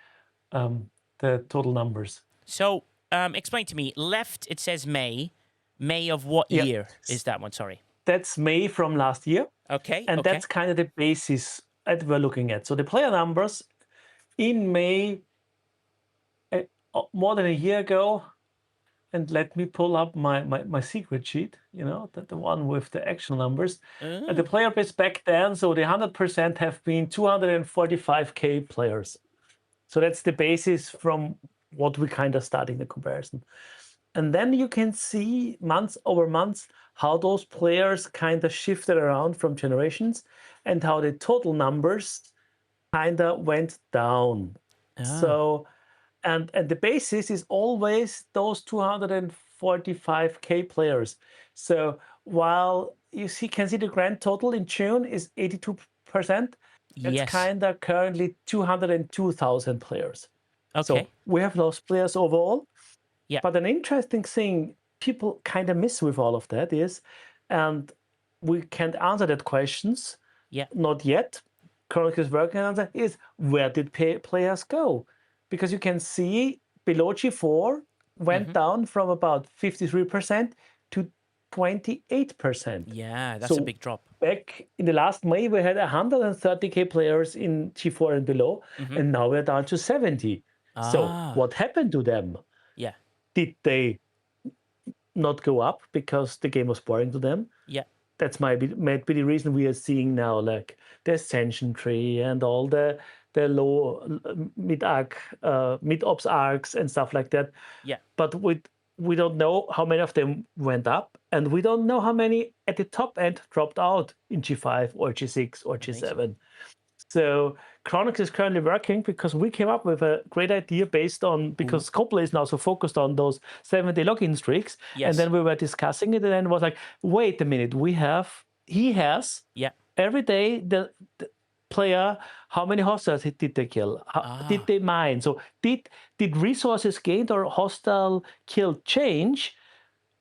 the total numbers. So explain to me, left it says May. May of what year is that one? Sorry. That's May from last year. Okay. And that's kind of the basis that we're looking at. So the player numbers in May, more than a year ago, and let me pull up my secret sheet, the one with the actual numbers. And the player base back then, so the 100% have been 245K players. So that's the basis from what we kind of starting the comparison. And then you can see months over months how those players kind of shifted around from generations and how the total numbers kind of went down. So, and the basis is always those 245K players. So while you can see the grand total in June is 82%, it's kind of currently 202,000 players. Okay. So we have those players overall. Yeah. But an interesting thing people kind of miss with all of that is, and we can't answer that questions. Yeah. Not yet. Chronox is working on that, is where did players go? Because you can see below G4 went down from about 53% to 28%. Yeah, that's a big drop. Back in the last May, we had 130K players in G4 and below, and now we're down to 70. So what happened to them? Yeah. Did they not go up because the game was boring to them? Yeah. That's might be the reason we are seeing now, like the Ascension tree and all the low mid-ops arcs and stuff like that. Yeah. But we don't know how many of them went up, and we don't know how many at the top end dropped out in G5 or G6 or G7. So Chronix is currently working because we came up with a great idea based on because Scopely is now so focused on those 7-day login streaks. Yes. And then we were discussing it, and then it was like, wait a minute, he has Yeah. every day the player, how many hostiles did they kill? How, did they mine? So did resources gained or hostile killed change?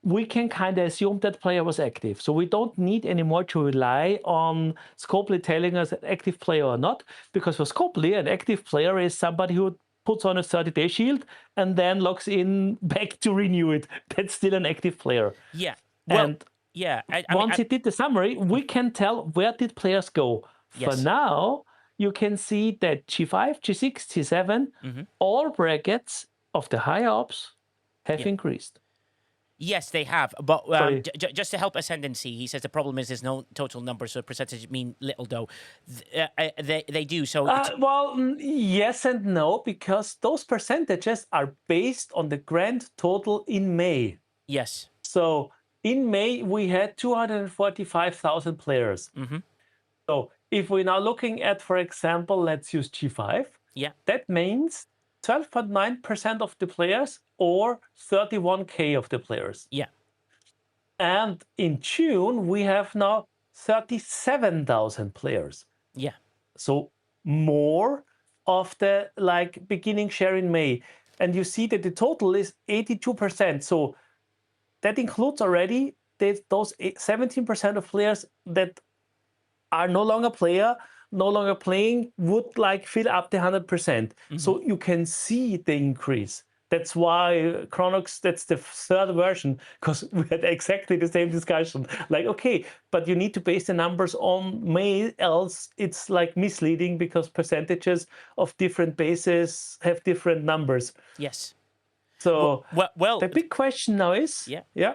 We can kind of assume that player was active. So we don't need anymore to rely on Scopely telling us an active player or not, because for Scopely, an active player is somebody who puts on a 30-day shield and then logs in back to renew it. That's still an active player. Yeah. Well, And yeah. once it did the summary, we can tell where did players go. For Yes. now, you can see that G5, G6, G7, all brackets of the higher ops have increased. Yes, they have. But Sorry. just to help Ascendancy, he says the problem is there's no total number, so percentage mean little though. They do. So Well, yes and no, because those percentages are based on the grand total in May. yes. So in May, we had 245,000 players. So if we're now looking at, for example, let's use G5, Yeah. that means 12.9% of the players or 31K of the players. Yeah. And in June, we have now 37,000 players. Yeah. So more of the beginning share in May. And you see that the total is 82%. So that includes already those 17% of players that are no longer playing, would fill up the 100%. So you can see the increase. That's why Chronox, that's the third version, because we had exactly the same discussion. Okay, but you need to base the numbers on May, else it's misleading because percentages of different bases have different numbers. Yes. So Well, the big question now is, yeah.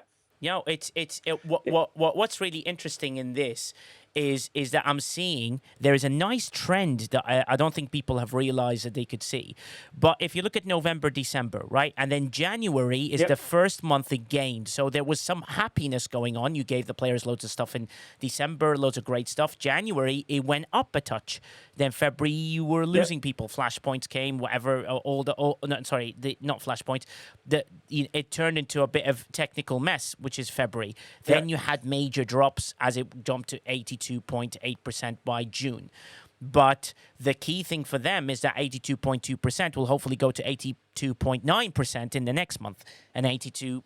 What's really interesting in this is that I'm seeing there is a nice trend that I don't think people have realized that they could see. But if you look at November, December, right? And then January is the first month it gained. So there was some happiness going on. You gave the players loads of stuff in December, loads of great stuff. January, it went up a touch. Then February, you were losing people. Flashpoints came, whatever, not flashpoints. It turned into a bit of technical mess, which is February. Then you had major drops as it jumped to 82.8% by June. But the key thing for them is that 82.2% will hopefully go to 82.9% in the next month, and 83%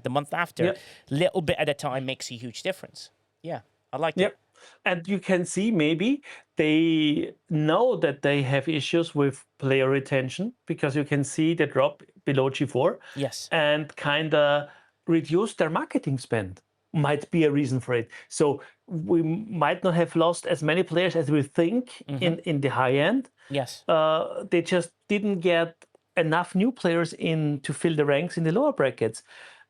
the month after. Little bit at a time makes a huge difference. Yeah, I like it. And you can see maybe they know that they have issues with player retention, because you can see the drop below G4. Yes. And kind of reduce their marketing spend. Might be a reason for it. So we might not have lost as many players as we think in the high end. Yes. They just didn't get enough new players in to fill the ranks in the lower brackets.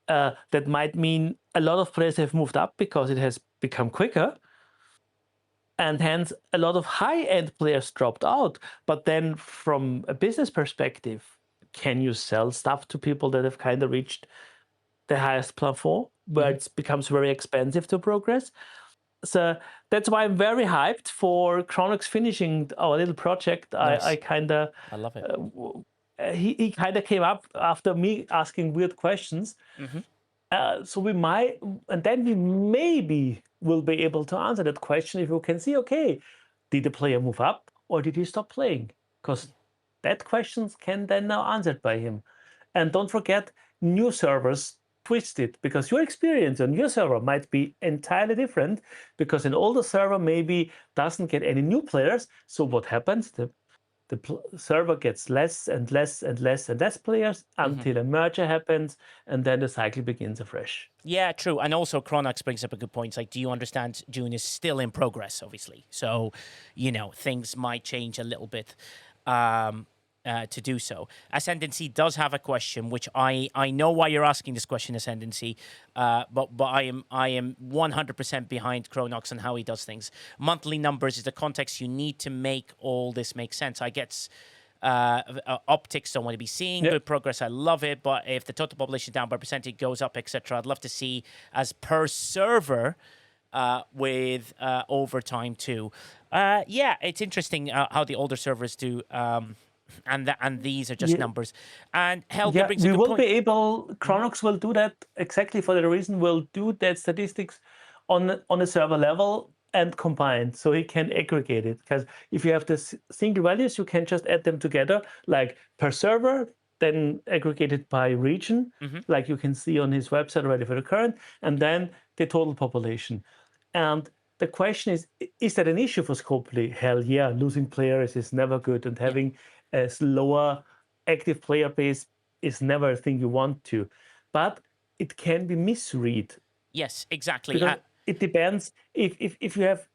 That might mean a lot of players have moved up because it has become quicker. And hence, a lot of high-end players dropped out. But then from a business perspective, can you sell stuff to people that have kind of reached the highest plafond, where it becomes very expensive to progress? So that's why I'm very hyped for Chronix finishing our little project. Nice. I love it. He kind of came up after me asking weird questions. So we might, and then we maybe will be able to answer that question if we can see, okay, did the player move up or did he stop playing? Because that question can then now answered by him. And don't forget, new servers twist it, because your experience on your server might be entirely different, because an older server maybe doesn't get any new players. So what happens? The server gets less and less and less and less players until a merger happens, and then the cycle begins afresh. Yeah, true. And also, Chronox brings up a good point. It's like, do you understand June is still in progress, obviously? So, things might change a little bit to do so. Ascendancy does have a question, which I know why you're asking this question, Ascendancy, but I am 100% behind Chronox and how he does things. Monthly numbers is the context you need to make all this make sense. I guess optics don't want to be seeing good progress. I love it, but if the total population down by percent, it goes up, etc. I'd love to see as per server with overtime too. Yeah, it's interesting how the older servers do. And these are just numbers. And Helga brings a we good will point. be able. Chronox will do that exactly for the reason. We'll do that statistics on a server level and combined, so he can aggregate it. Because if you have the single values, you can just add them together, like per server, then aggregated by region, like you can see on his website already for the current, and then the total population. And the question is that an issue for Scopely? Hell yeah, losing players is never good, and having a slower active player base is never a thing you want to. But it can be misread. Yes, exactly. Because it depends. If you have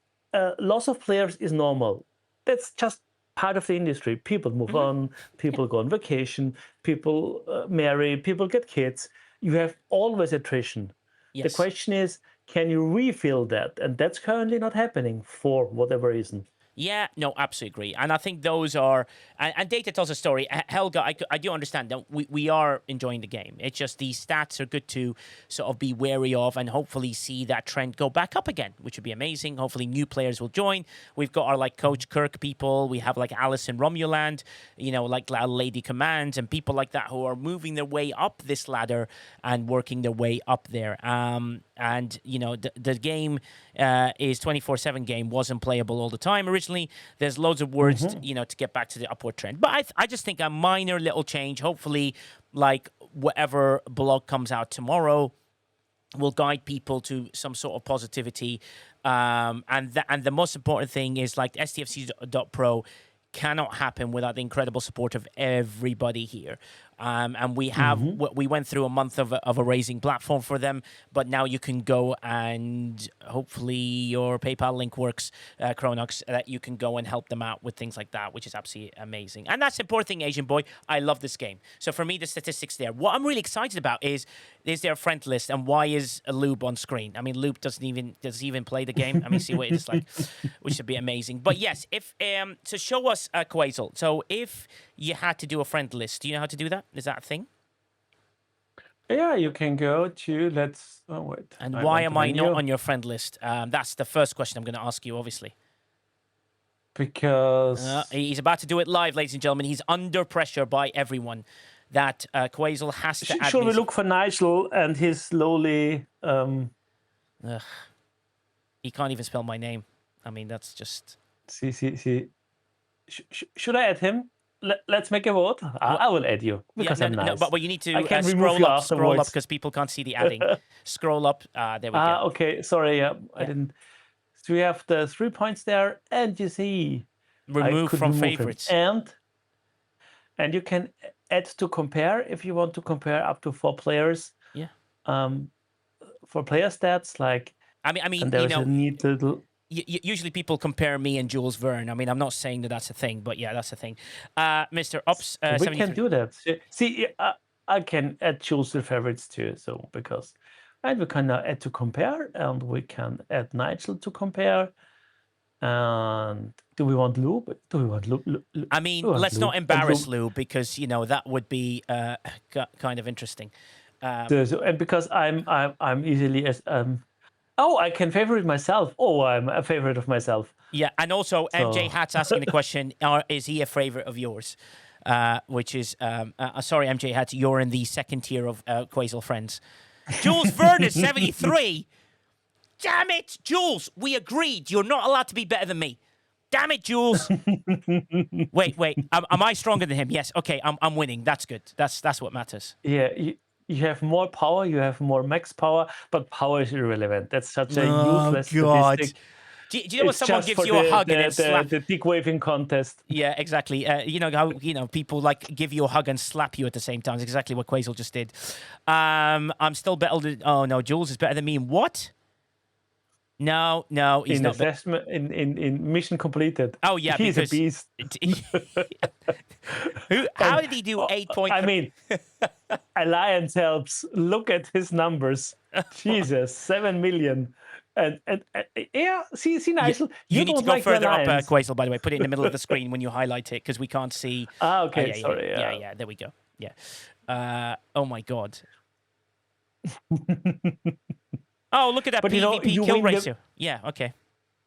loss of players is normal. That's just part of the industry. People move on, people go on vacation, people marry, people get kids. You have always attrition. Yes. The question is, can you refill that? And that's currently not happening for whatever reason. Yeah, no, absolutely agree. And I think those are, and data tells a story. Helga, I do understand that we are enjoying the game. It's just these stats are good to sort of be wary of and hopefully see that trend go back up again, which would be amazing. Hopefully new players will join. We've got our like Coach Kirk people. We have like Alison Romuland, like Lady Command and people like that who are moving their way up this ladder and working their way up there. And the game is 24/7 game, wasn't playable all the time originally. There's loads of words to get back to the upward trend, but I just think a minor little change, hopefully like whatever blog comes out tomorrow, will guide people to some sort of positivity, and the most important thing is like STFC.PRO cannot happen without the incredible support of everybody here. And we have we went through a month of a raising platform for them, but now you can go and hopefully your PayPal link works, Chronox, that you can go and help them out with things like that, which is absolutely amazing. And that's the important thing, Asian boy. I love this game. So for me, the statistics there. What I'm really excited about is their friend list and why is Lube on screen? I mean, Lube does he even play the game? I mean, see what it is like, which would be amazing. But yes, if so show us Quasel. So if you had to do a friend list, do you know how to do that? Is that a thing? Yeah, you can go to wait. And why am I not on your friend list? That's the first question I'm going to ask you, obviously. Because he's about to do it live, ladies and gentlemen. He's under pressure by everyone that Quasel has to add. Should we look for Nigel and his lowly? He can't even spell my name. I mean, that's just. See. Should I add him? Let's make a vote. I will add you because I'm nice. No, but you need to I can scroll up because people can't see the adding. Scroll up. There we go. Okay. Sorry. I didn't. So we have the 3 points there, and you see remove from favorites. And you can add to compare if you want to compare up to 4 players. Yeah. For player stats, like I mean, and there's a neat little. Usually people compare me and Jules Verne. I mean, I'm not saying that that's a thing, but yeah, that's a thing. Mr. Ups, we can do that. See, I can add Jules to favorites too. So and we can now add to compare, and we can add Nigel to compare. And do we want Lube? I mean, let's not embarrass Lube because that would be kind of interesting. And because I'm easily as Oh, I can favorite myself. Oh, I'm a favorite of myself. Yeah, and also MJ Hat's asking the question: is he a favorite of yours? Which is, sorry, MJ Hat, you're in the second tier of Quasel friends. Jules Verne is 73. Damn it, Jules! We agreed. You're not allowed to be better than me. Damn it, Jules! Wait. Am I stronger than him? Yes. Okay, I'm winning. That's good. That's what matters. Yeah. You have more power, you have more max power, but power is irrelevant. That's such a useless statistic. Do you know when someone gives you a hug and then slap? The dick waving contest. Yeah, exactly. You know how people like give you a hug and slap you at the same time. It's exactly what Quasel just did. I'm still better. Oh no, Jules is better than me. What? No, he's not. Assessment, in mission completed. Oh yeah, he's a beast. How did he do 8 points? I mean, Alliance helps. Look at his numbers. Jesus, 7 million. And yeah, see, Nigel. You need to go further up, Quasel. By the way, put it in the middle of the screen when you highlight it because we can't see. Okay, yeah, sorry. Yeah, there we go. Yeah. Oh my God. Oh, look at that But, PvP you kill win the- ratio. Yeah, okay.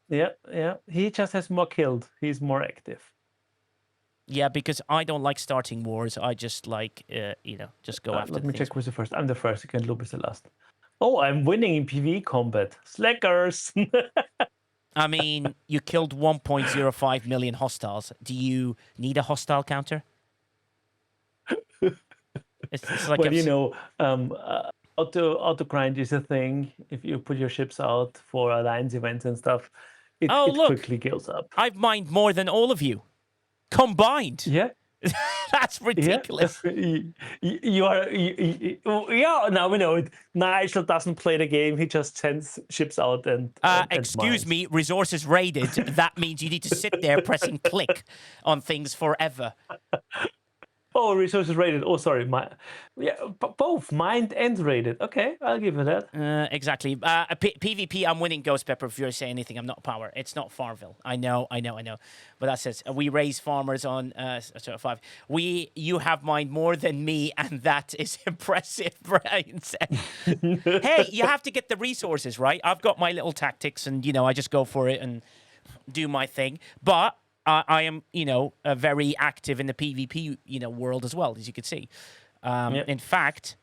Yeah. He just has more killed. He's more active. Yeah, because I don't like starting wars. I just like, just go after Let the me things. check who's the first. I'm the first. You can loop is the last. Oh, I'm winning in PvE combat. Slackers. I mean, you killed 1.05 million hostiles. Do you need a hostile counter? It's like Well, auto grind is a thing. If you put your ships out for alliance events and stuff, it look. quickly goes up. I've mined more than all of you combined. Yeah. That's ridiculous. Yeah. You are. Yeah. Now we know it. Nigel doesn't play the game. He just sends ships out and. Excuse mines. me, resources raided. That means you need to sit there pressing click on things forever. Oh, resources rated. Oh, sorry. Both mined and rated. Okay, I'll give you that. Exactly. PvP, I'm winning Ghost Pepper. If you're saying anything, I'm not power. It's not Farville. I know. But that says we raise farmers on 5. You have mined more than me, and that is impressive, Brian said. Hey, you have to get the resources, right? I've got my little tactics, and I just go for it and do my thing. But I am, very active in the PvP, world as well, as you can see. In fact,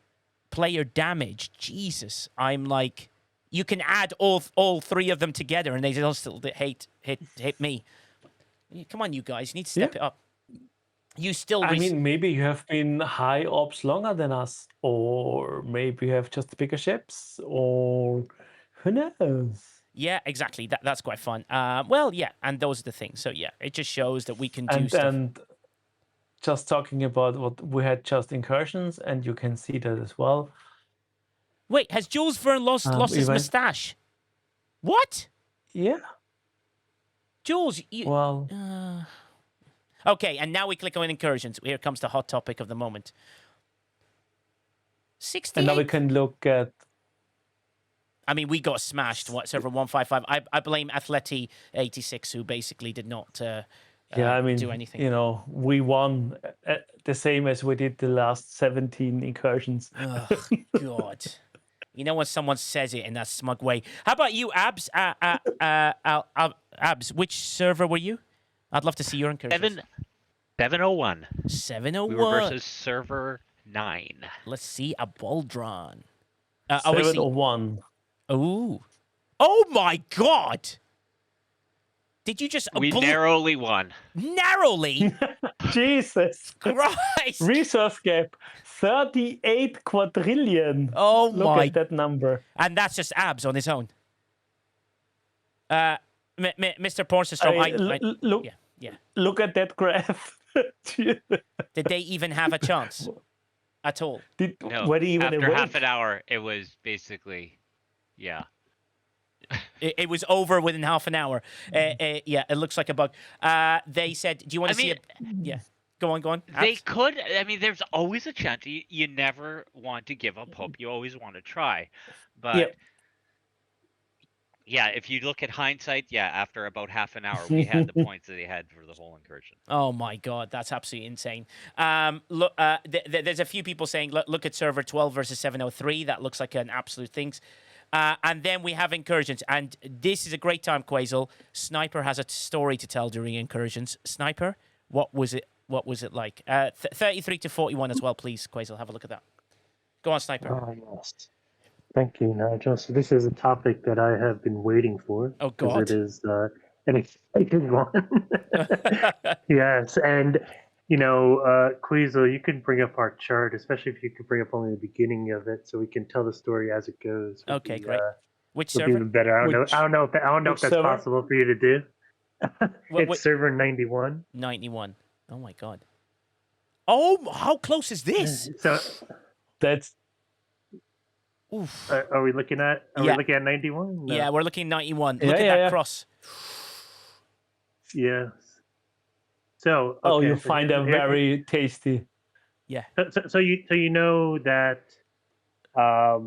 player damage, Jesus, I'm like, you can add all 3 of them together, and they still hit me. Come on, you guys, you need to step it up. You still. I mean, maybe you have been high ops longer than us, or maybe you have just bigger ships, or who knows? Yeah, exactly. That's quite fun. Well, yeah, and those are the things. So yeah, it just shows that we can do stuff. And just talking about what we had just incursions, and you can see that as well. Wait, has Jules Verne lost his mustache? What? Yeah. Jules, Well. Okay, and now we click on incursions. Here comes the hot topic of the moment. 68. And now we can look at. I mean, we got smashed. Server 155. I blame Athleti86, who basically did not do anything. We won the same as we did the last 17 incursions. Oh, God. When someone says it in that smug way. How about you, Abs? Abs, which server were you? I'd love to see your incursions. 701. 701. We were versus server 9. Let's see a Baldron. 701. Oh my God! Did you just? We narrowly won. Narrowly? Jesus Christ! Resource gap 38 quadrillion. Oh Look my! at that number. And that's just Abs on his own. Mr. Pornster, look. Yeah. Look at that graph. Did they even have a chance at all? No. Were they even After awake? half an hour, it was basically, yeah. It was over within half an hour. Yeah, it looks like a bug. They said, "Do you want to see it?" Yeah, go on. They Abs? could. I mean, there's always a chance. You never want to give up hope. You always want to try, but. Yep. Yeah, if you look at hindsight, after about half an hour, we had the points that they had for the whole incursion. Oh my God, that's absolutely insane. Look, there's a few people saying, look at server 12 versus 703. That looks like an absolute thing. And then we have incursions, and this is a great time, Quasel. Sniper has a story to tell during incursions. Sniper, what was it like? 33 to 41 as well, please, Quasel. Have a look at that. Go on, Sniper. Oh, yes. Thank you, Nigel. So this is a topic that I have been waiting for. Oh, God. It is an exciting one. Yes, and, Queasel, you can bring up our chart, especially if you could bring up only the beginning of it, so we can tell the story as it goes. Okay, great. Which Would be server? even better. I don't know if that's server? possible for you to do. Wait. It's server 91. 91. Oh my God. Oh, how close is this? So That's. Oof. are we looking at? We looking at 91? Yeah, we're looking at 91. Yeah, Look at that yeah. cross. Yes. So. Oh, okay, you so find them very tasty. Yeah. So you know that I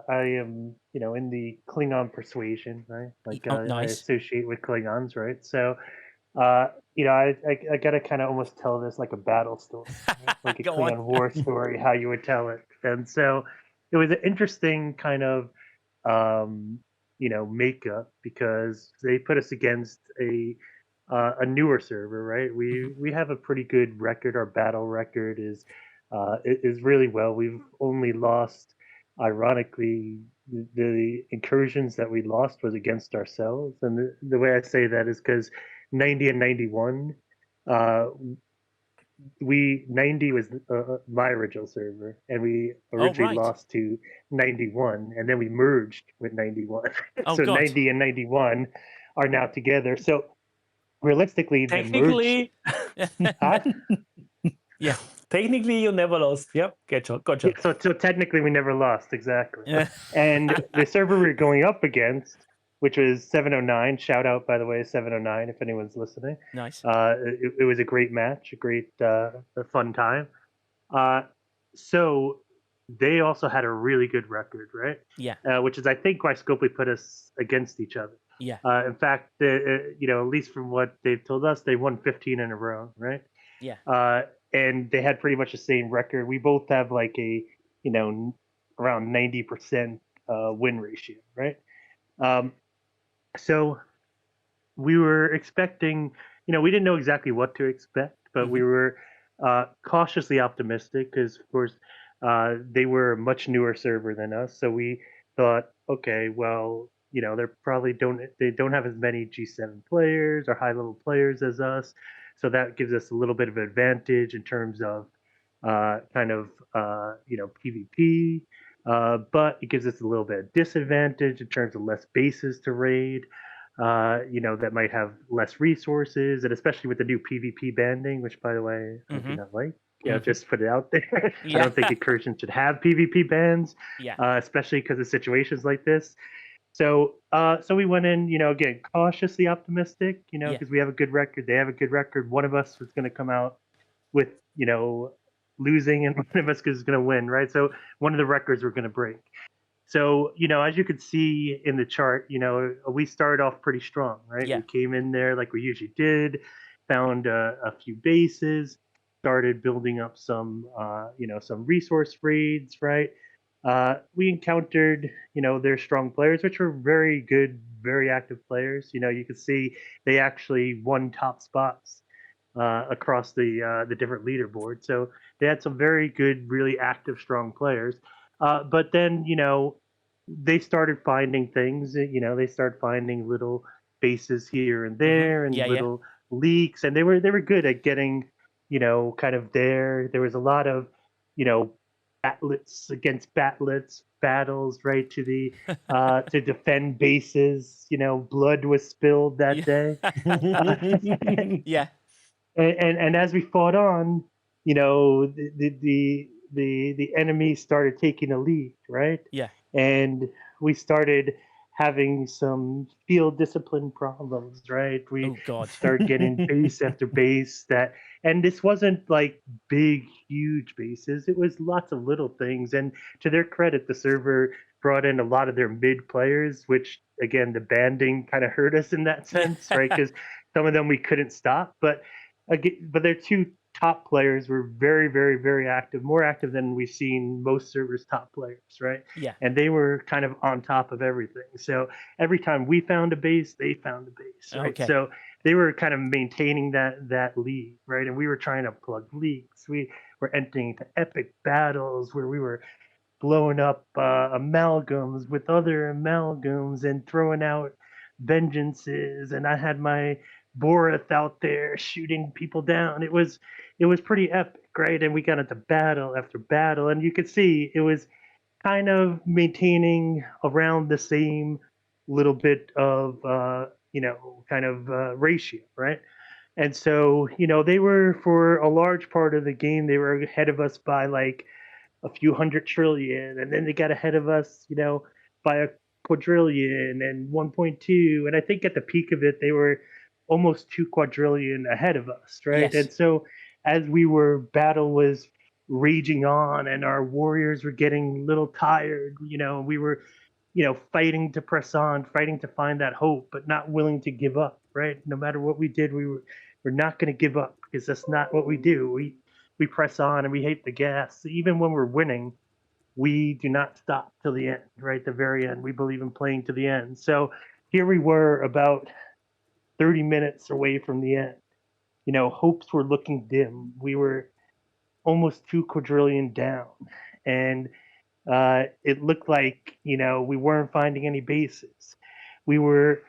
am in the Klingon persuasion, right? Like I nice. associate with Klingons, right? So I gotta kind of almost tell this like a battle story, right? Like a Go Klingon on. war story, how you would tell it. And so it was an interesting kind of makeup because they put us against a newer server, right? We have a pretty good record. Our battle record is really well. We've only lost, ironically, the incursions that we lost was against ourselves, and the way I say that is because 90 and 91, uh, we 90 was my original server, and we Oh, originally right. lost to 91, and then we merged with 91. Oh, So God. 90 and 91 are now together. So realistically, the merged. Technically, Huh? Yeah. technically, you never lost. Yep, gotcha. Yeah, so technically, we never lost, exactly. Yeah. And the server we were going up against, which was 709. Shout out, by the way, 709, if anyone's listening. Nice. It was a great match, a great, a fun time. So they also had a really good record, right? Yeah. Which is, I think, why Scopely put us against each other. Yeah. In fact, at least from what they've told us, they won 15 in a row, right? Yeah. And they had pretty much the same record. We both have like around 90% win ratio, right? So we were expecting, we didn't know exactly what to expect, but we were cautiously optimistic because, of course, they were a much newer server than us. So we thought, okay, well, they don't have as many G7 players or high level players as us. So that gives us a little bit of advantage in terms of PvP. But it gives us a little bit of disadvantage in terms of less bases to raid. That might have less resources, and especially with the new PvP banding, which, by the way, I do not like. Just put it out there. I don't think Incursion should have PvP bans, Yeah. especially because of situations like this. So we went in, again, cautiously optimistic, because we have a good record. They have a good record. One of us was going to come out with, losing, and one of us is going to win, right? So one of the records we're going to break. So, as you could see in the chart, we started off pretty strong, right? Yeah. We came in there like we usually did, found a few bases, started building up some resource raids, right? We encountered, their strong players, which were very good, very active players. You could see they actually won top spots across the different leaderboards. So they had some very good, really active, strong players. But then, they started finding things. They started finding little bases here and there, and little leaks, and they were good at getting, kind of there. There was a lot of, batlets against batlets battles, right, to the to defend bases. Blood was spilled that day. Yeah. And as we fought on, the enemy started taking a lead, right? Yeah. And we started having some field discipline problems, right? We started getting base after base and this wasn't like big, huge bases. It was lots of little things. And to their credit, the server brought in a lot of their mid players, which again, the banding kind of hurt us in that sense, right? Because some of them we couldn't stop, but their two top players were very, very, very active, more active than we've seen most servers' top players, right? Yeah. And they were kind of on top of everything. So every time we found a base, they found a base, right? Okay. So they were kind of maintaining that lead, right? And we were trying to plug leaks. We were entering into epic battles where we were blowing up amalgams with other amalgams and throwing out vengeances. And I had my Borath out there shooting people down. It was pretty epic, right? And we got into battle after battle, and you could see it was kind of maintaining around the same little bit of ratio, right? And so they were, for a large part of the game, they were ahead of us by like a few 100 trillion, and then they got ahead of us, by a quadrillion and 1.2, and I think at the peak of it they were almost 2 quadrillion ahead of us, right? Yes. And so as battle was raging on and our warriors were getting a little tired, we were fighting to press on, fighting to find that hope, but not willing to give up, right? No matter what we did, we're not going to give up, because that's not what we do. We press on and we hate the gas. Even when we're winning, we do not stop till the end, right? The very end. We believe in playing to the end. So here we were about 30 minutes away from the end. You know, hopes were looking dim. We were almost 2 quadrillion down. And it looked like, you know, we weren't finding any bases. We were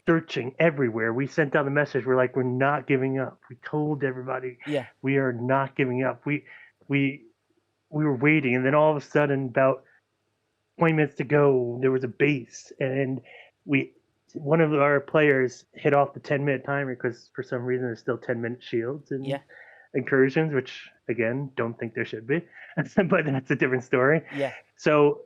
searching everywhere. We sent out the message. We're like, we're not giving up. We told everybody, Yeah. we are not giving up. We were waiting, and then all of a sudden, about 20 minutes to go, there was a base, and one of our players hit off the 10-minute timer because for some reason there's still 10-minute shields and Yeah. incursions, which again, don't think there should be, but that's a different story. Yeah. So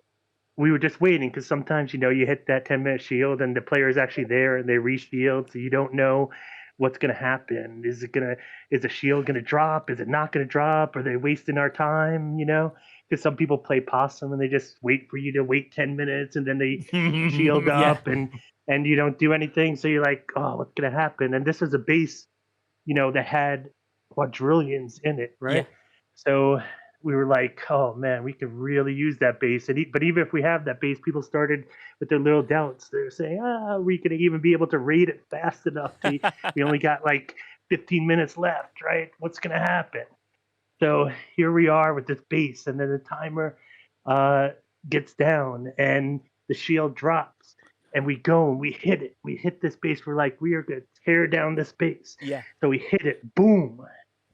we were just waiting because sometimes, you know, you hit that 10-minute shield and the player is actually there and they reshield, so you don't know what's going to happen. Is the shield going to drop? Is it not going to drop? Are they wasting our time? You know, because some people play possum and they just wait for you to wait 10 minutes and then they shield Yeah. up and you don't do anything. So you're like, oh, what's going to happen? And this was a base, you know, that had quadrillions in it, right? Yeah. So we were like, oh man, we could really use that base. But even if we have that base, people started with their little doubts. They're saying, we could even be able to raid it fast enough. We only got like 15 minutes left, right? What's going to happen? So here we are with this base, and then the timer gets down, and the shield drops, and we go and we hit it. We hit this base. We're like, we are going to tear down this base. Yeah. So we hit it. Boom.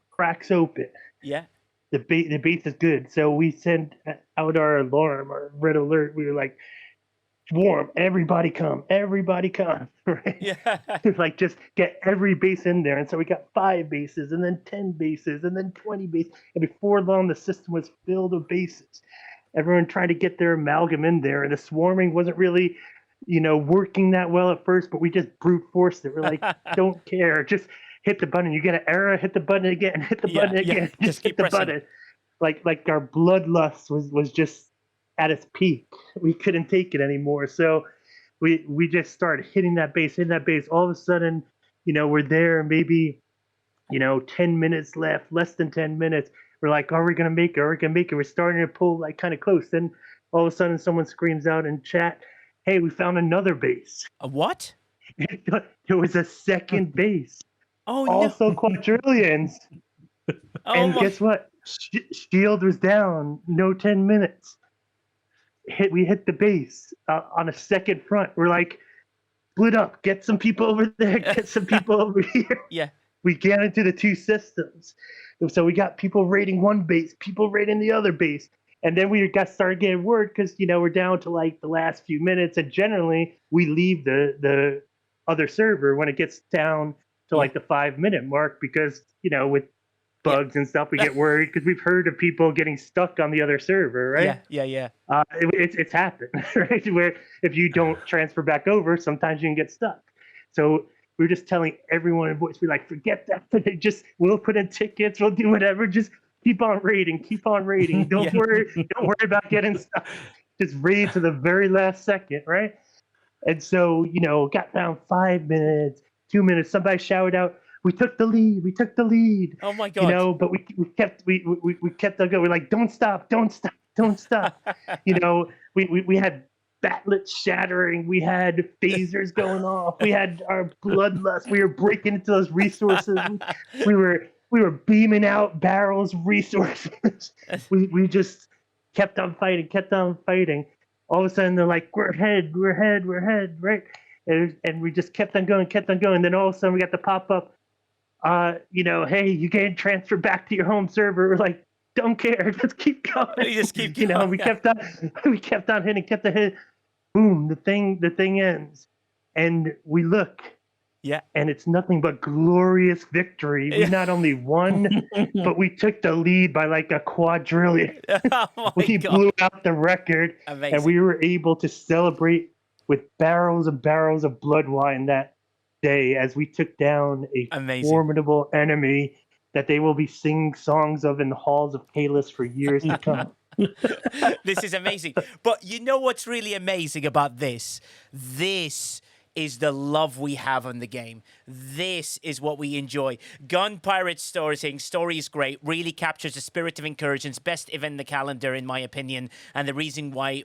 Cracks open. Yeah. The base is good. So we sent out our alarm, our red alert. We were like, swarm, everybody come, right? Yeah. Like, just get every base in there. And so we got 5 bases, and then 10 bases, and then 20 bases. And before long, the system was filled with bases. Everyone trying to get their amalgam in there, and the swarming wasn't really, you know, working that well at first, but we just brute forced it. We're like, don't care, just hit the button. You get an error, hit the button again, hit the button again, just hit the pressing. button. Like our bloodlust was just at its peak. We couldn't take it anymore. So we just started hitting that base. All of a sudden, you know, we're there, maybe, you know, 10 minutes left, less than 10 minutes. We're like, are we going to make it? We're starting to pull like kind of close. Then all of a sudden someone screams out in chat, hey, we found another base. A what? There was a second base. Oh, Also no. quadrillions. And guess what? Shield was down. No 10 minutes. We hit the base on a second front. We're like, split up. Get some people over there. Get some people over here. Yeah. We get into the 2 systems. So we got people raiding one base, people raiding the other base. And then we started getting word because, you know, we're down to like the last few minutes. And generally, we leave the other server when it gets down to like the 5-minute mark because, you know, with bugs and stuff, we get worried because we've heard of people getting stuck on the other server, right? Yeah. It's happened, right? Where if you don't transfer back over, sometimes you can get stuck. So we're just telling everyone in voice, we're like, forget that. We'll put in tickets, we'll do whatever. Just keep on raiding. Don't worry about getting stuck. Just raid to the very last second, right? And so, you know, got down 5 minutes, 2 minutes. Somebody shouted out, we took the lead. Oh my God. You know, but we kept on going. We're like, don't stop. You know, we had batlets shattering. We had phasers going off. We had our bloodlust. We were breaking into those resources. We were beaming out barrels of resources. We just kept on fighting. All of a sudden they're like, we're ahead, right? And we just kept on going. Then all of a sudden we got the pop up. You know, hey, you can transfer back to your home server. We're like, don't care, just keep going. You just keep going. You know, we kept on hitting. Boom, the thing ends, and we look. Yeah. And it's nothing but glorious victory. We not only won, but we took the lead by like a quadrillion. Oh We God. blew out the record, Amazing. and we were able to celebrate with barrels and barrels of blood wine that day as we took down a Amazing. formidable enemy that they will be singing songs of in the halls of Kalis for years to come. This is amazing. But you know what's really amazing about this? This is the love we have on the game. This is what we enjoy. Gun Pirate Story saying, story is great, really captures the spirit of Incursions, best event in the calendar, in my opinion, and the reason why,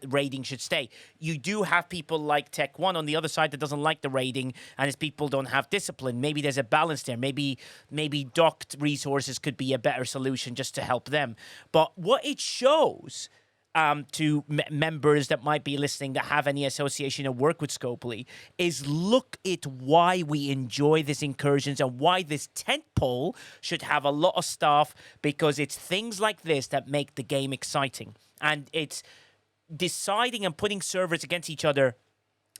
raiding should stay. You do have people like Tech One on the other side that doesn't like the raiding, and his people don't have discipline. Maybe there's a balance there. Maybe docked resources could be a better solution just to help them. But what it shows to members that might be listening that have any association or work with Scopely is look at why we enjoy these incursions and why this tent pole should have a lot of staff, because it's things like this that make the game exciting. And it's deciding and putting servers against each other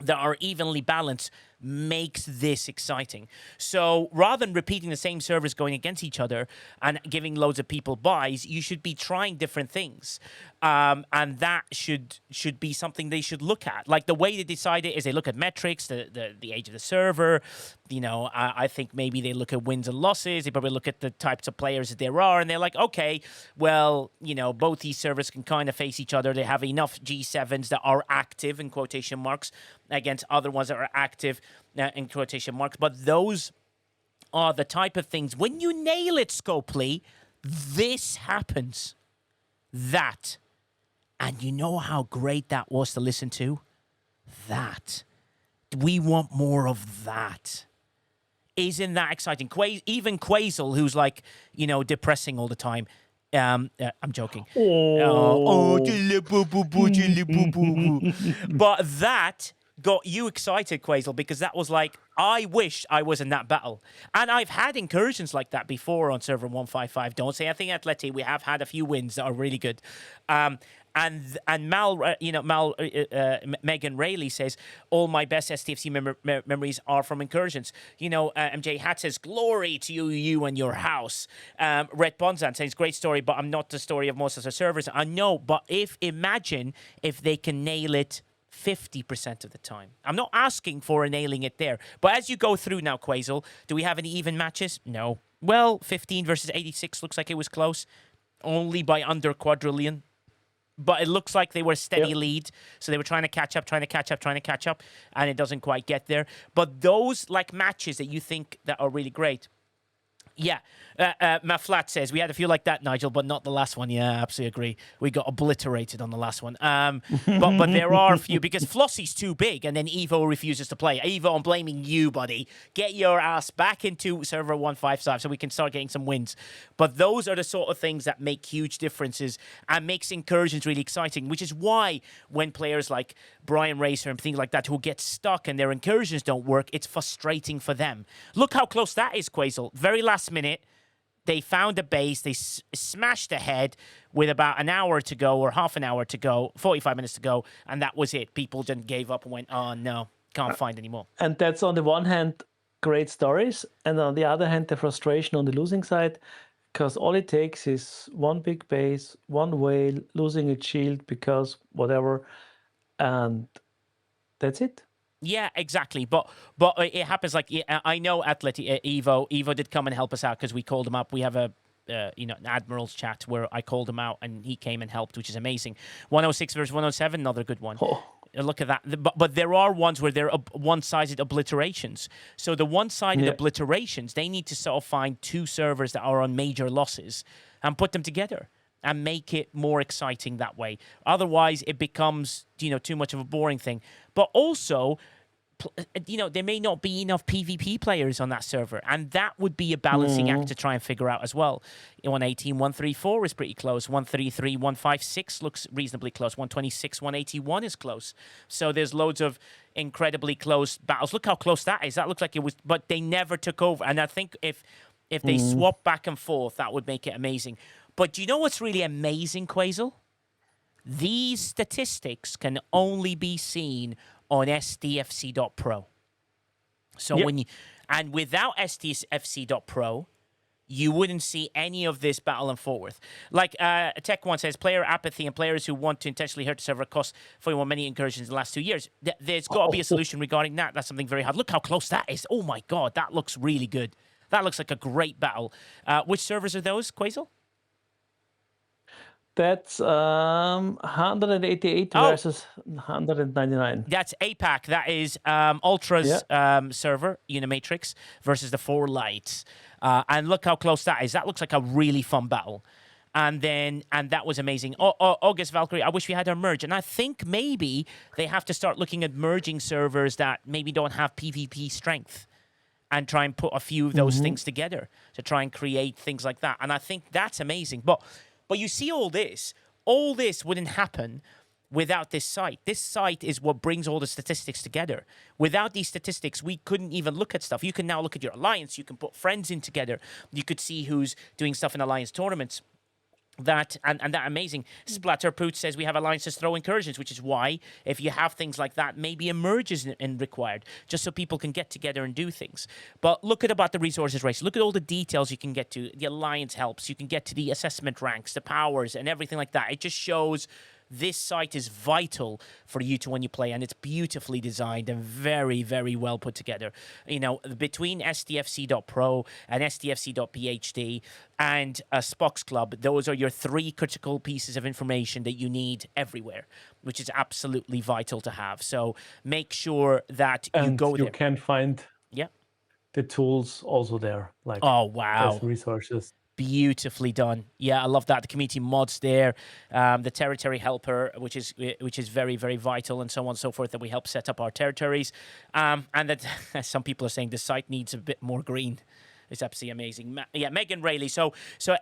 that are evenly balanced makes this exciting. So rather than repeating the same servers going against each other and giving loads of people buys, you should be trying different things. And that should be something they should look at. Like the way they decide it is they look at metrics, the age of the server. I think maybe they look at wins and losses. They probably look at the types of players that there are, and they're like, okay, well, both these servers can kind of face each other. They have enough G7s that are active, in quotation marks, against other ones that are active, in quotation marks. But those are the type of things, when you nail it, Scopely, this happens. That. And you know how great that was to listen to? That. We want more of that. Isn't that exciting? Even Quasel, who's like, depressing all the time. I'm joking. But that got you excited, Quasel, because that was like, I wish I was in that battle. And I've had incursions like that before on server 155. Don't say anything, Atleti. We have had a few wins that are really good. And Megan Rayleigh says, all my best STFC memories are from incursions. MJ Hat says, glory to you and your house. Red Bonzan says, great story, but I'm not the story of most of the servers. I know, but imagine if they can nail it 50% of the time. I'm not asking for nailing it there. But as you go through now, Quasel, do we have any even matches? No. Well, 15 versus 86 looks like it was close. Only by under quadrillion. But it looks like they were a steady lead. So they were trying to catch up, and it doesn't quite get there. But those matches that you think that are really great. Yeah. Maflat says, we had a few like that, Nigel, but not the last one. Yeah, absolutely agree. We got obliterated on the last one. But there are a few, because Flossie's too big, and then Evo refuses to play. Evo, I'm blaming you, buddy. Get your ass back into server 155 so we can start getting some wins. But those are the sort of things that make huge differences and makes incursions really exciting, which is why when players like Brian Racer and things like that who get stuck and their incursions don't work, it's frustrating for them. Look how close that is, Quasel. Very last minute, they found a base, they smashed ahead with about an hour to go or half an hour to go, 45 minutes to go, and that was it. People just gave up and went, oh no, can't find any more. And that's on the one hand, great stories, and on the other hand, the frustration on the losing side, because all it takes is one big base, one whale, losing its shield because whatever, and that's it. Yeah, exactly. But it happens like, I know Evo did come and help us out because we called him up. We have an Admiral's chat where I called him out and he came and helped, which is amazing. 106 versus 107, another good one. Look at that. But there are ones where they're one-sided obliterations. So the one-sided obliterations, they need to sort of find two servers that are on major losses and put them together and make it more exciting that way. Otherwise, it becomes, too much of a boring thing. But also, there may not be enough PvP players on that server, and that would be a balancing act to try and figure out as well. 118, 134 is pretty close. 133, 156 looks reasonably close. 126, 181 is close. So there's loads of incredibly close battles. Look how close that is. That looks like it was, but they never took over. And I think if they swap back and forth, that would make it amazing. But do you know what's really amazing, Quasel? These statistics can only be seen on STFC.PRO. So without STFC.PRO, you wouldn't see any of this battle and forth. Like Tech One says, player apathy and players who want to intentionally hurt the server cost 41 many incursions in the last 2 years. There's got to be a solution regarding that. That's something very hard. Look how close that is. Oh my God, that looks really good. That looks like a great battle. Which servers are those, Quasel? That's 188 Oh. versus 199. That's APAC. That is Ultra's server, Unimatrix, versus the 4 Lights. And look how close that is. That looks like a really fun battle. And that was amazing. August Valkyrie, I wish we had our merge. And I think maybe they have to start looking at merging servers that maybe don't have PvP strength and try and put a few of those things together to try and create things like that. And I think that's amazing. But you see all this wouldn't happen without this site. This site is what brings all the statistics together. Without these statistics, we couldn't even look at stuff. You can now look at your alliance. You can put friends in together. You could see who's doing stuff in alliance tournaments. That amazing. Splatterpoot says we have alliances throw incursions, which is why if you have things like that, maybe a merge is required, just so people can get together and do things. But look at about the resources race. Look at all the details you can get to. The alliance helps. You can get to the assessment ranks, the powers, and everything like that. It just shows this site is vital for you to when you play, and it's beautifully designed and very, very well put together. Between STFC.PRO and STFC.PhD and Spox Club, those are your 3 critical pieces of information that you need everywhere, which is absolutely vital to have. So make sure that you go there. You can find the tools also there. Like, oh, wow. As resources. Beautifully done. Yeah, I love that. The community mods there, the territory helper, which is very, very vital, and so on and so forth, that we help set up our territories. And that some people are saying the site needs a bit more green. It's absolutely amazing. Megan Rayleigh. So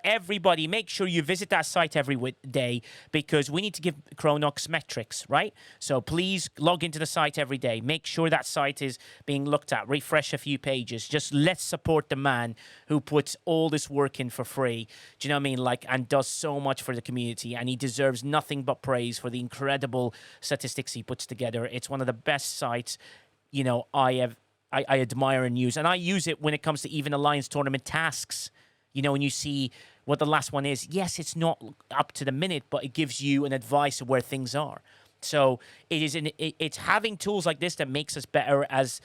everybody, make sure you visit that site every day, because we need to give Chronox metrics, right? So please log into the site every day. Make sure that site is being looked at. Refresh a few pages. Just let's support the man who puts all this work in for free. Do you know what I mean? And does so much for the community, and he deserves nothing but praise for the incredible statistics he puts together. It's one of the best sites, I admire and use. And I use it when it comes to even Alliance tournament tasks. When you see what the last one is, yes, it's not up to the minute, but it gives you an advice of where things are. So it's having tools like this that makes us better as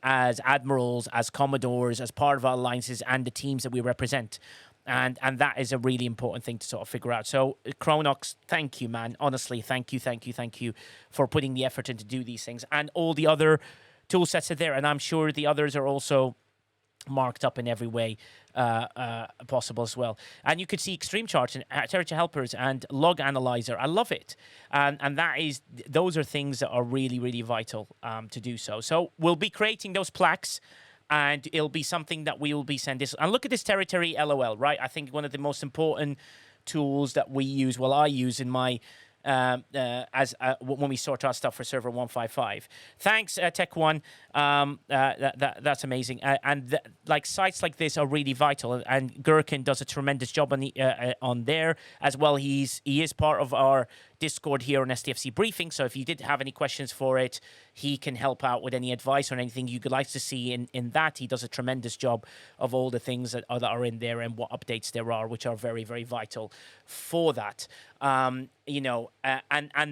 admirals, as commodores, as part of our alliances and the teams that we represent. And that is a really important thing to sort of figure out. So Chronox, thank you, man. Honestly, thank you for putting the effort in to do these things. And all the other tool sets are there, and I'm sure the others are also marked up in every way possible as well. And you could see extreme charts and territory helpers and log analyzer. I love it, and those are things that are really, really vital to do so. So we'll be creating those plaques, and it'll be something that we will be sending. And look at this territory LOL, right? I think one of the most important tools that we use, I use in my when we sort our stuff for server 155. Thanks, Tech One. That's amazing. Sites like this are really vital, and Gherkin does a tremendous job on there as well. He is part of our Discord here on STFC Briefings. So if you did have any questions for it, he can help out with any advice or anything you could like to see in that. He does a tremendous job of all the things that are in there and what updates there are, which are very, very vital for that. And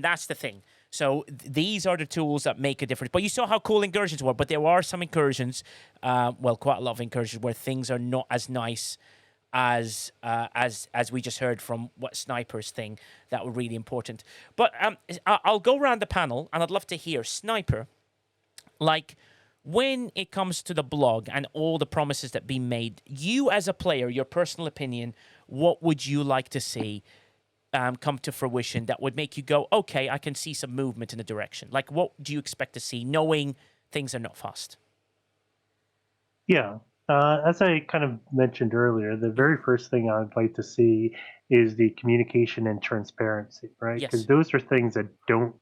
that's the thing. So these are the tools that make a difference. But you saw how cool incursions were. But there are some incursions, quite a lot of incursions where things are not as nice as we just heard from what Sniper's thing that were really important. But I'll go around the panel, and I'd love to hear Sniper, when it comes to the blog and all the promises that been made, you as a player, your personal opinion, what would you like to see come to fruition that would make you go, okay, I can see some movement in the direction? What do you expect to see, knowing things are not fast? Yeah. As I kind of mentioned earlier, the very first thing I'd like to see is the communication and transparency, right? Because those are things that don't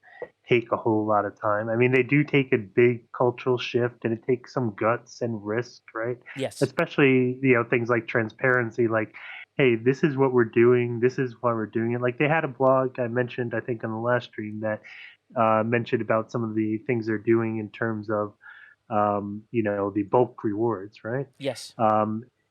take a whole lot of time. I mean, they do take a big cultural shift, and it takes some guts and risk, right? Yes. Especially, things like transparency, like, hey, this is what we're doing. This is why we're doing it. Like, they had a blog I mentioned, I think, on the last stream that mentioned about some of the things they're doing in terms of the bulk rewards, right? Yes.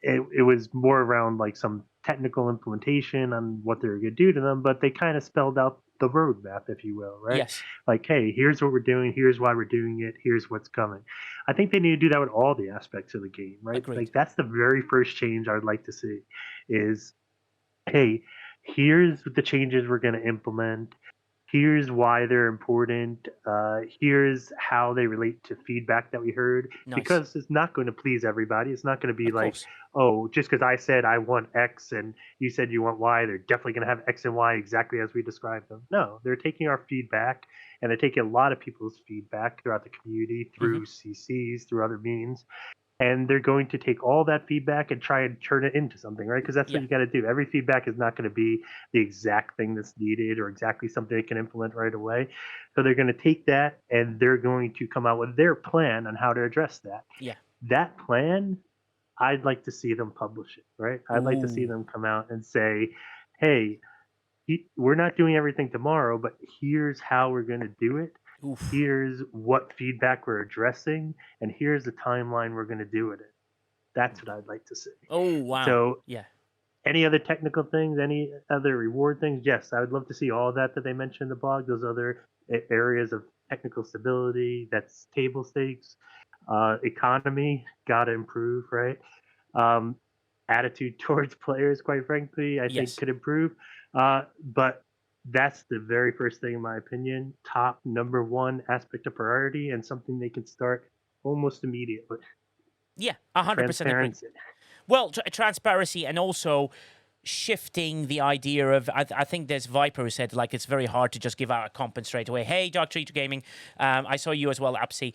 It was more around some technical implementation on what they're going to do to them, but they kind of spelled out the roadmap, if you will, right? Yes. Hey, here's what we're doing. Here's why we're doing it. Here's what's coming. I think they need to do that with all the aspects of the game, right? Agreed. That's the very first change I would like to see is, hey, here's the changes we're going to implement. Here's why they're important. Here's how they relate to feedback that we heard. Nice. Because it's not going to please everybody. It's not going to be Of like, course. oh, just because I said I want X and you said you want Y, they're definitely going to have X and Y exactly as we described them. No, they're taking our feedback and they're taking a lot of people's feedback throughout the community, through CCs, through other means, and they're going to take all that feedback and try and turn it into something, right? Because that's Yeah. what you got to do. Every feedback is not going to be the exact thing that's needed or exactly something they can implement right away. So they're going to take that and they're going to come out with their plan on how to address that. Yeah. That plan, I'd like to see them publish it, right? I'd like to see Ooh. them come out and say, hey, we're not doing everything tomorrow, but here's how we're going to do it. Oof. Here's what feedback we're addressing, and here's the timeline we're going to do it in. That's what I'd like to see. Oh, wow. So, Yeah. any other technical things, any other reward things? Yes, I would love to see all that they mentioned in the blog. Those other areas of technical stability, that's table stakes, economy, gotta improve, right? Um, attitude towards players, quite frankly, I think Yes. could improve. But that's the very first thing, in my opinion. Top number one aspect of priority and something they can start almost immediately. Yeah, 100% agree. Transparency. Well, transparency and also shifting the idea of I think there's Viper who said like it's very hard to just give out a comp and straight away. Hey, Dr. Eater Gaming, I saw you as well, Apsy.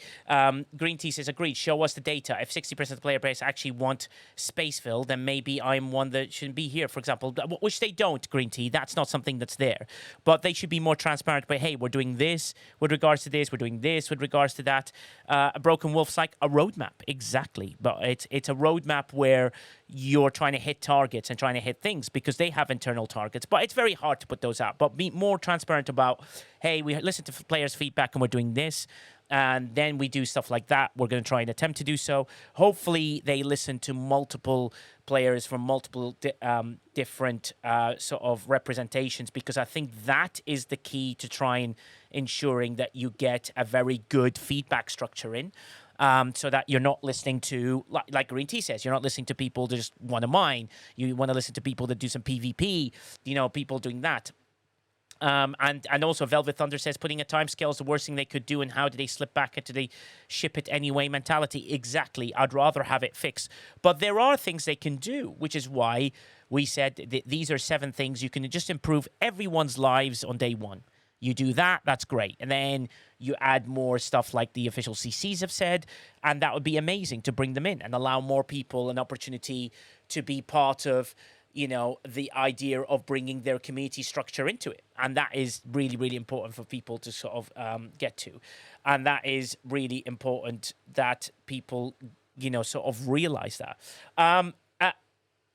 Green Tea says agreed. Show us the data. If 60% of the player base actually want space fill, then maybe I'm one that shouldn't be here, for example. Which they don't. Green Tea. That's not something that's there. But they should be more transparent. But hey, we're doing this with regards to this. We're doing this with regards to that. A Broken Wolf's like a roadmap, exactly. But it's a roadmap where you're trying to hit targets and trying to hit things because they have internal targets. But it's very hard to put those out. But be more transparent about, hey, we listen to players' feedback and we're doing this. And then we do stuff like that. We're going to try and attempt to do so. Hopefully, they listen to multiple players from multiple different sort of representations, because I think that is the key to try and ensuring that you get a very good feedback structure in. So that you're not listening to, like Green Tea says, you're not listening to people that just want to mine. You want to listen to people that do some PvP, people doing that. And also Velvet Thunder says putting a timescale is the worst thing they could do, and how do they slip back into the ship it anyway mentality? Exactly. I'd rather have it fixed. But there are things they can do, which is why we said these are 7 things you can just improve everyone's lives on day one. You do that, that's great. And then you add more stuff like the official CCs have said, and that would be amazing to bring them in and allow more people an opportunity to be part of, the idea of bringing their community structure into it. And that is really, really important for people to sort of get to. And that is really important that people, sort of realize that.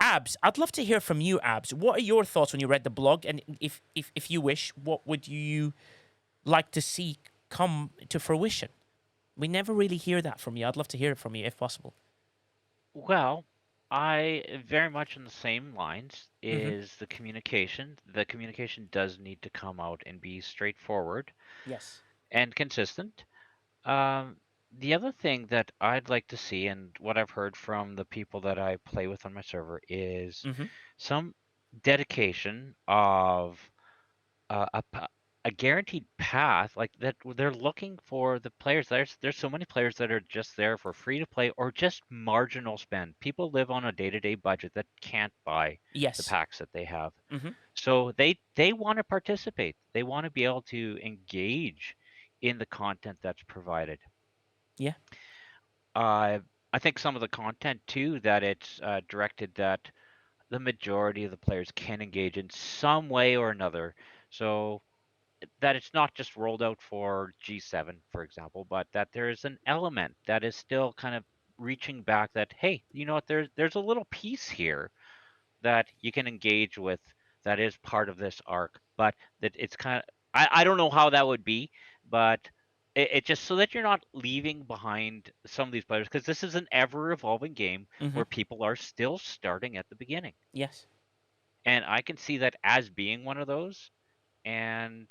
Abs, I'd love to hear from you, Abs. What are your thoughts when you read the blog? And if you wish, what would you like to see come to fruition? We never really hear that from you. I'd love to hear it from you, if possible. Well, I very much in the same lines is the communication. The communication does need to come out and be straightforward Yes. and consistent. The other thing that I'd like to see, and what I've heard from the people that I play with on my server, is some dedication of a guaranteed path, like that they're looking for the players. There's so many players that are just there for free to play or just marginal spend. People live on a day-to-day budget that can't buy the packs that they have. So they want to participate. They want to be able to engage in the content that's provided. Yeah. I think some of the content too that it's directed that the majority of the players can engage in some way or another. So that it's not just rolled out for G7, for example, but that there is an element that is still kind of reaching back that, hey, you know what, there's a little piece here that you can engage with that is part of this arc, but that it's kind of, I don't know how that would be, but it just so that you're not leaving behind some of these players, because this is an ever evolving game where people are still starting at the beginning. Yes. And I can see that as being one of those, and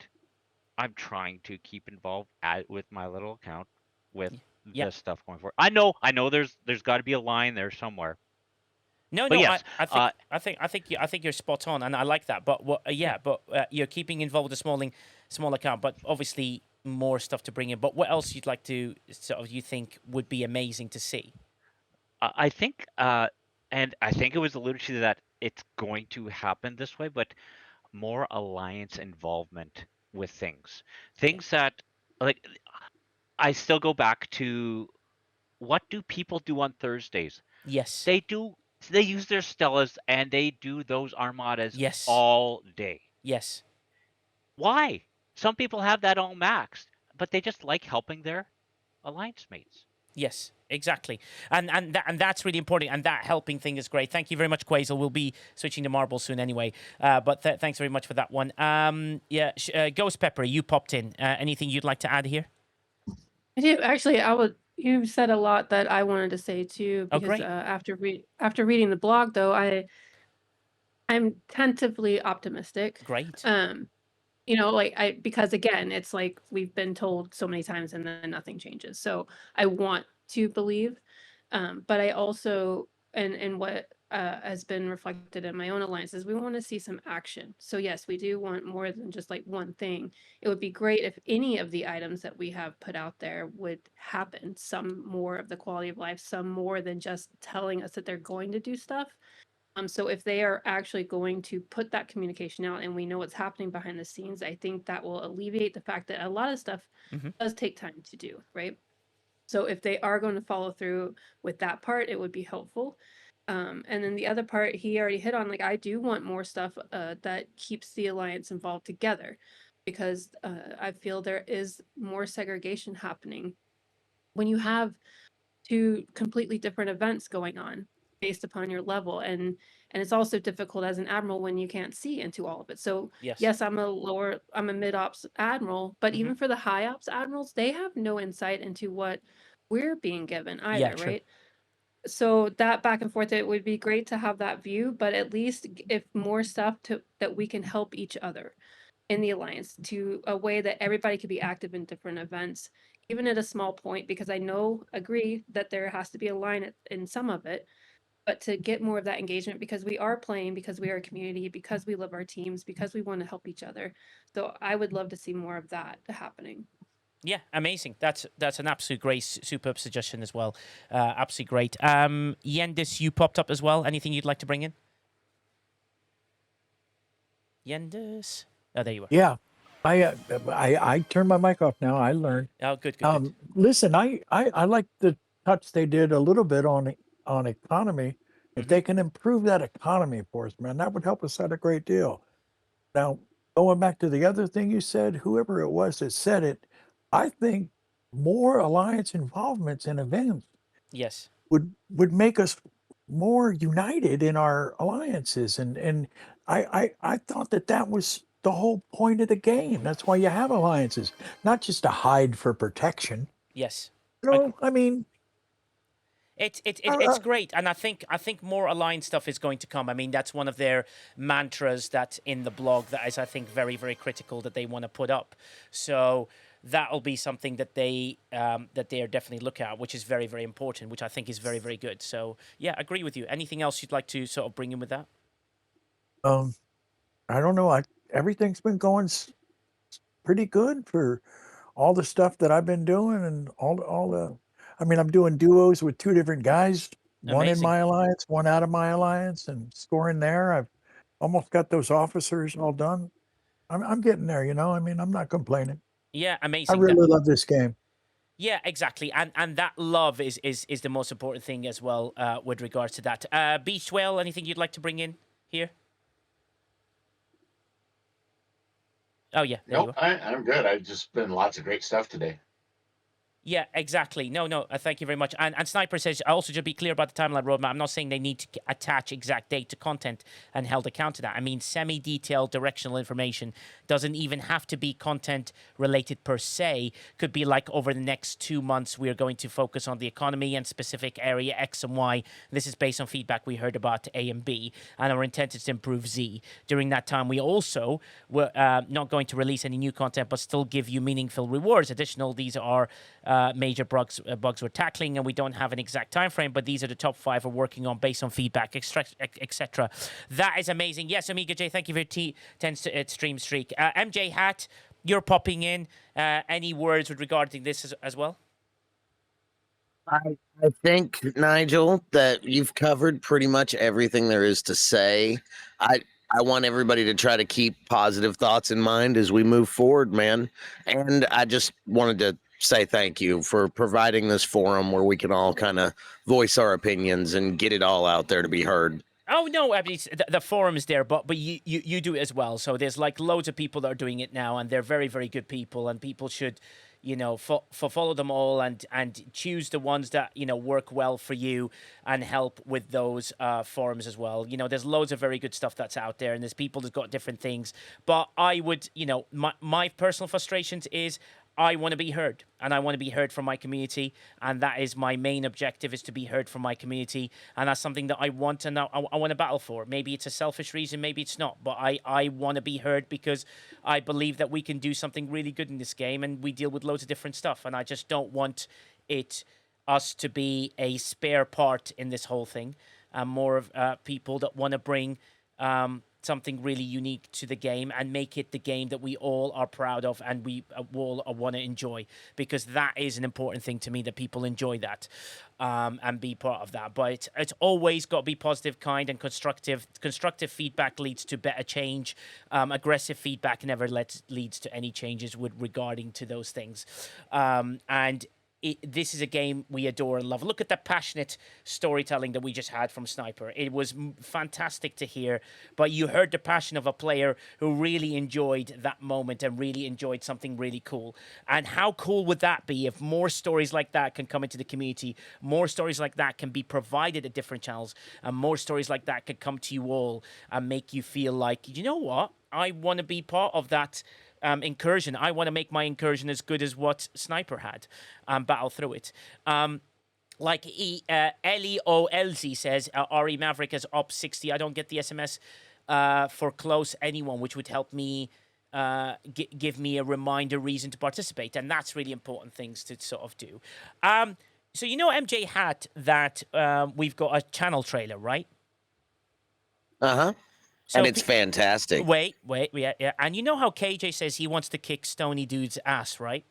I'm trying to keep involved with my little account with this stuff going forward. I know there's got to be a line there somewhere. No, But no, yes, I think you're spot on, and I like that. But you're keeping involved a small account, but obviously more stuff to bring in. But what else you'd like to sort of you think would be amazing to see? I think, and I think it was alluded to that it's going to happen this way, but more alliance involvement with things that like I still go back to what do people do on Thursdays? Yes, They do they use their Stellas and they do those armadas yes, all day. yes, Why? Some people have that all maxed, but they just like helping their alliance mates. yes. Exactly, and that's really important, and that helping thing is great. Thank you very much, Quasel. We'll be switching to marble soon anyway, but thanks very much for that one. Ghost Pepper, you popped in. Anything you'd like to add here? I do actually. I would. You said a lot that I wanted to say too. Oh, Because great. after reading the blog, though, I'm tentatively optimistic. Great. Like because again, it's like we've been told so many times, and then nothing changes. So I want to believe, but I also and what has been reflected in my own alliances, we want to see some action. So yes, we do want more than just like one thing. It would be great if any of the items that we have put out there would happen. Some more of the quality of life, some more than just telling us that they're going to do stuff. So if they are actually going to put that communication out and we know what's happening behind the scenes, I think that will alleviate the fact that a lot of stuff does take time to do, right? So if they are going to follow through with that part, it would be helpful. And then the other part he already hit on, like I do want more stuff that keeps the alliance involved together, because I feel there is more segregation happening when you have two completely different events going on based upon your level, and it's also difficult as an admiral when you can't see into all of it. So Yes. I'm a mid ops admiral, but even for the high ops admirals, they have no insight into what we're being given either, true. right? So that back and forth, it would be great to have that view, but at least if more stuff that we can help each other in the alliance to a way that everybody could be active in different events, even at a small point, because I agree that there has to be a line in some of it, but to get more of that engagement, because we are playing, because we are a community, because we love our teams, because we want to help each other. So I would love to see more of that happening. Yeah, amazing. That's an absolute great, superb suggestion as well. Absolutely great. Yendis, you popped up as well. Anything you'd like to bring in? Yendis? Oh, there you are. Yeah, I turned my mic off now. I learned. Oh, good. Listen, I like the touch they did a little bit on economy. If they can improve that economy for us, man, that would help us out a great deal. Now, going back to the other thing you said, whoever it was that said it, I think more alliance involvements in events Yes. would make us more united in our alliances, and I thought that was the whole point of the game. That's why you have alliances, not just to hide for protection. Yes. I mean, it's great, and I think more aligned stuff is going to come. I mean, that's one of their mantras that's in the blog that is, I think, very, very critical that they want to put up. So that'll be something that they are definitely looking at, which is very, very important, which I think is very, very good. So yeah, I agree with you. Anything else you'd like to sort of bring in with that? I don't know. Everything's been going pretty good for all the stuff that I've been doing, and all the. I mean, I'm doing duos with two different guys, one in Amazing. my alliance, one out of my alliance, and scoring there. I've almost got those officers all done. I'm getting there, you know. I mean, I'm not complaining. Yeah, I amazing. really love this game. Yeah, exactly, and that love is the most important thing as well with regards to that. Beach Whale, anything you'd like to bring in here? Oh yeah, there you Nope, are. I'm good. I've just been lots of great stuff today. Yeah, exactly. No, thank you very much. And Sniper says, I also just be clear about the timeline roadmap. I'm not saying they need to attach exact date to content and held account to that. I mean, semi-detailed directional information doesn't even have to be content related per se. Could be like over the next 2 months, we're going to focus on the economy and specific area X and Y. This is based on feedback we heard about A and B, and our intent is to improve Z. During that time, we also were not going to release any new content, but still give you meaningful rewards. Additional, these are major bugs we're tackling, and we don't have an exact time frame, but these are the top 5 we're working on based on feedback, etc. That is amazing. Yes, Amiga J, thank you for your 10 stream streak. MJ Hat, you're popping in. Any words with regarding this as well? I think, Nigel, that you've covered pretty much everything there is to say. I want everybody to try to keep positive thoughts in mind as we move forward, man. And I just wanted to say thank you for providing this forum where we can all kind of voice our opinions and get it all out there to be heard. Oh no, I mean, the forum is there, but you do it as well. So there's like loads of people that are doing it now, and they're very, very good people, and people should, follow them all and choose the ones that work well for you and help with those forums as well. There's loads of very good stuff that's out there, and there's people that's got different things. But I would, my personal frustrations is, I want to be heard, and I want to be heard from my community, and that is my main objective, is to be heard from my community, and that's something that I want, and I want to battle for. Maybe it's a selfish reason, maybe it's not, but I want to be heard because I believe that we can do something really good in this game, and we deal with loads of different stuff, and I just don't want us to be a spare part in this whole thing, and more of people that want to bring something really unique to the game and make it the game that we all are proud of and we all want to enjoy, because that is an important thing to me, that people enjoy that and be part of that. But it's always got to be positive, kind, and constructive. Constructive feedback leads to better change. Aggressive feedback never leads to any changes regarding to those things. This is a game we adore and love. Look at the passionate storytelling that we just had from Sniper. It was fantastic to hear, but you heard the passion of a player who really enjoyed that moment and really enjoyed something really cool. And how cool would that be if more stories like that can come into the community, more stories like that can be provided at different channels, and more stories like that could come to you all and make you feel like, you know what, I want to be part of that incursion. I want to make my incursion as good as what Sniper had, battle through it. Like L-E-O-L-Z says, RE Maverick is up 60. I don't get the SMS for close anyone, which would help me give me a reminder reason to participate. And that's really important things to sort of do. So MJ Hat, that we've got a channel trailer, right? Uh-huh. So and it's fantastic. Wait, yeah. And you know how KJ says he wants to kick Stony Dude's ass, right?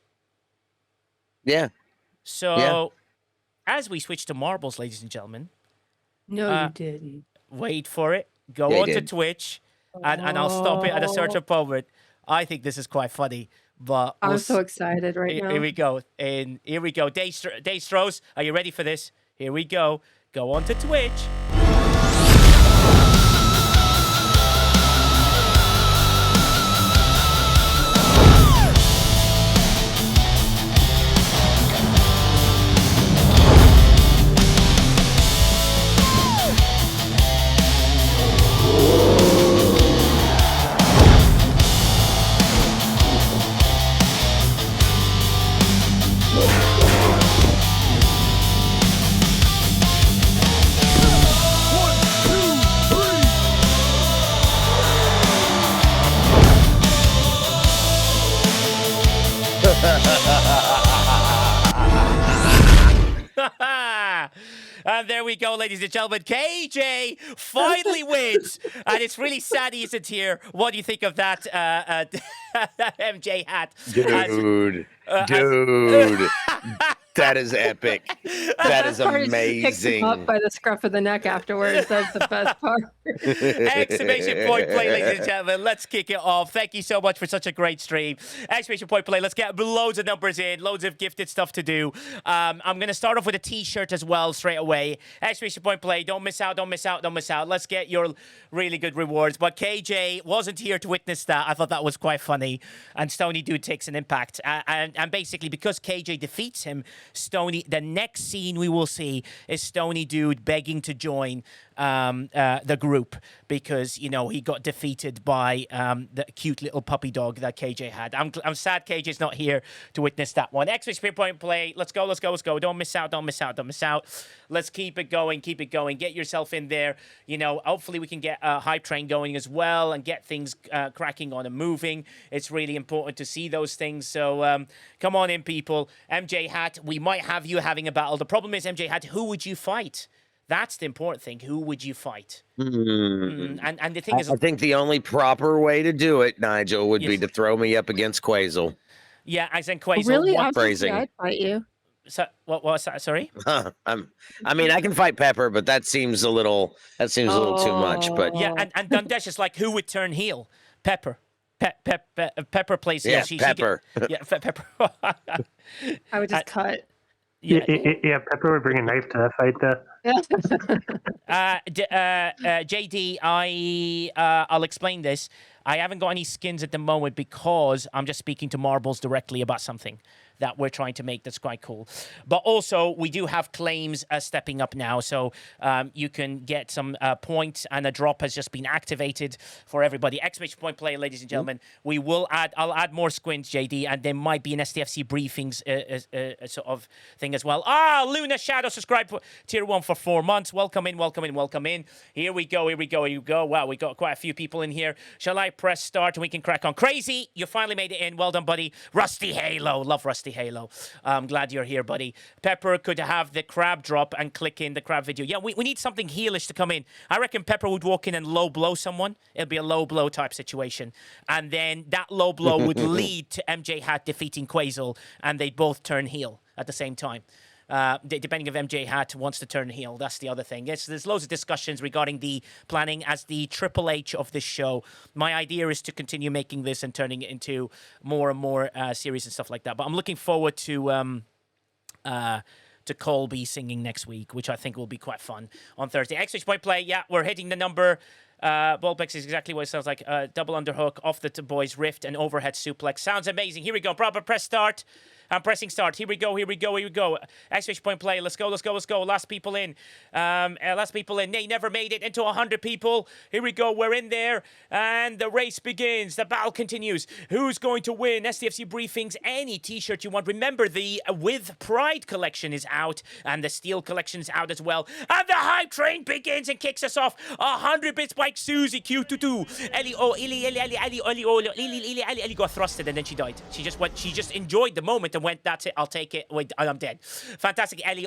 Yeah. So, as we switch to marbles, ladies and gentlemen. No, you didn't. Wait for it. Go onto Twitch, and I'll stop it at a certain moment. I think this is quite funny, but I'm so excited right now. Here we go. And here we go. Daystros, are you ready for this? Here we go. Go onto Twitch. And there we go, ladies and gentlemen. KJ finally wins. And it's really sad he isn't here. What do you think of that, MJ Hat? Dude. That is epic. That is amazing. Picks him up by the scruff of the neck afterwards. That's the best part. Exclamation point play, ladies and gentlemen. Let's kick it off. Thank you so much for such a great stream. Exclamation point play. Let's get loads of numbers in. Loads of gifted stuff to do. I'm going to start off with a t-shirt as well straight away. Exclamation point play. Don't miss out. Don't miss out. Don't miss out. Let's get your really good rewards. But KJ wasn't here to witness that. I thought that was quite funny. And Stony Dude takes an impact. And basically, because KJ defeats him, the next scene we will see is Stony Dude begging to join the group because he got defeated by the cute little puppy dog that KJ had. I'm sad KJ's not here to witness that one. Extra point play. Let's go. Don't miss out. Let's keep it going. Get yourself in there. Hopefully we can get a hype train going as well and get things cracking on and moving. It's really important to see those things. So come on in, people. MJ Hat, we might have you having a battle. The problem is, MJ Hat, who would you fight? That's the important thing. Who would you fight? And the thing is, I think the only proper way to do it, Nigel, would be Yes. to throw me up against Quasel. yeah, as in Quasel. Really? What, phrasing? I'd fight you. so, what was that? Sorry. I mean, I can fight Pepper, but that seems a little too much. But Yeah, and Dundesh is like, who would turn heel? Pepper. Pepper plays heel. yeah, Pepper. Pepper. I would just cut. Yeah, Pepper would bring a knife to that fight, though. JD, I'll explain this. I haven't got any skins at the moment because I'm just speaking to Marbles directly about something that we're trying to make that's quite cool. But also, we do have claims stepping up now, so you can get some points, and a drop has just been activated for everybody. Exclamation point play, ladies and gentlemen. I'll add more squints, JD, and there might be an STFC Briefings sort of thing as well. Luna Shadow subscribed for tier 1 for 4 months. Welcome in. Here we go. Wow, we got quite a few people in here. Shall I press start and we can crack on? Crazy, you finally made it in. Well done, buddy. Rusty Halo. Love Rusty Halo. I'm glad you're here, buddy. Pepper could have the crab drop and click in the crab video. Yeah, we need something heelish to come in. I reckon Pepper would walk in and low blow someone. It'll be a low blow type situation. And then that low blow would lead to MJ Hat defeating Quasel, and they'd both turn heel at the same time. Depending if MJ Hat wants to turn heel. That's the other thing. There's loads of discussions regarding the planning as the Triple H of this show. My idea is to continue making this and turning it into more and more series and stuff like that. But I'm looking forward to Colby singing next week, which I think will be quite fun on Thursday. Extra point play. Yeah, we're hitting the number. Ballplex is exactly what it sounds like. Double underhook off the boys rift and overhead suplex. Sounds amazing. Here we go. Proper press start. I'm pressing start. Here we go. Exclamation point play. Let's go. Last people in. They never made it into 100 people. Here we go. We're in there. And the race begins. The battle continues. Who's going to win? STFC Briefings. Any t-shirt you want. Remember, the With Pride collection is out. And the Steel collection is out as well. And the hype train begins and kicks us off. 100 bits by Susie Q22. Ellie got thrusted and then she died. She just enjoyed the moment and went, that's it, I'll take it. Wait, I'm dead. Fantastic. Ellie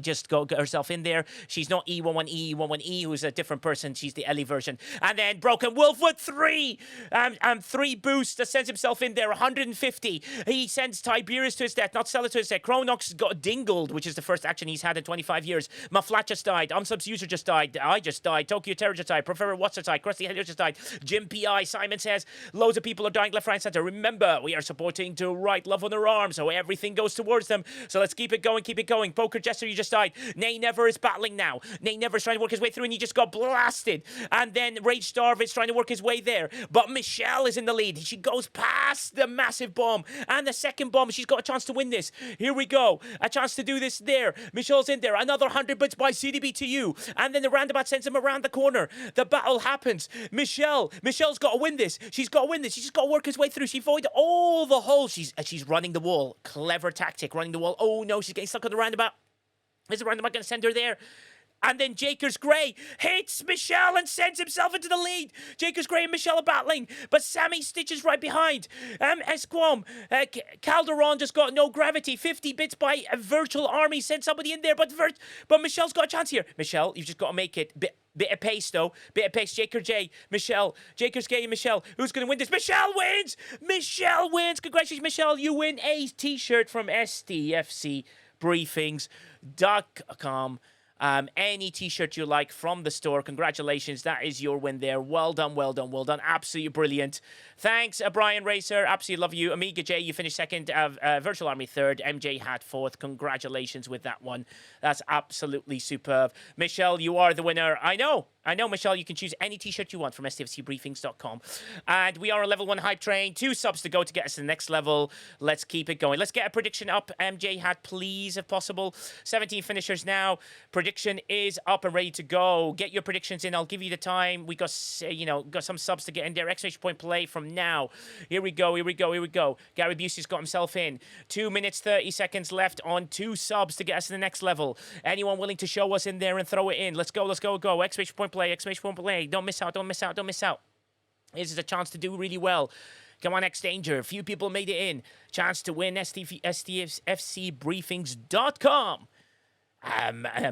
just got herself in there. She's not E11E, who's a different person. She's the Ellie version. And then Broken Wolf with 3 boosts that sends himself in there. 150. He sends Tiberius to his death, not Stella to his death. Chronox got dingled, which is the first action he's had in 25 years. Maflat just died. Unsubs User just died. I just died. Tokyo Terror just died. Professor Watts just died. Krusty Helio just died. Jim P.I. Simon says, loads of people are dying left, right, center. Remember, we are supporting to right love on their arms, so everything goes towards them. So let's keep it going. Poker Jester, you just died. Nay Never is battling now. Nay Never is trying to work his way through, and he just got blasted. And then Rage Starve is trying to work his way there. But Michelle is in the lead. She goes past the massive bomb. And the second bomb, she's got a chance to win this. Here we go. A chance to do this there. Michelle's in there. Another 100 bits by CDB to you. And then the roundabout sends him around the corner. The battle happens. Michelle's got to win this. She's got to win this. She's just got to work his way through. She avoided all the holes. She's running the wall. Clever tactic, running the wall. Oh no, she's getting stuck on the roundabout. Is the roundabout going to send her there? And then Jakers Gray hits Michelle and sends himself into the lead. Jakers Gray and Michelle are battling, but Sammy Stitch is right behind. Esquam, Calderon just got no gravity. 50 bits by a virtual army. Sent somebody in there, but Michelle's got a chance here. Michelle, you've just got to make it. Bit of pace, though. Bit of pace. Jaker J, Michelle. Jakers Gay and Michelle. Who's going to win this? Michelle wins! Michelle wins! Congratulations, Michelle. You win a t-shirt from STFC Briefings.com. Any t-shirt you like from the store. Congratulations. That is your win there. Well done. Absolutely brilliant. Thanks, Brian Racer. Absolutely love you. Amiga J, you finished second. Virtual Army third. MJ Hat fourth. Congratulations with that one. That's absolutely superb. Michelle, you are the winner. I know. I know, Michelle, you can choose any t-shirt you want from STFCbriefings.com. And we are on level 1 hype train. 2 subs to go to get us to the next level. Let's keep it going. Let's get a prediction up, MJ Hat, please, if possible. 17 finishers now. Prediction is up and ready to go. Get your predictions in. I'll give you the time. We got, got some subs to get in there. Exclamation point play from now. Here we go. Gary Busey's got himself in. 2 minutes, 30 seconds left on 2 subs to get us to the next level. Anyone willing to show us in there and throw it in? Let's go. Exclamation point play. Don't miss out. This is a chance to do really well. Come on, X-Danger. A few people made it in. Chance to win STFCbriefings.com.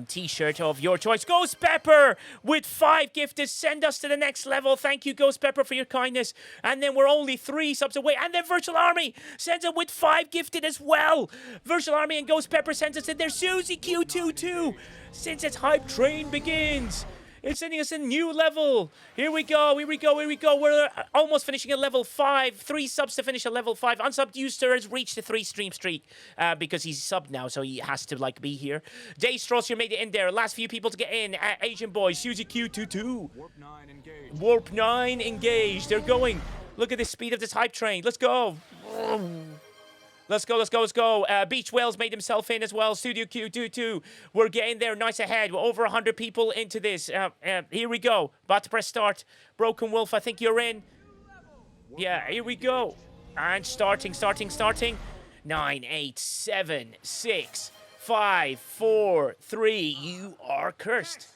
T-shirt of your choice. Ghost Pepper with 5 gifted. Send us to the next level. Thank you, Ghost Pepper, for your kindness. And then we're only 3 subs away. And then Virtual Army sends it with 5 gifted as well. Virtual Army and Ghost Pepper sends us in there. Susie Q22. Since its hype train begins, it's sending us a new level. Here we go. We're almost finishing at level 5. 3 subs to finish at level 5. Unsubbed user has reached the 3 stream streak because he's subbed now, so he has to be here. Dave Strauss, you made it in there. Last few people to get in. Asian Boy, Suzy Q22. Warp 9 engaged. They're going. Look at the speed of this hype train. Let's go. Let's go. Beach Whales made himself in as well. Studio Q22. We're getting there nice ahead. We're over 100 people into this. Here we go. About to press start. Broken Wolf, I think you're in. Yeah, here we go. And starting. 9, 8, 7, 6, 5, 4, 3. You are cursed.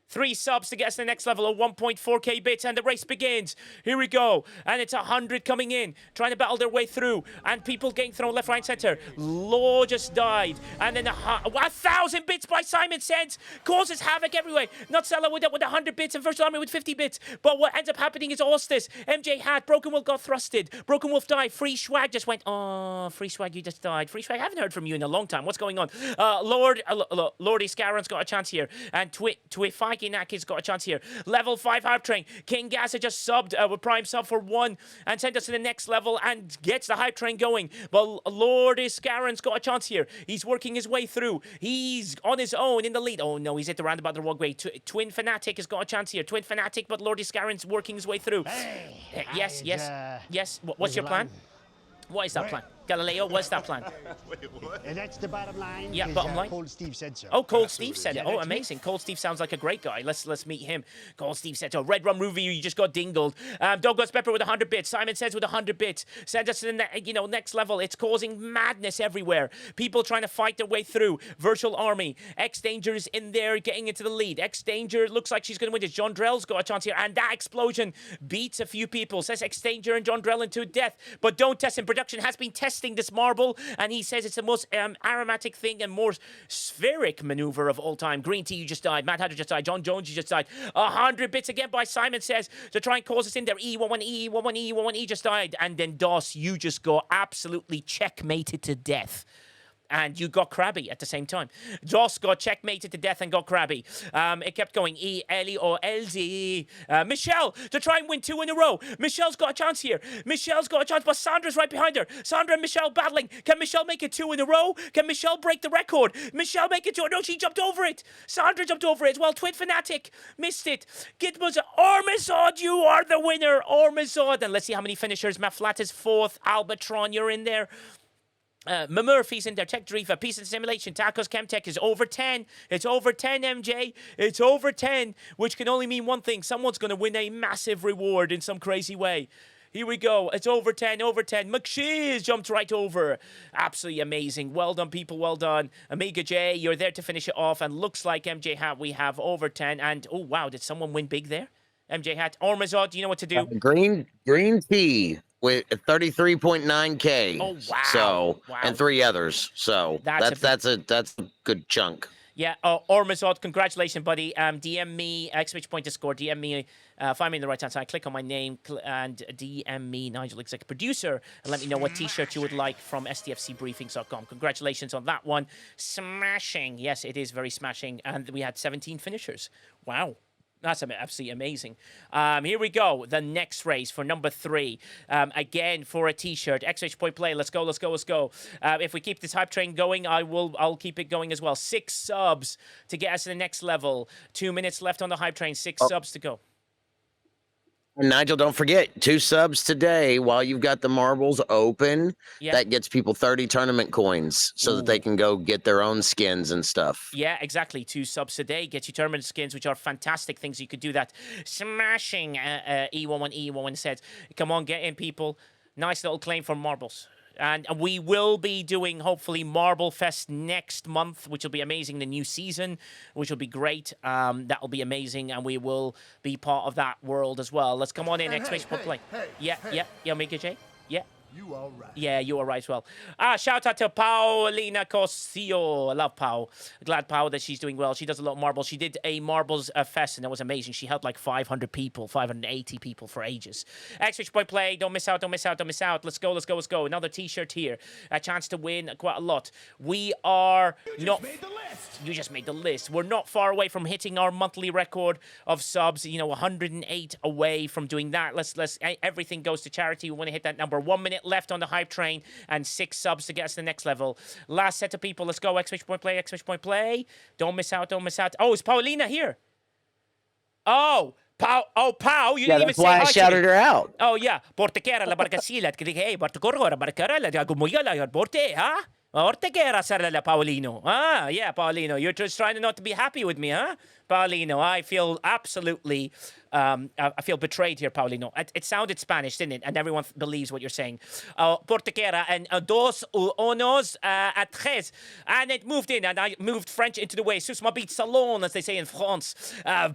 3 subs to get us to the next level of 1.4k bits, and the race begins. Here we go. And it's 100 coming in, trying to battle their way through. And people getting thrown left, right, center. Law just died. And then 1,000 bits by Simon Sense causes havoc everywhere. Nutsella with 100 bits and Virtual Army with 50 bits. But what ends up happening is Austis, MJ Hat, Broken Wolf got thrusted. Broken Wolf died. Free Swag just went, oh, Free Swag, you just died. Free Swag, I haven't heard from you in a long time. What's going on? Lordy Scarron's got a chance here. And Twifike Naki's got a chance here. Level 5 hype train. King Gas has just subbed with Prime sub for 1 and sent us to the next level and gets the hype train going. But Lord Scarron's got a chance here. He's working his way through. He's on his own in the lead. Oh no, he's at the roundabout the wrong way. Twin Fanatic has got a chance here. Twin Fanatic, but Lord Scarron's working his way through. Hey, yes. What's your plan? What is that plan? Galileo, what's that plan? That's the bottom line. Yeah, bottom line. Cold Steve said so. Oh, Cold Steve said it. Oh, amazing. Cold Steve sounds like a great guy. Let's meet him. Cold Steve said so. Red Rum Ruby, you just got dingled. Douglas Pepper with 100 bits. Simon Says with 100 bits. Send us to the next level. It's causing madness everywhere. People trying to fight their way through. Virtual Army. X-Danger is in there getting into the lead. X-Danger looks like she's going to win this. John Drell's got a chance here. And that explosion beats a few people. Says X-Danger and John Drell into death. But don't test him. Production has been testing this marble. And he says it's the most aromatic thing and more spheric maneuver of all time. Green Tea, you just died. Matt Hatter just died. John Jones, you just died. 100 bits again by Simon Says to try and cause us in there. E11E just died. And then Doss, you just got absolutely checkmated to death. And you got crabby at the same time. Joss got checkmated to death and got crabby. It kept going. E-L-E-O-L-Z. Michelle to try and win 2 in a row. Michelle's got a chance here. But Sandra's right behind her. Sandra and Michelle battling. Can Michelle make it 2 in a row? Can Michelle break the record? Michelle make it 2. No, she jumped over it. Sandra jumped over it as well. Twin Fanatic missed it. Gitmo's Ormazod, you are the winner. Ormazod. And let's see how many finishers. Matt Flat is 4th. Albatron, you're in there. Murphy's in there. Tech Driva, Peace and Simulation, Tacos Chemtech is over 10. It's over 10, MJ. It's over 10, which can only mean one thing. Someone's going to win a massive reward in some crazy way. Here we go. It's over 10. McShee's jumped right over. Absolutely amazing. Well done, people. Well done. Amiga J, you're there to finish it off. And looks like MJ Hat, we have over 10. And, oh, wow, did someone win big there? MJ Hat. Ormazod, do you know what to do? Green Tea with 33.9k. Oh wow! So wow. And 3 others. So that's a good chunk. Yeah. Ormazod, congratulations, buddy. DM me exclamation point to score. DM me. Find me in the right hand side. Click on my name and DM me, Nigel, executive producer, and let me know what T-shirt you would like from STFCbriefings.com. Congratulations on that one. Smashing. Yes, it is very smashing. And we had 17 finishers. Wow. That's absolutely amazing. Here we go. The next race for number 3. Again, for a T-shirt. XH Point Play. Let's go. If we keep this hype train going, I'll keep it going as well. 6 subs to get us to the next level. 2 minutes left on the hype train. 6 subs to go. And Nigel, don't forget, 2 subs today while you've got the marbles open. Yeah. That gets people 30 tournament coins so that they can go get their own skins and stuff. Yeah, exactly. 2 subs a day get you tournament skins, which are fantastic things. You could do that. Smashing E11 says. Come on, get in, people. Nice little claim for marbles. And we will be doing, hopefully, Marble Fest next month, which will be amazing. The new season, which will be great. That will be amazing, and we will be part of that world as well. Let's come on in, XH Play. Yeah, make it, Jay. Yeah. You all right. Yeah, you are right as well. Shout out to Paulina Cosio. I love Pau. Glad Pau that she's doing well. She does a lot of marbles. She did a marbles fest, and that was amazing. She helped like 500 people, 580 people for ages. XH Boy Play. Don't miss out. Let's go. Another T-shirt here. A chance to win quite a lot. We are not... You just made the list. We're not far away from hitting our monthly record of subs. 108 away from doing that. Let's. Everything goes to charity. We want to hit that number. 1 minute left on the hype train and 6 subs to get us to the next level. Last set of people. Let's go. XH Point Play. Don't miss out. Oh, is Paulina here? Oh, Pau, you didn't even say hi. Yeah, that's why I shouted her out. Oh, yeah. Portequera la barcasila. Hey, Bartocoro, Barcara, la Gumuyola, Porte, huh? Ortegera, Sarala Paulino. Yeah, Paulino. You're just trying not to be happy with me, huh? Paulino, I feel absolutely... I feel betrayed here, Paulino. It sounded Spanish, didn't it? And everyone believes what you're saying. Portequera and dos unos a tres. And it moved in, and I moved French into the way. Susma beat salon, as they say in France.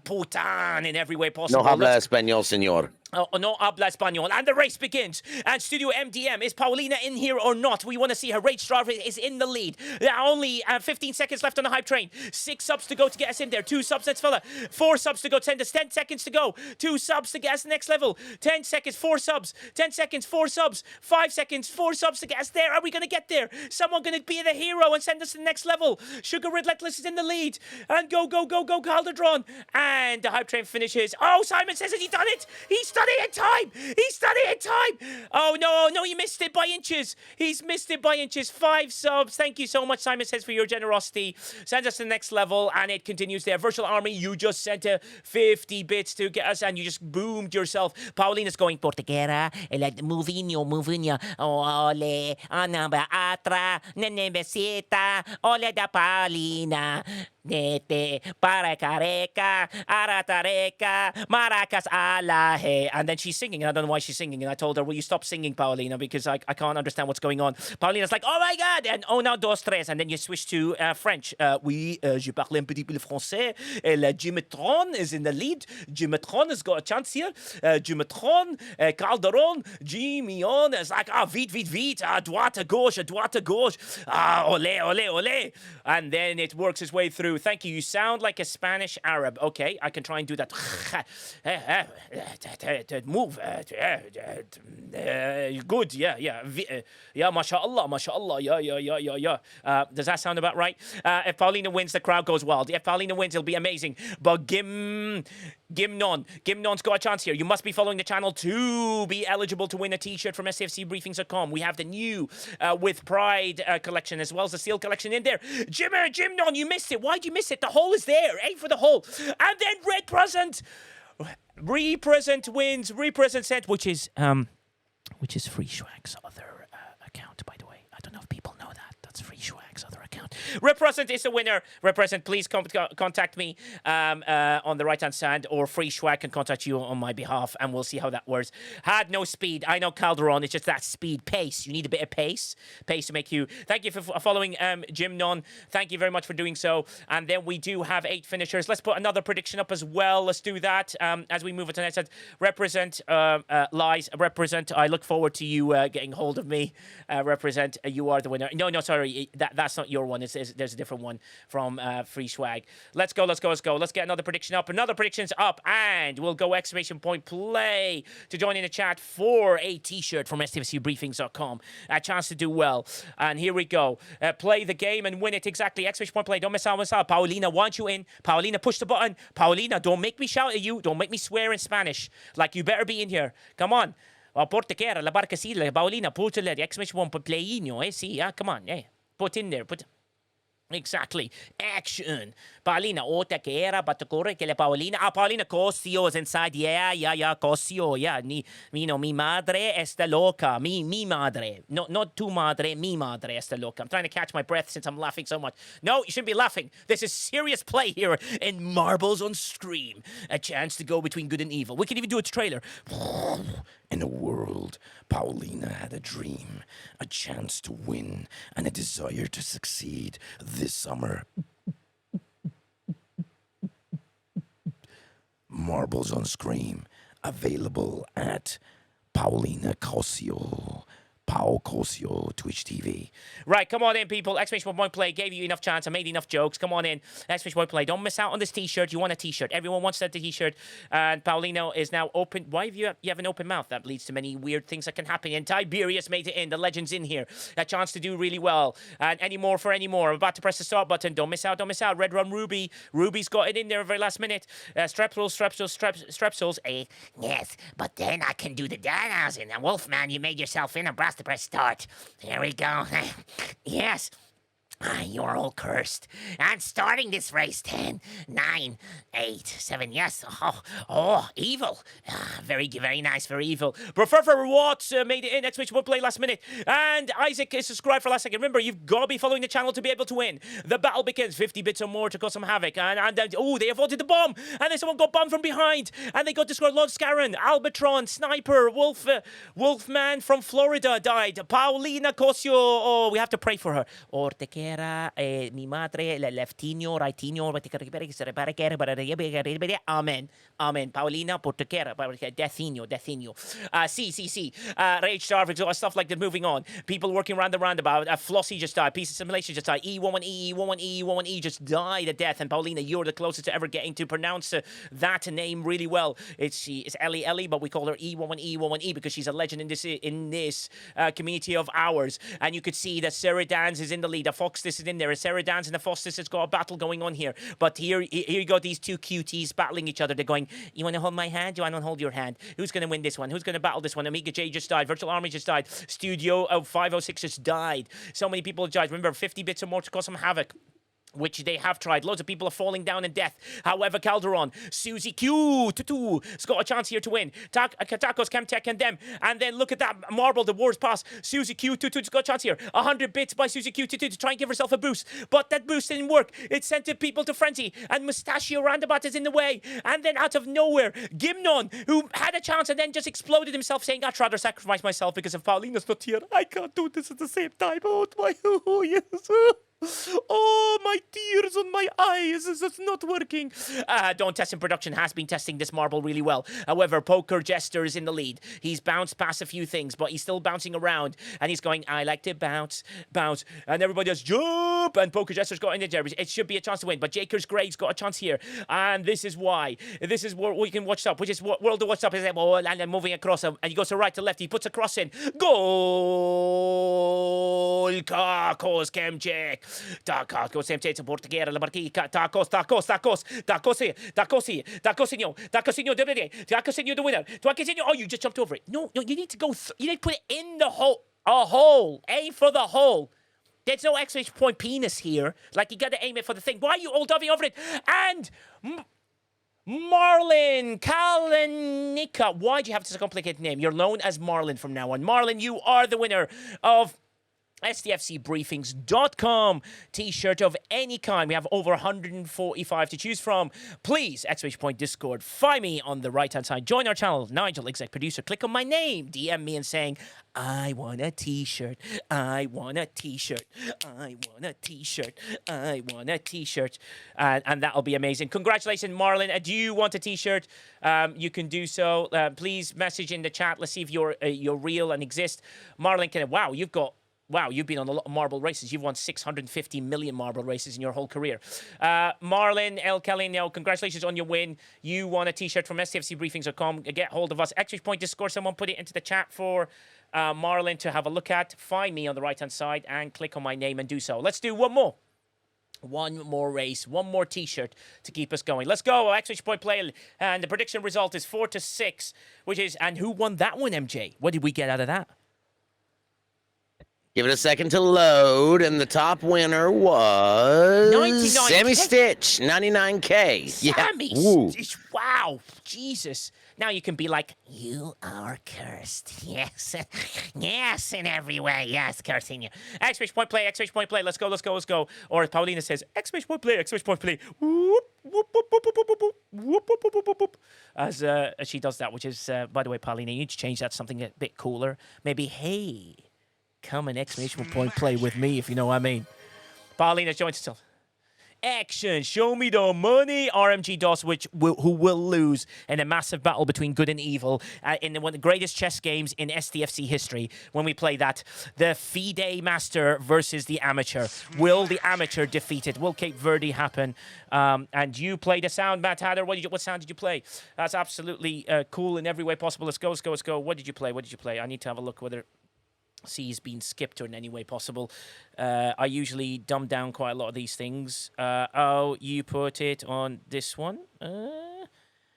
Putain in every way possible. No habla español, señor. No habla español. And the race begins. And Studio MDM, is Paulina in here or not? We want to see her. Rage Driver is in the lead. Only 15 seconds left on the hype train. 6 subs to go to get us in there. 2 subs, let's fella. 4 subs to go. 10 seconds to go. 2 subs to get us next level. 10 seconds, 4 subs. 10 seconds, 4 subs. 5 seconds, 4 subs to get us there. Are we going to get there? Someone going to be the hero and send us to the next level. Sugar Relentless is in the lead. And go, Calderon. And the hype train finishes. Oh, Simon says that he done it. He's done it in time. Oh, no, he missed it by inches. He's missed it by inches. 5 subs. Thank you so much, Simon says, for your generosity. Send us to the next level, and it continues there. Virtual Army, you just sent 50 bits to get us, and you just boomed yourself. Paulina's going, Porteguera, Movinho, ole, anamba atra, nenebesita, ole da Paulina. Nete, para careca, aratareca, maracas alahe. And then she's singing, and I don't know why she's singing. And I told her, will you stop singing, Paulina, because I can't understand what's going on. Paulina's like, oh my God, and no, dos, tres. And then you switch to French. Oui, je parle un petit peu le français. El Jimetron is in the lead. Jimetron has got a chance here. Jimetron, Calderon, Jimion is like, vite, droite, gauche. Ole. And then it works its way through. Thank you. You sound like a Spanish Arab. Okay, I can try and do that. Move. Good. Yeah. Mashallah. Yeah. Does that sound about right? If Paulina wins, the crowd goes wild. If Paulina wins, it'll be amazing. But Gimnon's got a chance here. You must be following the channel to be eligible to win a T-shirt from STFCbriefings.com. We have the new With Pride collection as well as the Seal collection in there. Gimnon, you missed it. Why'd you miss it? The hole is there. A for the hole. And then Represent wins. Represent sent, which is Free Schwag's other account, by the way. I don't know if people know that. That's Free Schwag's other account. Represent is the winner. Represent, please contact me on the right-hand side, or Free Schwag can contact you on my behalf, and we'll see how that works. Had no speed. I know Calderon. It's just that speed. Pace. You need a bit of pace. Pace to make you... Thank you for following Jimnon. Thank you very much for doing so. And then we do have 8 finishers. Let's put another prediction up as well. Let's do that as we move on to the next set. Represent lies. Represent. I look forward to you getting hold of me. Represent. You are the winner. No, sorry. That's not your one. It's there's a different one from Free Swag. Let's go. Let's get another prediction up. Another prediction's up, and we'll go exclamation point play to join in the chat for a t-shirt from STFCbriefings.com. A chance to do well. And here we go. Play the game and win it exactly. Exclamation point play. Don't miss out. Paulina wants you in. Paulina, push the button. Paulina, don't make me shout at you. Don't make me swear in Spanish. Like, you better be in here. Come on. Porte che era la barca sì, Paulina, put the exclamation point playino, sì, come on, put in there, put. Exactly. Action. Paulina, ota che era, battucore che la Paulina. Paulina, Cosio is inside. Yeah, Cosio, yeah. Mi madre está loca. Mi madre. No, not tu madre, mi madre está loca. I'm trying to catch my breath since I'm laughing so much. No, you shouldn't be laughing. This is serious play here in Marbles on Stream. A chance to go between good and evil. We can even do a trailer. In a world, Paulina had a dream, a chance to win, and a desire to succeed this summer. Marbles on Scream, available at Paulina Cosio. Pao Cosio, Twitch TV. Right, come on in, people. Exclamation point play. Gave you enough chance. I made enough jokes. Come on in. Exclamation point play. Don't miss out on this t-shirt. You want a t-shirt. Everyone wants that t-shirt. And Paulino is now open. Why have you have an open mouth? That leads to many weird things that can happen. And Tiberius made it in. The legend's in here. A chance to do really well. And any more for any more. I'm about to press the start button. Don't miss out. Don't miss out. Red Run Ruby. Ruby's got it in there very last minute. Strepsils. Yes, but then I can do the downsing. And Wolfman, you made yourself in and press start. There we go. Yes. You're all cursed. And starting this race, 10, 9, 8, 7, yes. Evil. Very nice, very evil. Professor Watts made it in. Exclamation point play last minute. And Isaac is subscribed for last second. Remember, you've got to be following the channel to be able to win. The battle begins. 50 bits or more to cause some havoc. And they avoided the bomb. And then someone got bombed from behind. And they got destroyed. Lord Scarron, Albatron, Sniper, Wolfman from Florida died. Paulina Cosio. Oh, we have to pray for her. Ortequera, mi madre, leftinho, rightinho, amen. Amen. Paulina, portequera, deathino. C. Rage Starving, stuff like that. Moving on. People working around the roundabout. Flossie just died. Piece of simulation just died. E11E just died at death. And Paulina, you're the closest to ever getting to pronounce that name really well. It's Ellie, but we call her E11E because she's a legend in this community of ours. And you could see that Sarah Dans is in the lead. The Fox this is in there. Sarah Dans and the Foster has got a battle going on here. But here you got these two cuties battling each other. They're going, you want to hold my hand? You want to hold your hand? Who's going to win this one? Who's going to battle this one? Amiga J just died. Virtual Army just died. Studio 506 just died. So many people died. Remember, 50 bits or more to cause some havoc, which they have tried. Loads of people are falling down in death. However, Calderon, Susie Q, Tutu, has got a chance here to win. Tacos, Chemtech, and them. And then look at that marble, the war's pass. Susie Q, Tutu's got a chance here. 100 bits by Susie Q, Tutu to try and give herself a boost. But that boost didn't work. It sent people to frenzy. And Mustachio Roundabout is in the way. And then out of nowhere, Gimnon, who had a chance and then just exploded himself, saying, I'd rather sacrifice myself because if Paulina's not here, I can't do this at the same time. Oh, yes. Oh, my tears on my eyes. It's not working. Don't Test in Production has been testing this marble really well. However, Poker Jester is in the lead. He's bounced past a few things, but he's still bouncing around. And he's going, I like to bounce. And everybody does jump. And Poker Jester's got in there. It should be a chance to win. But Jakers Greg's got a chance here. And this is why. This is what we can watch up, which is World of What's Up. And moving across him. And he goes to right to left. He puts a cross in. Goal! Tacos, Chemcheck. Tacos, Chemcheck, Portuguera, la partita. Tacos, the winner. Oh, you just jumped over it. No, you need to go. You need to put it in the hole. A hole. Aim for the hole. There's no exclamation point penis here. Like, you got to aim it for the thing. Why are you all diving over it? And Marlin Kalanika. Why do you have such a complicated name? You're known as Marlin from now on. Marlin, you are the winner of STFCbriefings.com t-shirt of any kind. We have over 145 to choose from. Please, exclamation point Discord, find me on the right hand side. Join our channel, Nigel, exec producer. Click on my name, DM me and saying, I want a t-shirt. I want a t-shirt. I want a t-shirt. I want a t-shirt. And that'll be amazing. Congratulations, Marlon. Do you want a t-shirt? You can do so. Please message in the chat. Let's see if you're real and exist. Marlon, wow, you've got wow, you've been on a lot of marble races. You've won 650 million marble races in your whole career. Marlon L. Kelly, congratulations on your win. You won a t-shirt from STFCbriefings.com. Get hold of us. Exchange Point Discord, someone put it into the chat for Marlon to have a look at. Find me on the right-hand side and click on my name and do so. Let's do one more. One more race, one more t-shirt to keep us going. Let's go. Exchange Point play. And the prediction result is 4-6, which is, and who won that one, MJ? What did we get out of that? Give it a second to load, and the top winner was 99K. Sammy Stitch, 99K. Sammy Stitch, wow, Jesus. Now you can be like, you are cursed. Yes, yes, in every way. Yes, cursing you. Exclamation point play, exclamation point play. Let's go, let's go, let's go. Or as Paulina says, exclamation point play, exclamation point play. Whoop, whoop, whoop, whoop, whoop, whoop, whoop, whoop, whoop, whoop, whoop, whoop. As she does that, which is, by the way, Paulina, you need to change that to something a bit cooler. Maybe, hey, come and exclamation point play with me, if you know what I mean. Paulina joins herself. Action, show me the money. RMG DOS, who will lose in a massive battle between good and evil in one of the greatest chess games in STFC history. When we play that, the FIDE master versus the amateur. Will the amateur defeat it? Will Cape Verde happen? And you played a sound, Matt Hatter. What sound did you play? That's absolutely cool in every way possible. Let's go, let's go, let's go. What did you play? What did you play? I need to have a look whether C's been skipped or in any way possible. I usually dumb down quite a lot of these things. Oh, you put it on this one.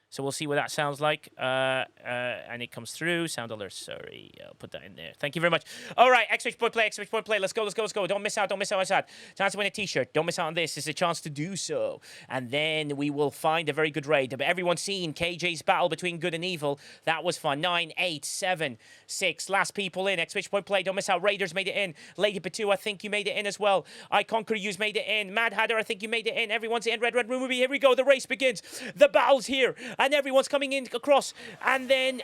So we'll see what that sounds like. And it comes through. Sound alert. Sorry. I'll put that in there. Thank you very much. All right. Exchange point play. Exchange point play. Let's go. Let's go. Let's go. Don't miss out. Don't miss out on that. Chance to win a t-shirt. Don't miss out on this. It's a chance to do so. And then we will find a very good raid. But everyone's seen KJ's battle between good and evil. That was fun. 9, 8, 7, 6. Last people in. Exchange point play. Don't miss out. Raiders made it in. Lady Patu, I think you made it in as well. I Conquer You's made it in. Mad Hatter, I think you made it in. Everyone's in. Red Ruby. Here we go. The race begins. The battle's here. And everyone's coming in across, and then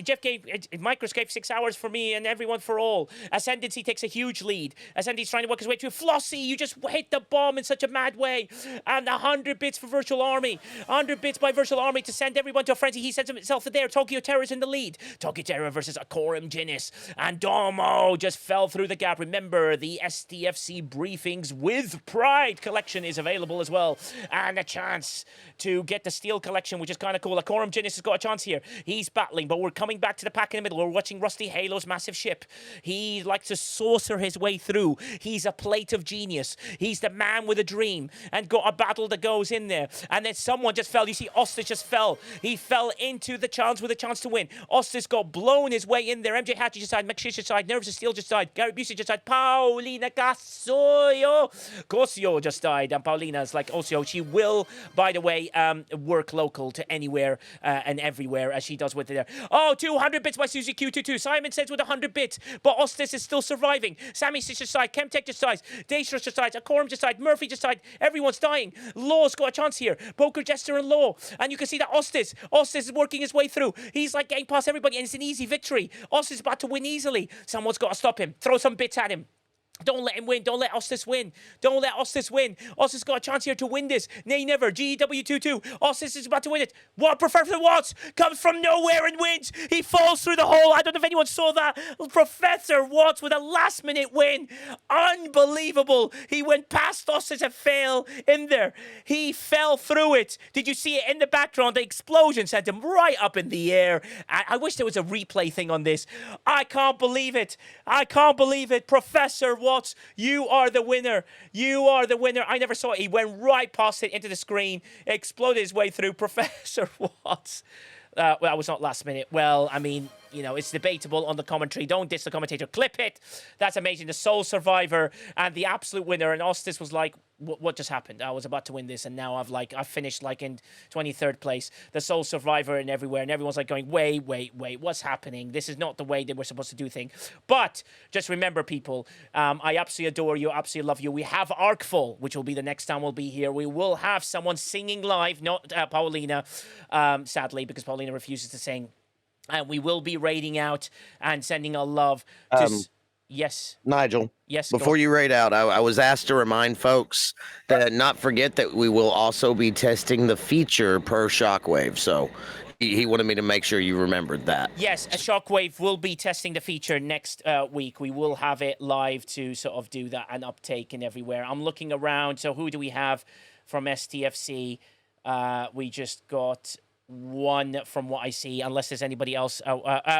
Jeff gave Micros gave 6 hours for me and everyone for all. Ascendancy takes a huge lead. Ascendancy's trying to work his way through. Flossie, you just hit the bomb in such a mad way. And 100 bits for Virtual Army. 100 bits by Virtual Army to send everyone to a frenzy. He sends himself there. Tokyo Terror's in the lead. Tokyo Terror versus Acorum Ginis. And Domo just fell through the gap. Remember, the STFC Briefings with Pride collection is available as well. And a chance to get the Steel collection, which is kind of cool. Acorum Ginis has got a chance here. He's battling, but we're coming back to the pack in the middle. We're watching Rusty Halo's massive ship. He likes to saucer his way through. He's a plate of genius. He's the man with a dream and got a battle that goes in there. And then someone just fell. You see, Ostis just fell. He fell into the chance with a chance to win. Ostis got blown his way in there. MJ Hatchie just died. McShish just died. Nerves of Steel just died. Gary Busey just died. Paulina Cosio just died. And Paulina's like Osio. She will, by the way, work local to anywhere and everywhere as she does with it there. Oh, 200 bits by Susie Q22. Simon says with 100 bits, but Ostis is still surviving. Sammy Stitch just died. Chemtech just dies. Daystros just died. Acorum just died. Murphy just died. Everyone's dying. Law's got a chance here. Poker Jester and Law. And you can see that Ostis is working his way through. He's like getting past everybody and it's an easy victory. Ostis is about to win easily. Someone's got to stop him. Throw some bits at him. Don't let him win. Don't let Ostis win. Don't let Ostis win. Ostis got a chance here to win this. Nay, never. GW22. Ostis is about to win it. What? Professor Watts comes from nowhere and wins. He falls through the hole. I don't know if anyone saw that. Professor Watts with a last-minute win. Unbelievable. He went past Ostis and fell in there. He fell through it. Did you see it in the background? The explosion sent him right up in the air. I wish there was a replay thing on this. I can't believe it. I can't believe it. Professor Watts, you are the winner. You are the winner. I never saw it. He went right past it into the screen, exploded his way through. Professor Watts. Well, that was not last minute. Well, I mean, you know, it's debatable on the commentary. Don't diss the commentator. Clip it. That's amazing. The sole survivor and the absolute winner. And Ostis was like, what just happened? I was about to win this, and now I finished like in 23rd place. The sole survivor and everywhere, and everyone's like going, wait, what's happening? This is not the way that we're supposed to do things. But just remember, people, I absolutely adore you, absolutely love you. We have Arkful, which will be the next time we'll be here. We will have someone singing live, not Paulina, sadly, because Paulina refuses to sing. And we will be raiding out and sending our love to... Yes. Nigel. Yes. Before you raid out, I was asked to remind folks that not forget that we will also be testing the feature per Shockwave. So He wanted me to make sure you remembered that. Yes, a Shockwave will be testing the feature next week. We will have it live to sort of do that and uptake and everywhere. I'm looking around. So who do we have from STFC? We just got one from what I see, unless there's anybody else.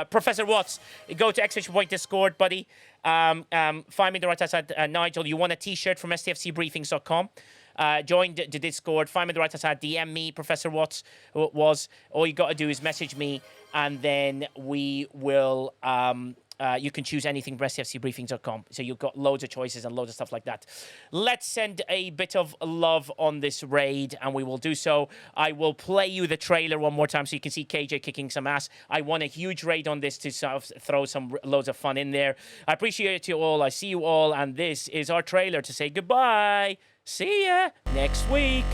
Professor Watts, go to Exclamation Point Discord, buddy. Find me the right outside. Nigel, you want a t-shirt from STFCbriefings.com? Join the Discord. Find me the right outside. DM me, Professor Watts. All you got to do is message me, and then we will. You can choose anything from STFCbriefings.com. So you've got loads of choices and loads of stuff like that. Let's send a bit of love on this raid, and we will do so. I will play you the trailer one more time so you can see KJ kicking some ass. I won a huge raid on this to sort of throw some loads of fun in there. I appreciate you all. I see you all, and this is our trailer to say goodbye. See ya next week.